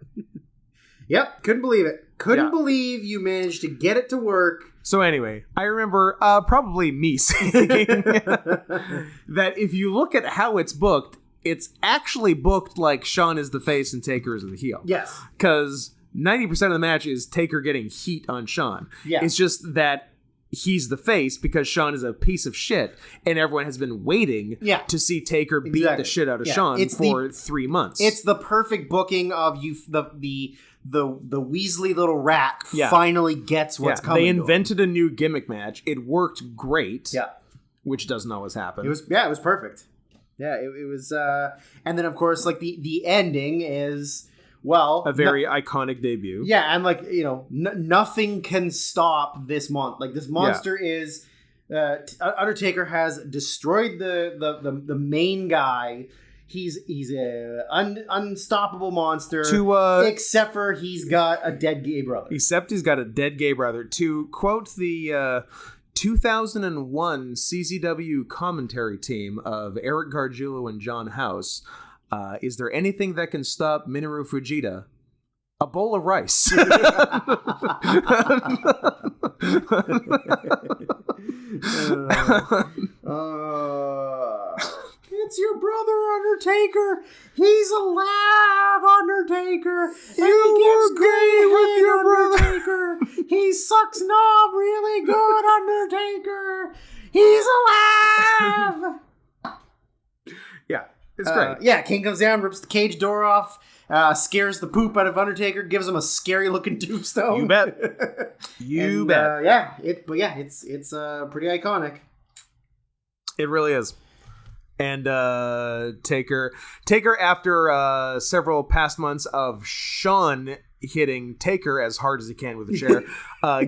yep, couldn't believe it. Couldn't believe you managed to get it to work. So anyway, I remember probably me saying that if you look at how it's booked, it's actually booked like Shawn is the face and Taker is the heel. Yes. Because 90% of the match is Taker getting heat on Shawn. Yeah. It's just that he's the face because Shawn is a piece of shit, and everyone has been waiting to see Taker beat the shit out of Shawn for 3 months. It's the perfect booking of the Weasley little rat finally gets what's coming. They invented a new gimmick match. It worked great. Yeah. Which doesn't always happen. It was perfect. Yeah, it was and then of course like the ending is a very iconic debut. Yeah, and like, you know, nothing can stop this monster. Like, this monster is Undertaker has destroyed the main guy. He's a unstoppable monster. Except for he's got a dead gay brother. Except he's got a dead gay brother. To quote the 2001 CZW commentary team of Eric Gargiulo and John House. Is there anything that can stop Minoru Fujita? A bowl of rice. It's your brother, Undertaker. He's alive, Undertaker. And he gives great with your Undertaker. He sucks knob really good, Undertaker. He's alive. Yeah, it's great. Yeah, King comes down, rips the cage door off, scares the poop out of Undertaker, gives him a scary looking tombstone. You bet. You bet. It's pretty iconic. It really is. And Taker after several past months of Shawn hitting Taker as hard as he can with a chair,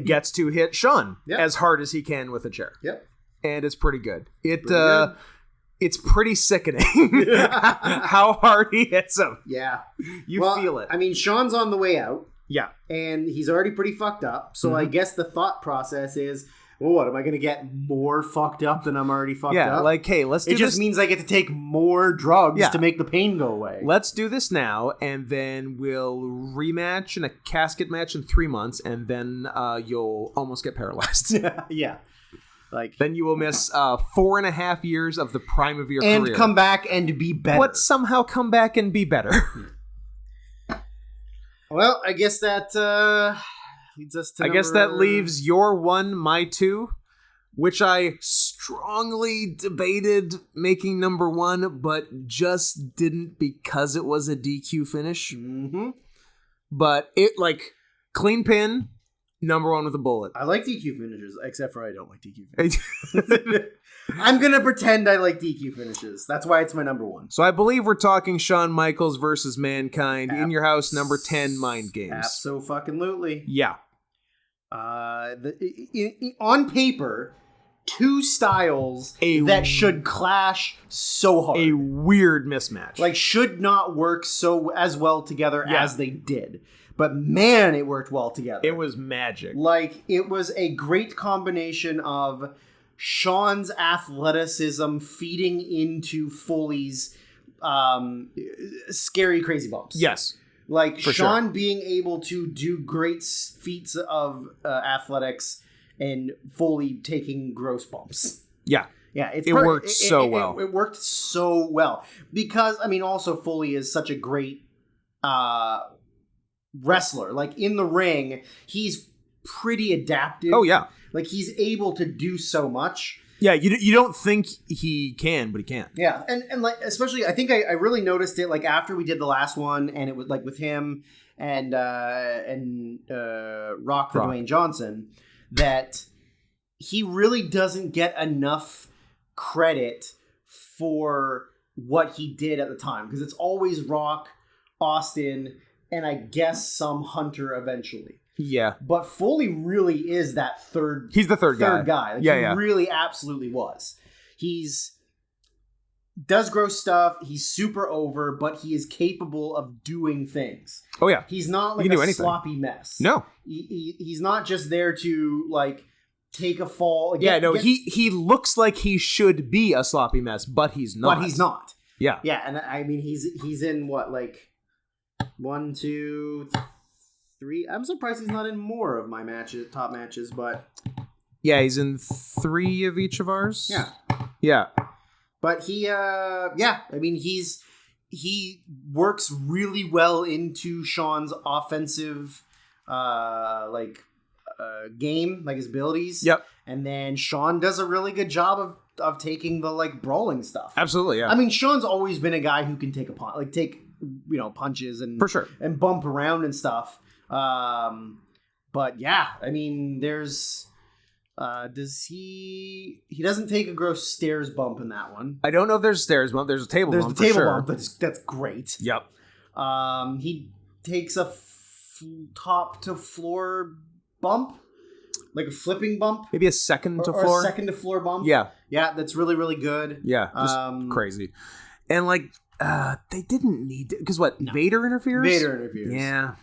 gets to hit Shawn as hard as he can with a chair. Yep. And it's pretty good. It's pretty sickening how hard he hits him. Yeah. You feel it. I mean, Shawn's on the way out. Yeah. And he's already pretty fucked up. So I guess the thought process is, well, what, am I going to get more fucked up than I'm already fucked up? Yeah, like, hey, let's do this. It just means I get to take more drugs to make the pain go away. Let's do this now, and then we'll rematch in a casket match in 3 months, and then you'll almost get paralyzed. Yeah. Like, then you will miss 4.5 years of the prime of your career. And come back and be better. But somehow come back and be better. Well, I guess that leads us to that leaves your 1, my 2, which I strongly debated making number 1, but just didn't because it was a DQ finish. Mm-hmm. But it, clean pin, number 1 with a bullet. I like DQ finishes, except for I don't like DQ finishes. I'm going to pretend I like DQ finishes. That's why it's my number 1. So I believe we're talking Shawn Michaels versus Mankind in your house, number 10, Mind Games. Abso-fucking-lutely. Yeah. On paper, 2 styles that should clash so hard. A weird mismatch. Should not work as well together as they did. But man, it worked well together. It was magic. It was a great combination of Shawn's athleticism feeding into Foley's scary, crazy bumps. Yes. Shawn being able to do great feats of athletics and Foley taking gross bumps. Yeah. Yeah, it worked so well. It worked so well. Because, also Foley is such a great wrestler. In the ring, he's pretty adaptive. Oh, yeah. He's able to do so much. Yeah, you don't think he can, but he can. Yeah, and especially, I think I really noticed it after we did the last one, and it was with him and Rock for Dwayne Johnson, that he really doesn't get enough credit for what he did at the time, because it's always Rock, Austin, and I guess some Hunter eventually. Yeah. But Foley really is that third. He's the third guy. He really absolutely was. He's does gross stuff. He's super over, but he is capable of doing things. Oh, yeah. He's not a sloppy mess. No. He's not just there to take a fall. He looks like he should be a sloppy mess, but he's not. But he's not. Yeah. Yeah, and I mean he's in what 1, 2, 3. I'm surprised he's not in more of my top matches, but yeah, he's in 3 of each of ours. Yeah. But he he works really well into Shawn's offensive game, his abilities. Yep. And then Shawn does a really good job of taking the brawling stuff. Absolutely, yeah. I mean, Shawn's always been a guy who can take a punches and for sure and bump around and stuff. But yeah, I mean, there's he doesn't take a gross stairs bump in that one. I don't know if there's a stairs bump. There's a table bump. There's a table bump. That's great. Yep. He takes a top to floor bump, a flipping bump, maybe a second to floor, or a second to floor bump. Yeah, that's really, really good. Yeah, just crazy. And they didn't need to, because Vader interferes. Yeah.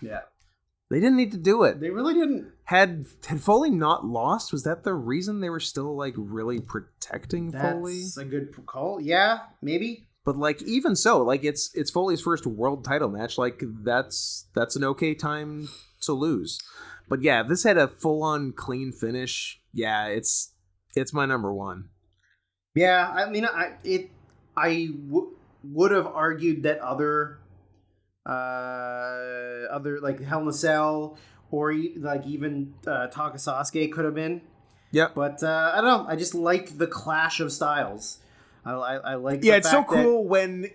They didn't need to do it. They really didn't. Had Foley not lost, was that the reason they were still really protecting Foley? That's a good call. Yeah, maybe. But even so, it's Foley's first world title match. That's an okay time to lose. But yeah, if this had a full on clean finish, yeah, it's my number 1. Yeah, I mean, would have argued that other like Hell in a Cell or like even Taka Sasuke could have been. Yeah. But I don't know. I just like the clash of styles. I like. Yeah, it's so cool when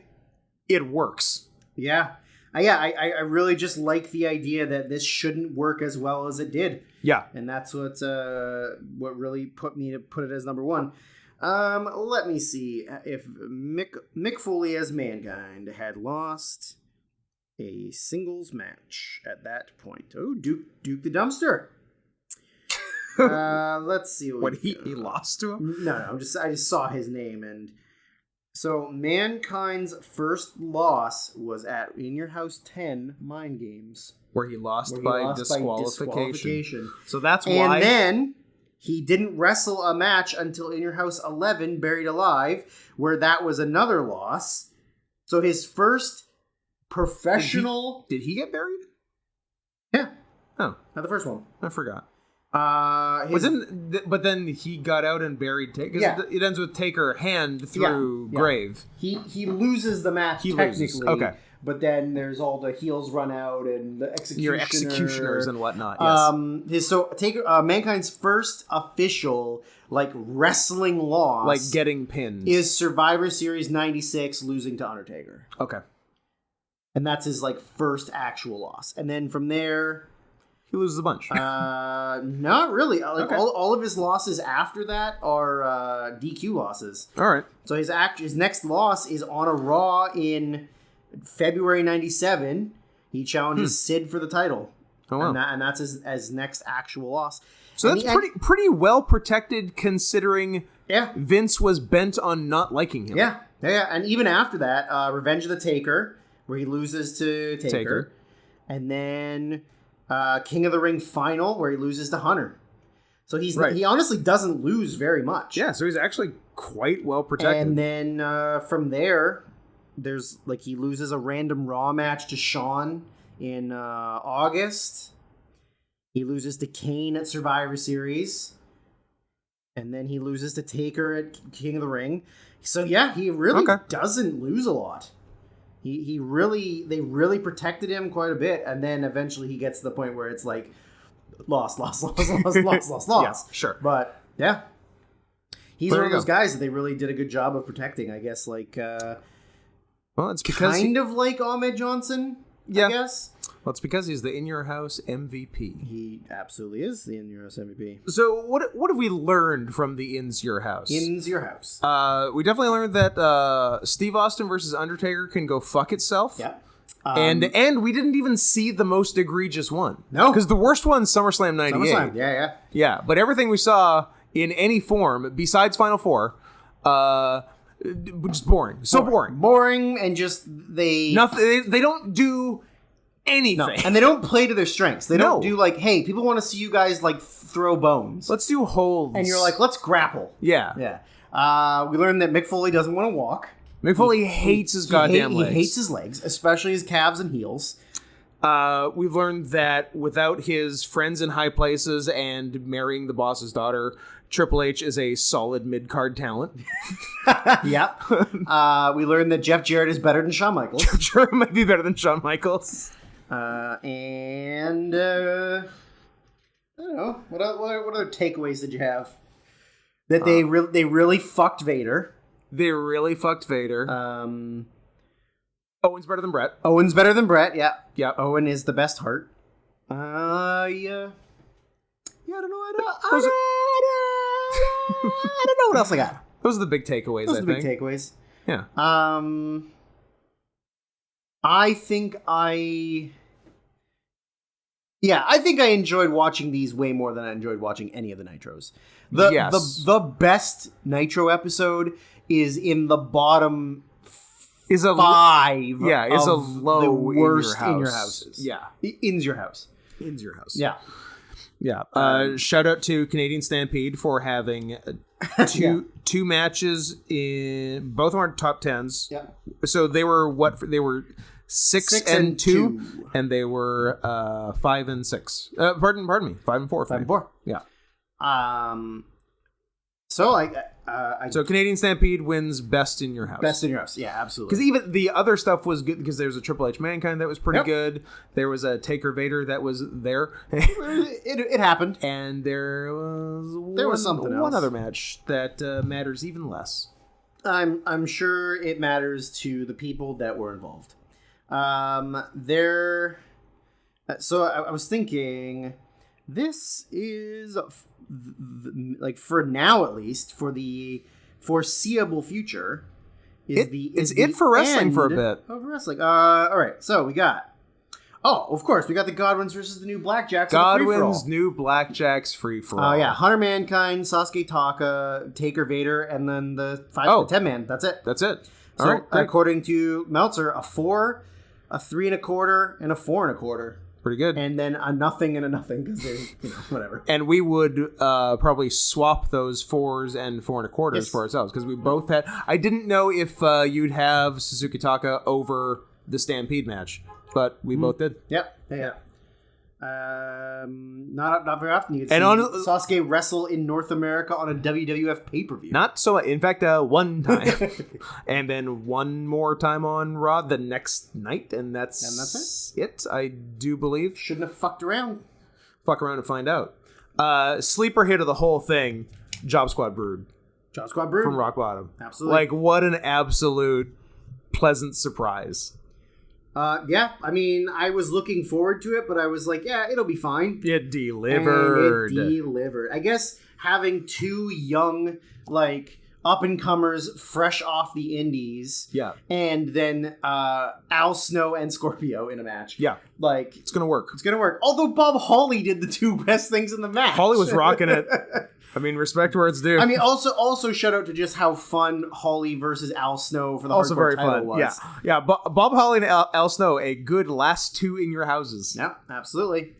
it works. Yeah. I really just like the idea that this shouldn't work as well as it did. Yeah. And that's what really put it as number one. Let me see if Mick Foley as Mankind had lost a singles match at that point. Oh, Duke the Dumpster. Let's see what he lost to him. No, I just saw his name, and so Mankind's first loss was at In Your House 10 Mind Games, where he lost by disqualification. So that's why. And then he didn't wrestle a match until In Your House 11 Buried Alive, where that was another loss. So his first professional. Did he get buried? Yeah. Oh, not the first one. I forgot. But then he got out and buried Taker. Yeah. It ends with Taker hand through grave. He loses the match technically. Okay. But then there's all the heels run out and the executioners and whatnot. Yes. Taker Mankind's first official like wrestling loss, like getting pinned, is Survivor Series 96 losing to Undertaker. Okay. And that's his like first actual loss. And then from there he loses a bunch. Not really. Like all of his losses after that are DQ losses. All right. So his next loss is on a Raw in February 97. He challenges Sid for the title. Oh, wow. And that's his next actual loss. So that's pretty well protected considering Vince was bent on not liking him. Yeah. And even after that, Revenge of the Taker, where he loses to Taker. And then King of the Ring final, where he loses to Hunter. So he honestly doesn't lose very much. Yeah, so he's actually quite well protected. And then from there, there's like he loses a random Raw match to Shawn in August. He loses to Kane at Survivor Series. And then he loses to Taker at King of the Ring. So yeah, he really doesn't lose a lot. They really protected him quite a bit, and then eventually he gets to the point where it's like loss. Yeah, sure. But yeah, he's one of those guys that they really did a good job of protecting. I guess like well, it's because kind of like Ahmed Johnson. Yeah. I guess. Well, it's because he's the In Your House MVP. He absolutely is the In Your House MVP. So what have we learned from the In's Your House? In's Your House. We definitely learned that Steve Austin versus Undertaker can go fuck itself. Yeah. And we didn't even see the most egregious one. No. Because the worst one's SummerSlam 98. Yeah, but everything we saw in any form, besides Final Four, just boring. So boring. Boring, and just nothing. They don't do anything. No. And they don't play to their strengths. They don't do like, hey, people want to see you guys like throw bones. Let's do holds. And you're like, let's grapple. Yeah. We learned that Mick Foley doesn't want to walk. Mick Foley hates his goddamn legs. He hates his legs, especially his calves and heels. We've learned that without his friends in high places and marrying the boss's daughter, Triple H is a solid mid-card talent. Yeah. We learned that Jeff Jarrett is better than Shawn Michaels. Jeff Jarrett might be better than Shawn Michaels. And I don't know. What other takeaways did you have? That they really fucked Vader. They really fucked Vader. Owen's better than Brett. Owen's better than Brett, yeah. Yeah. Owen is the best heart. Yeah. I don't know. I don't know what else I got. Those are the big takeaways, I think. Those are the big takeaways. Yeah. I think I enjoyed watching these way more than I enjoyed watching any of the Nitros. The best Nitro episode is in the bottom is a 5. Yeah, is a low the worst in your houses. Yeah, In's Your House. In's Your House. Yeah. Yeah. Shout out to Canadian Stampede for having two matches in both of our top 10s. Yeah. So they were They were 6 and 2, and they were 5 and 6. Pardon me, 5 and 4. 5 and 4. Yeah. So So Canadian Stampede wins Best in Your House. Best in Your House, yeah, absolutely. Because even the other stuff was good, because there was a Triple H Mankind that was pretty Yep. good. There was a Taker Vader that was there. it happened. And there was something one else. other match that matters even less. I'm sure it matters to the people that were involved. So I was thinking, this is like, for now at least, for the foreseeable future, It's it for wrestling for a bit. Of wrestling. All right. So we got. Oh, of course, we got the Godwins versus the New Blackjacks. Godwin's New Blackjacks free for all. Yeah, Hunter Mankind, Sasuke Taka, Taker Vader, and then the 10-man. That's it. That's it. So, All right, great. according to Meltzer, a 4, a 3 1/4, and a 4 1/4. Pretty good. And then a nothing and a nothing, because they're, whatever. And we would probably swap those 4s and 4 1/4s for ourselves, because we both had. I didn't know if you'd have Suzuki Taka over the Stampede match, but we both did. Yep. Yeah. Not very often you can And see Sasuke wrestle in North America on a WWF pay-per-view. Not so. In fact, one time, and then one more time on Raw the next night, and that's it. I do believe. Shouldn't have fucked around. Fuck around and find out. Sleeper hit of the whole thing. Job Squad Brood. Job Squad Brood from Rock Bottom. Absolutely. Like, what an absolute pleasant surprise. Yeah, I mean, I was looking forward to it, but I was like, yeah, it'll be fine. It delivered. And it delivered. I guess having two young, like, up-and-comers fresh off the indies. Yeah. And then Al Snow and Scorpio in a match. Yeah. Like, it's going to work. It's going to work. Although Bob Hawley did the two best things in the match. Hawley was rocking it. I mean, respect where it's due. I mean, also shout out to just how fun Hawley versus Al Snow for the also hardcore very title fun. was. Yeah. Bob Hawley and Al Snow, a good last two in your houses. Yeah, absolutely.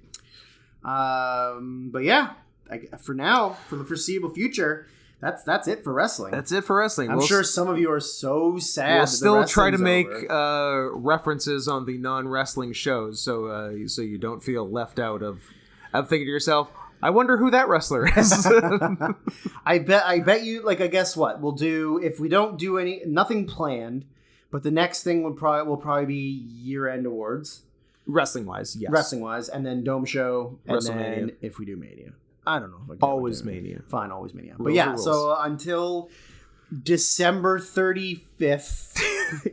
But yeah, for now, for the foreseeable future, that's it for wrestling. That's it for wrestling. I'm sure some of you are so sad. We'll still try to make references on the non-wrestling shows, so you don't feel left out of thinking to yourself, I wonder who that wrestler is. I bet you, like, I guess what we'll do if we don't do nothing planned, but the next thing will probably be year-end awards. Wrestling wise, yes. Wrestling wise, and then Dome Show, and then if we do Mania. I don't know. Always Mania. Fine, always Mania. But yeah, so until December 35th.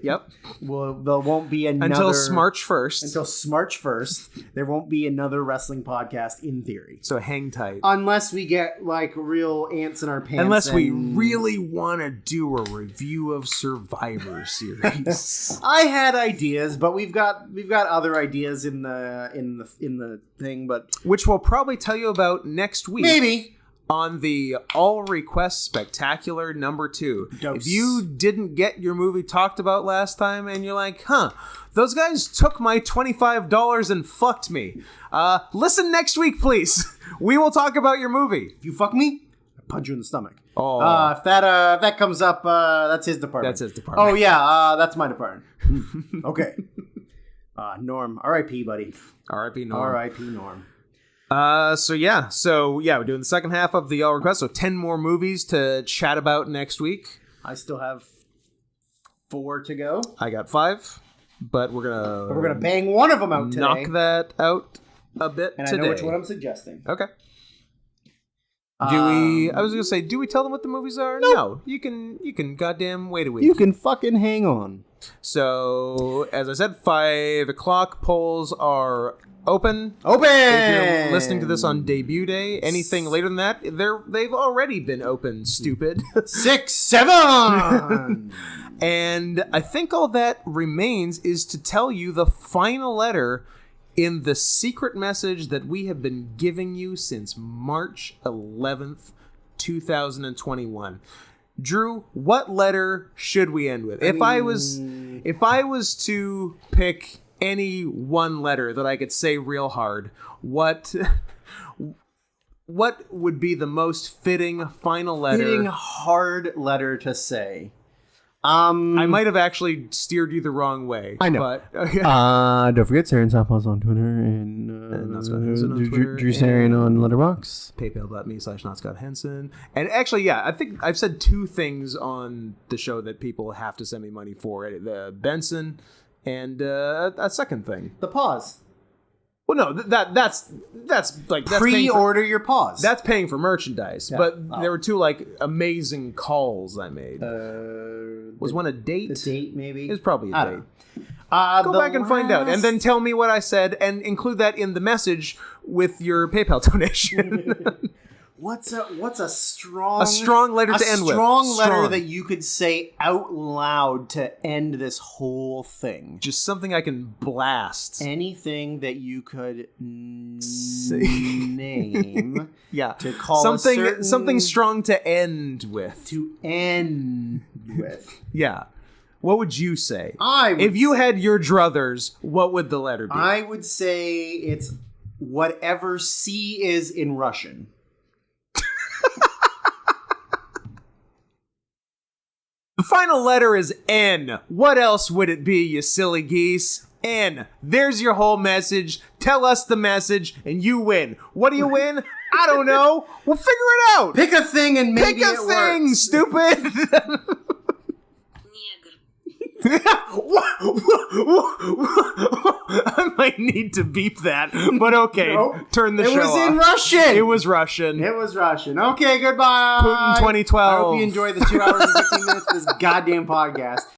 Yep. Well, there won't be another... Until Smarch 1st. Until Smarch 1st, there won't be another wrestling podcast in theory. So hang tight. Unless we get, like, real ants in our pants. Unless we really want to do a review of Survivor Series. I had ideas, but we've got other ideas in the thing, but... Which we'll probably tell you about next week. Maybe. On the All Request Spectacular number 2. Dose. If you didn't get your movie talked about last time and you're like, those guys took my $25 and fucked me. Listen next week, please. We will talk about your movie. If you fuck me, I punch you in the stomach. Oh. If that comes up, that's his department. That's his department. Oh, yeah, that's my department. Okay. Norm. R.I.P., buddy. R.I.P. Norm. R.I.P. Norm. So we're doing the second half of the All Request, so 10 more movies to chat about next week. I still have 4 to go. I got 5, but we're gonna bang one of them out today. Knock that out a bit and today. I know which one I'm suggesting. Okay. I was gonna say, do we tell them what the movies are? Nope. No. You can goddamn wait a week. You can fucking hang on. So, as I said, 5 o'clock polls are open. If you're listening to this on debut day, anything later than that, they've already been open, stupid. 6, 7! And I think all that remains is to tell you the final letter in the secret message that we have been giving you since March 11th, 2021. Drew, what letter should we end with? If I was to pick any one letter that I could say real hard, what would be the most fitting final letter? Fitting hard letter to say. I might have actually steered you the wrong way. I know. But, don't forget Sarah and Softballs on Twitter and Not Scott Henson on Twitter, Drew Sarian on Letterboxd. PayPal.me/NotScottHenson. And actually, yeah, I think I've said 2 things on the show that people have to send me money for. The Benson and a second thing. The pause. Well, no, that's like that's Pre-order your pause. That's paying for merchandise. Yeah. But there were 2 like amazing calls I made. Was one a date? A date, maybe? It was probably a date. Go back and find out, and then tell me what I said, and include that in the message with your PayPal donation. What's a strong letter to end with? A strong letter that you could say out loud to end this whole thing. Just something I can blast. Anything that you could name. Yeah. To call something strong to end with. To end with. Yeah. What would you say? If you had your druthers, what would the letter be? I would say it's whatever C is in Russian. The final letter is N. What else would it be, you silly geese? N. There's your whole message. Tell us the message, and you win. What do you win? I don't know. We'll figure it out. Pick a thing and maybe it works. Stupid. I might need to beep that, but okay. No, turn the show off. It was in Russian. It was Russian. It was Russian. Okay, goodbye. Putin 2012. I hope you enjoyed the 2 hours and 15 minutes of this goddamn podcast.